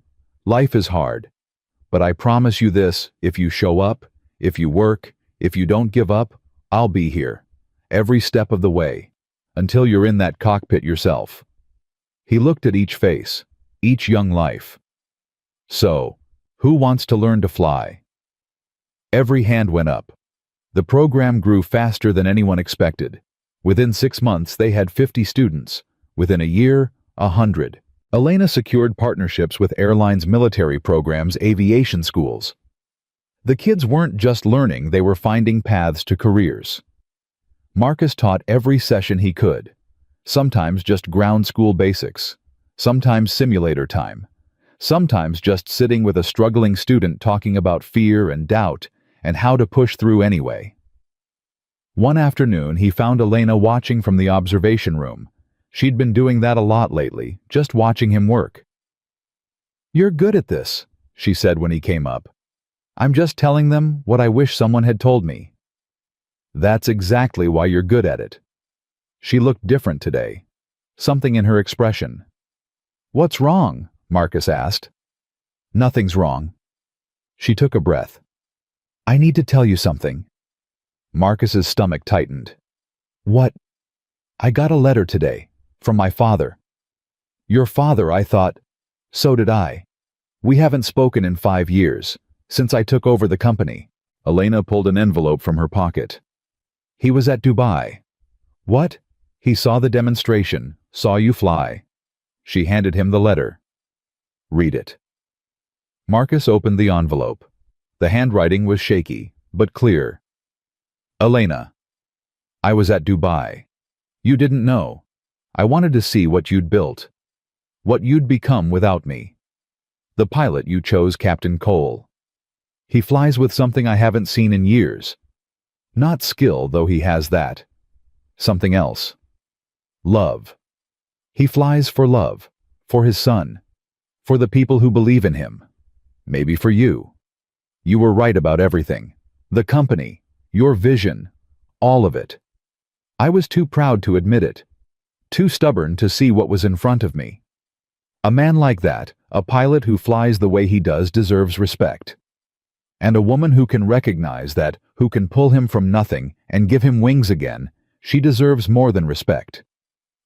Life is hard. But I promise you this, if you show up, if you work, if you don't give up, I'll be here. Every step of the way. Until you're in that cockpit yourself. He looked at each face, each young life. So, who wants to learn to fly? Every hand went up. The program grew faster than anyone expected. Within 6 months, they had 50 students. Within a year, 100. Elena secured partnerships with airlines' military programs, aviation schools. The kids weren't just learning, they were finding paths to careers. Marcus taught every session he could. Sometimes just ground school basics. Sometimes simulator time. Sometimes just sitting with a struggling student talking about fear and doubt and how to push through anyway. One afternoon, he found Elena watching from the observation room. She'd been doing that a lot lately, just watching him work. "You're good at this," she said when he came up. "I'm just telling them what I wish someone had told me." "That's exactly why you're good at it." She looked different today. Something in her expression. "What's wrong?" Marcus asked. "Nothing's wrong." She took a breath. "I need to tell you something." Marcus's stomach tightened. "What?" "I got a letter today, from my father." "Your father," I thought. So did I. "We haven't spoken in 5 years, since I took over the company." Elena pulled an envelope from her pocket. "He was at Dubai." "What?" "He saw the demonstration, saw you fly." She handed him the letter. "Read it." Marcus opened the envelope. The handwriting was shaky, but clear. "Elena, I was at Dubai. You didn't know. I wanted to see what you'd built. What you'd become without me. The pilot you chose, Captain Cole. He flies with something I haven't seen in years. Not skill, though he has that. Something else. Love. He flies for love, for his son, for the people who believe in him. Maybe for you. You were right about everything. The company, your vision, all of it. I was too proud to admit it. Too stubborn to see what was in front of me. A man like that, a pilot who flies the way he does, deserves respect. And a woman who can recognize that, who can pull him from nothing and give him wings again, she deserves more than respect.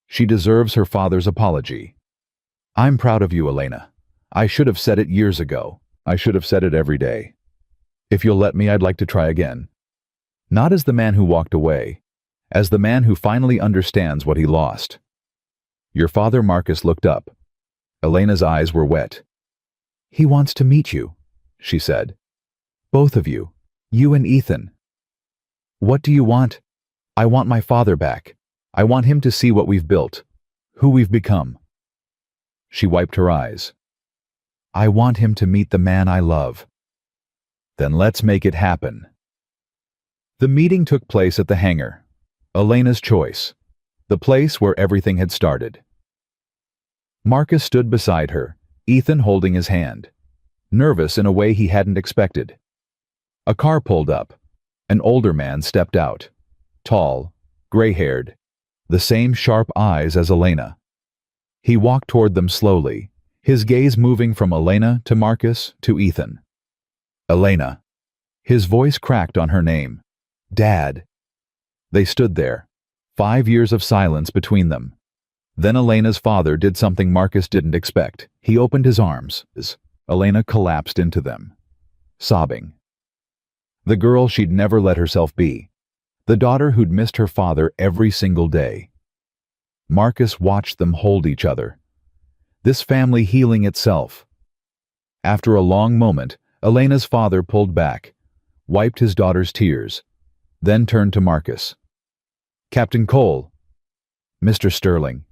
She deserves her father's apology. I'm proud of you, Elena. I should have said it years ago. I should have said it every day. If you'll let me, I'd like to try again. Not as the man who walked away, as the man who finally understands what he lost. Your father, Marcus, looked up. Elena's eyes were wet. He wants to meet you, she said. Both of you, you and Ethan. What do you want? I want my father back. I want him to see what we've built, who we've become. She wiped her eyes. I want him to meet the man I love. Then let's make it happen. The meeting took place at the hangar. Elena's choice. The place where everything had started. Marcus stood beside her, Ethan holding his hand. Nervous in a way he hadn't expected. A car pulled up. An older man stepped out. Tall, gray-haired, the same sharp eyes as Elena. He walked toward them slowly, his gaze moving from Elena to Marcus to Ethan. Elena. His voice cracked on her name. Dad. They stood there, 5 years of silence between them. Then Elena's father did something Marcus didn't expect. He opened his arms. Elena collapsed into them, sobbing. The girl she'd never let herself be. The daughter who'd missed her father every single day. Marcus watched them hold each other. This family healing itself. After a long moment, Elena's father pulled back, wiped his daughter's tears, then turned to Marcus. "Captain Cole." "Mr. Sterling."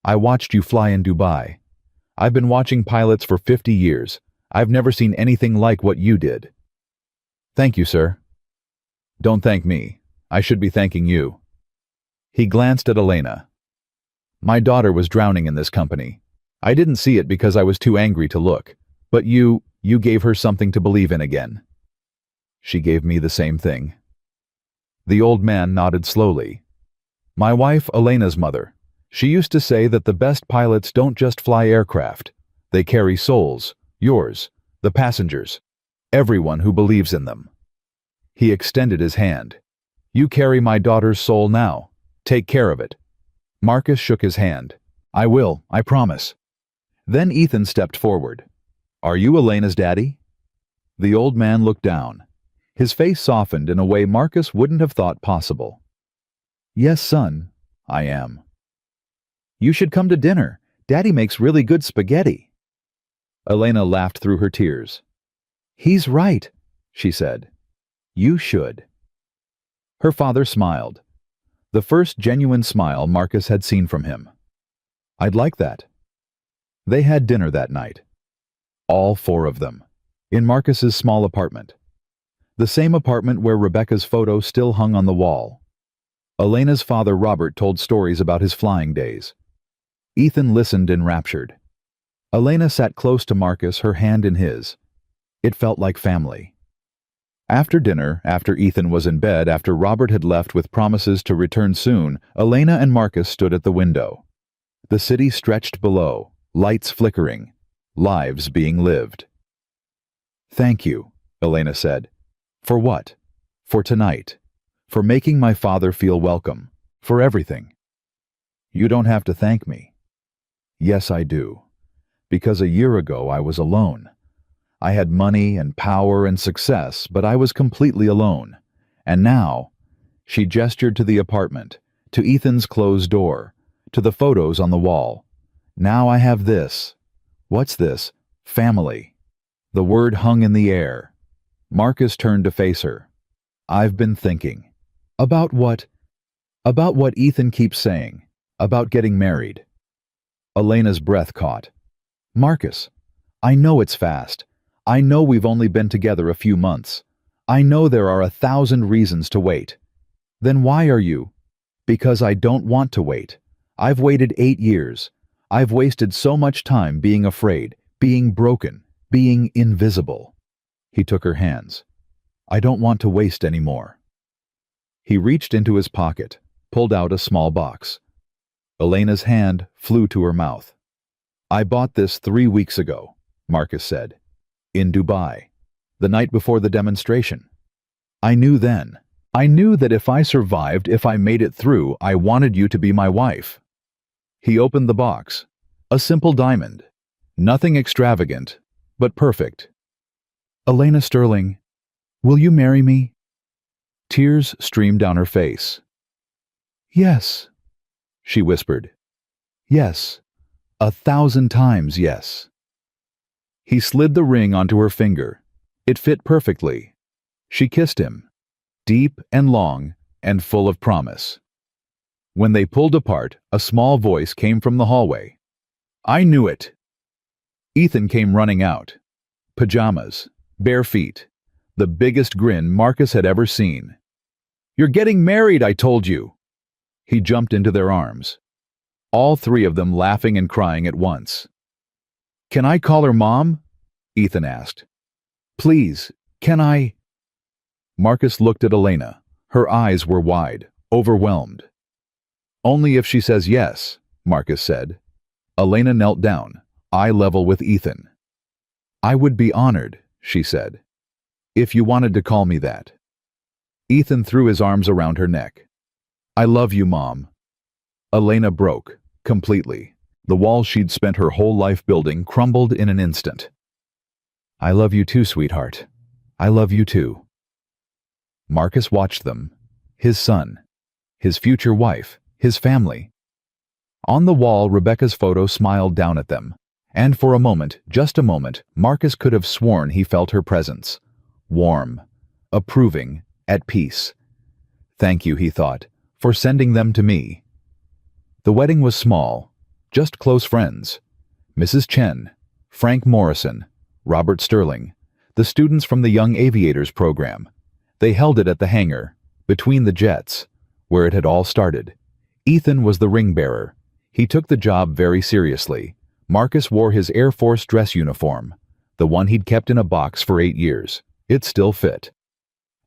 "I watched you fly in Dubai. I've been watching pilots for 50 years. I've never seen anything like what you did." "Thank you, sir." "Don't thank me. I should be thanking you." He glanced at Elena. "My daughter was drowning in this company. I didn't see it because I was too angry to look. But you gave her something to believe in again." "She gave me the same thing." The old man nodded slowly. "My wife, Elena's mother. She used to say that the best pilots don't just fly aircraft. They carry souls, yours, the passengers, everyone who believes in them." He extended his hand. "You carry my daughter's soul now. Take care of it." Marcus shook his hand. "I will, I promise." Then Ethan stepped forward. "Are you Elena's daddy?" The old man looked down. His face softened in a way Marcus wouldn't have thought possible. "Yes, son, I am." "You should come to dinner. Daddy makes really good spaghetti." Elena laughed through her tears. "He's right," she said. "You should." Her father smiled. The first genuine smile Marcus had seen from him. "I'd like that." They had dinner that night. All four of them. In Marcus's small apartment. The same apartment where Rebecca's photo still hung on the wall. Elena's father Robert told stories about his flying days. Ethan listened enraptured. Elena sat close to Marcus, her hand in his. It felt like family. After dinner, after Ethan was in bed, after Robert had left with promises to return soon, Elena and Marcus stood at the window. The city stretched below, lights flickering, lives being lived. "Thank you," Elena said. "For what? For tonight. For making my father feel welcome. For everything." "You don't have to thank me." "Yes, I do. Because a year ago I was alone. I had money and power and success, but I was completely alone. And now," she gestured to the apartment, to Ethan's closed door, to the photos on the wall. "Now I have this." "What's this?" "Family." The word hung in the air. Marcus turned to face her. "I've been thinking." "About what?" "About what Ethan keeps saying. About getting married." Elena's breath caught. "Marcus, I know it's fast. I know we've only been together a few months. I know there are 1,000 reasons to wait. Then why are you?" "Because I don't want to wait. I've waited 8 years. I've wasted so much time being afraid, being broken, being invisible." He took her hands. "I don't want to waste any more." He reached into his pocket, pulled out a small box. Elena's hand flew to her mouth. "I bought this 3 weeks ago," Marcus said. "In Dubai. The night before the demonstration. I knew then. I knew that if I survived, if I made it through, I wanted you to be my wife." He opened the box. A simple diamond. Nothing extravagant, but perfect. "Elena Sterling, will you marry me?" Tears streamed down her face. "Yes," she whispered. "Yes, 1,000 times yes." He slid the ring onto her finger. It fit perfectly. She kissed him, deep and long and full of promise. When they pulled apart, a small voice came from the hallway. "I knew it." Ethan came running out. Pajamas, bare feet, the biggest grin Marcus had ever seen. "You're getting married, I told you." He jumped into their arms. All three of them laughing and crying at once. "Can I call her Mom?" Ethan asked. "Please, can I?" Marcus looked at Elena. Her eyes were wide, overwhelmed. "Only if she says yes," Marcus said. Elena knelt down, eye level with Ethan. "I would be honored," she said, "if you wanted to call me that." Ethan threw his arms around her neck. "I love you, Mom." Elena broke, completely. The wall she'd spent her whole life building crumbled in an instant. "I love you too, sweetheart. I love you too." Marcus watched them. His son, his future wife, his family. On the wall, Rebecca's photo smiled down at them. And for a moment, just a moment, Marcus could have sworn he felt her presence. Warm, approving, at peace. Thank you, he thought, for sending them to me. The wedding was small, just close friends. Mrs. Chen, Frank Morrison, Robert Sterling, the students from the Young Aviators program. They held it at the hangar, between the jets, where it had all started. Ethan was the ring bearer. He took the job very seriously. Marcus wore his Air Force dress uniform, the one he'd kept in a box for 8 years. It still fit.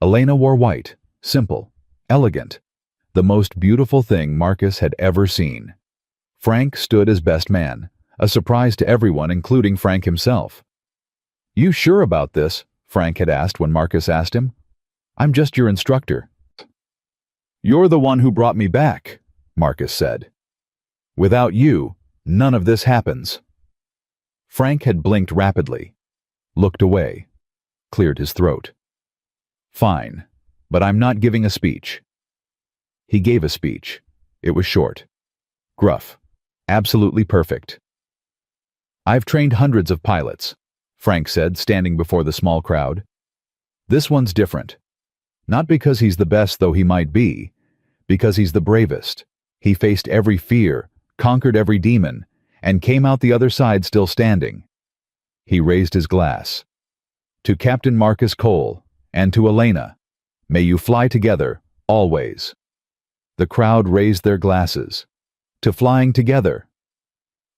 Elena wore white, simple, elegant, the most beautiful thing Marcus had ever seen. Frank stood as best man, a surprise to everyone, including Frank himself. "You sure about this?" Frank had asked when Marcus asked him. "I'm just your instructor." "You're the one who brought me back," Marcus said. "Without you, none of this happens." Frank had blinked rapidly, looked away, cleared his throat. "Fine, but I'm not giving a speech." He gave a speech. It was short, gruff, absolutely perfect. "I've trained hundreds of pilots," Frank said, standing before the small crowd. "This one's different. Not because he's the best, though he might be, because he's the bravest. He faced every fear, conquered every demon, and came out the other side still standing." He raised his glass. "To Captain Marcus Cole, and to Elena, may you fly together, always." The crowd raised their glasses. To flying together.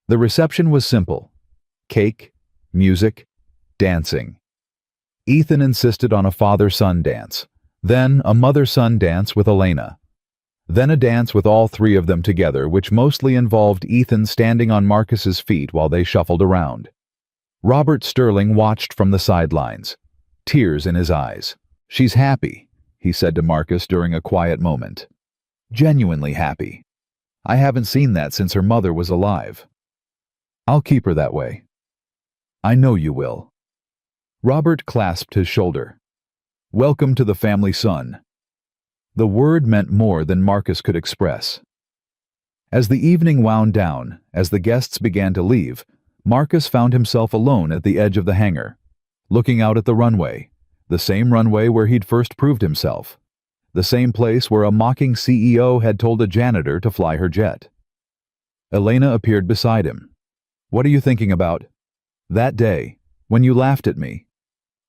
The reception was simple. Cake, music, dancing. Ethan insisted on a father-son dance, then a mother-son dance with Elena. Then a dance with all three of them together, which mostly involved Ethan standing on Marcus's feet while they shuffled around. Robert Sterling watched from the sidelines, tears in his eyes. "She's happy," he said to Marcus during a quiet moment. "Genuinely happy. I haven't seen that since her mother was alive. I'll keep her that way." "I know you will." Robert clasped his shoulder. "Welcome to the family, son." The word meant more than Marcus could express. As the evening wound down, as the guests began to leave, Marcus found himself alone at the edge of the hangar, looking out at the runway, the same runway where he'd first proved himself, the same place where a mocking CEO had told a janitor to fly her jet. Elena appeared beside him. "What are you thinking about?" "That day, when you laughed at me.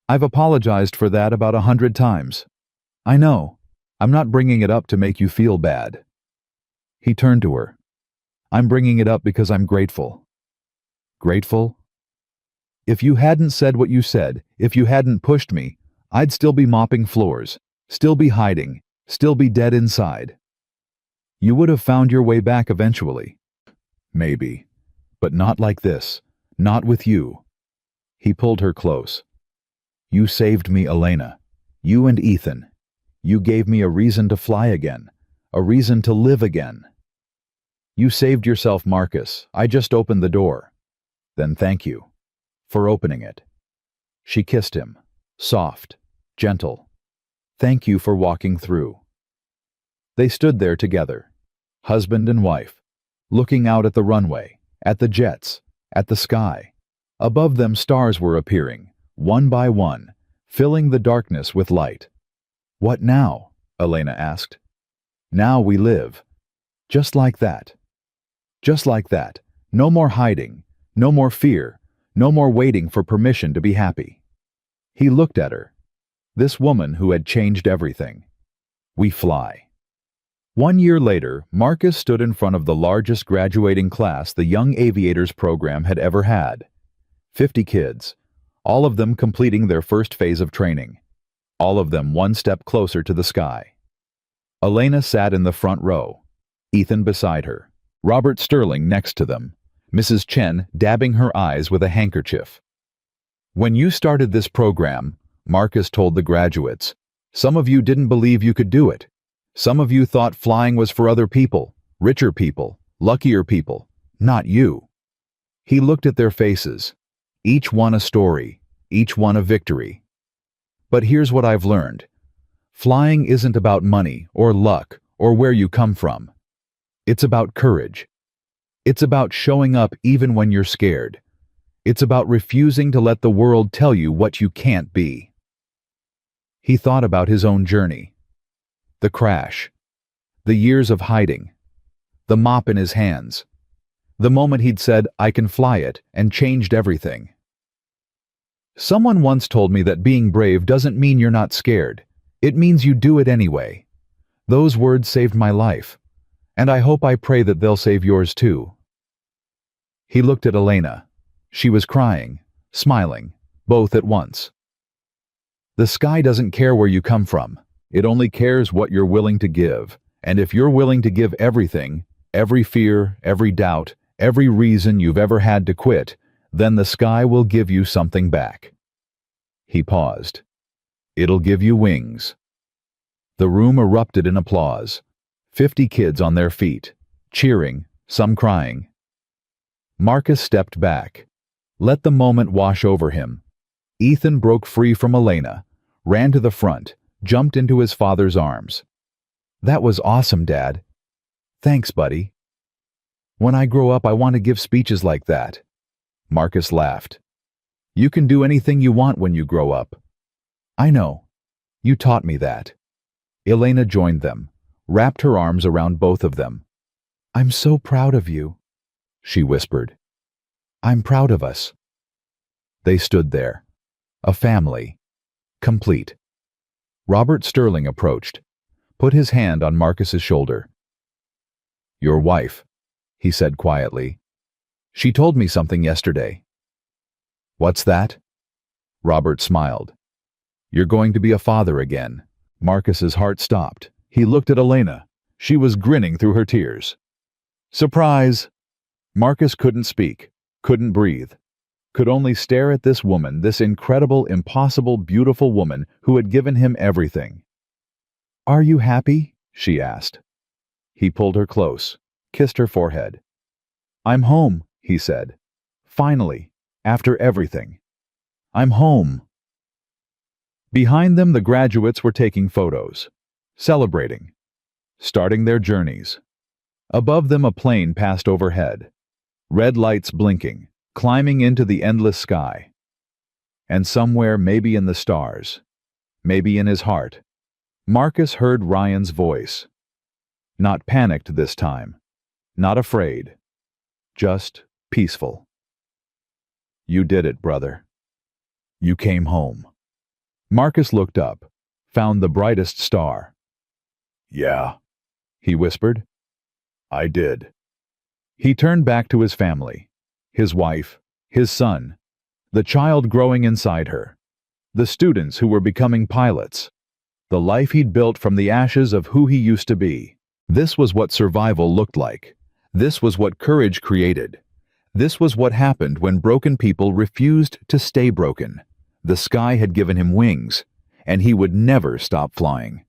I've apologized for that about 100 times. I know. I'm not bringing it up to make you feel bad." He turned to her. "I'm bringing it up because I'm grateful." "Grateful?" "If you hadn't said what you said, if you hadn't pushed me, I'd still be mopping floors, still be hiding, still be dead inside. You would have found your way back eventually. Maybe. But not like this. Not with you." He pulled her close. "You saved me, Elena. You and Ethan. You gave me a reason to fly again, a reason to live again." "You saved yourself, Marcus. I just opened the door." "Then thank you for opening it." She kissed him, soft, gentle. "Thank you for walking through." They stood there together, husband and wife, looking out at the runway, at the jets, at the sky. Above them stars were appearing, one by one, filling the darkness with light. "What now?" Elena asked. "Now we live. Just like that. Just like that. No more hiding, no more fear, no more waiting for permission to be happy." He looked at her, this woman who had changed everything. "We fly." 1 year later, Marcus stood in front of the largest graduating class the Young Aviators program had ever had. 50 kids, all of them completing their first phase of training. All of them one step closer to the sky. Elena sat in the front row, Ethan beside her, Robert Sterling next to them, Mrs. Chen dabbing her eyes with a handkerchief. "When you started this program," Marcus told the graduates, "some of you didn't believe you could do it. Some of you thought flying was for other people, richer people, luckier people, not you." He looked at their faces, each one a story, each one a victory. "But here's what I've learned. Flying isn't about money or luck or where you come from. It's about courage. It's about showing up even when you're scared. It's about refusing to let the world tell you what you can't be. He thought about his own journey. The crash. The years of hiding. The mop in his hands. The moment he'd said, "I can fly it," and changed everything. Someone once told me that being brave doesn't mean you're not scared. It means you do it anyway. Those words saved my life, and I hope I pray that they'll save yours too. He looked at Elena. She was crying, smiling, both at once. The sky doesn't care where you come from. It only cares what you're willing to give. And if you're willing to give everything, every fear, every doubt, every reason you've ever had to quit, then the sky will give you something back. He paused. It'll give you wings. The room erupted in applause. 50 kids on their feet, cheering, some crying. Marcus stepped back. Let the moment wash over him. Ethan broke free from Elena, ran to the front, jumped into his father's arms. "That was awesome, Dad." "Thanks, buddy. When I grow up, I want to give speeches like that." Marcus laughed. "You can do anything you want when you grow up." "I know. You taught me that." Elena joined them, wrapped her arms around both of them. "I'm so proud of you," she whispered. "I'm proud of us." They stood there, a family, complete. Robert Sterling approached, put his hand on Marcus's shoulder. "Your wife," he said quietly. "She told me something yesterday." "What's that?" Robert smiled. "You're going to be a father again." Marcus's heart stopped. He looked at Elena. She was grinning through her tears. "Surprise!" Marcus couldn't speak, couldn't breathe, could only stare at this woman, this incredible, impossible, beautiful woman who had given him everything. "Are you happy?" she asked. He pulled her close, kissed her forehead. "I'm home," he said. "Finally, after everything. I'm home." Behind them, the graduates were taking photos, celebrating, starting their journeys. Above them, a plane passed overhead, red lights blinking, climbing into the endless sky. And somewhere, maybe in the stars, maybe in his heart, Marcus heard Ryan's voice. Not panicked this time, not afraid, just peaceful. "You did it, brother. You came home." Marcus looked up, found the brightest star. "Yeah," he whispered. "I did." He turned back to his family, his wife, his son, the child growing inside her, the students who were becoming pilots, the life he'd built from the ashes of who he used to be. This was what survival looked like. This was what courage created. This was what happened when broken people refused to stay broken. The sky had given him wings, and he would never stop flying.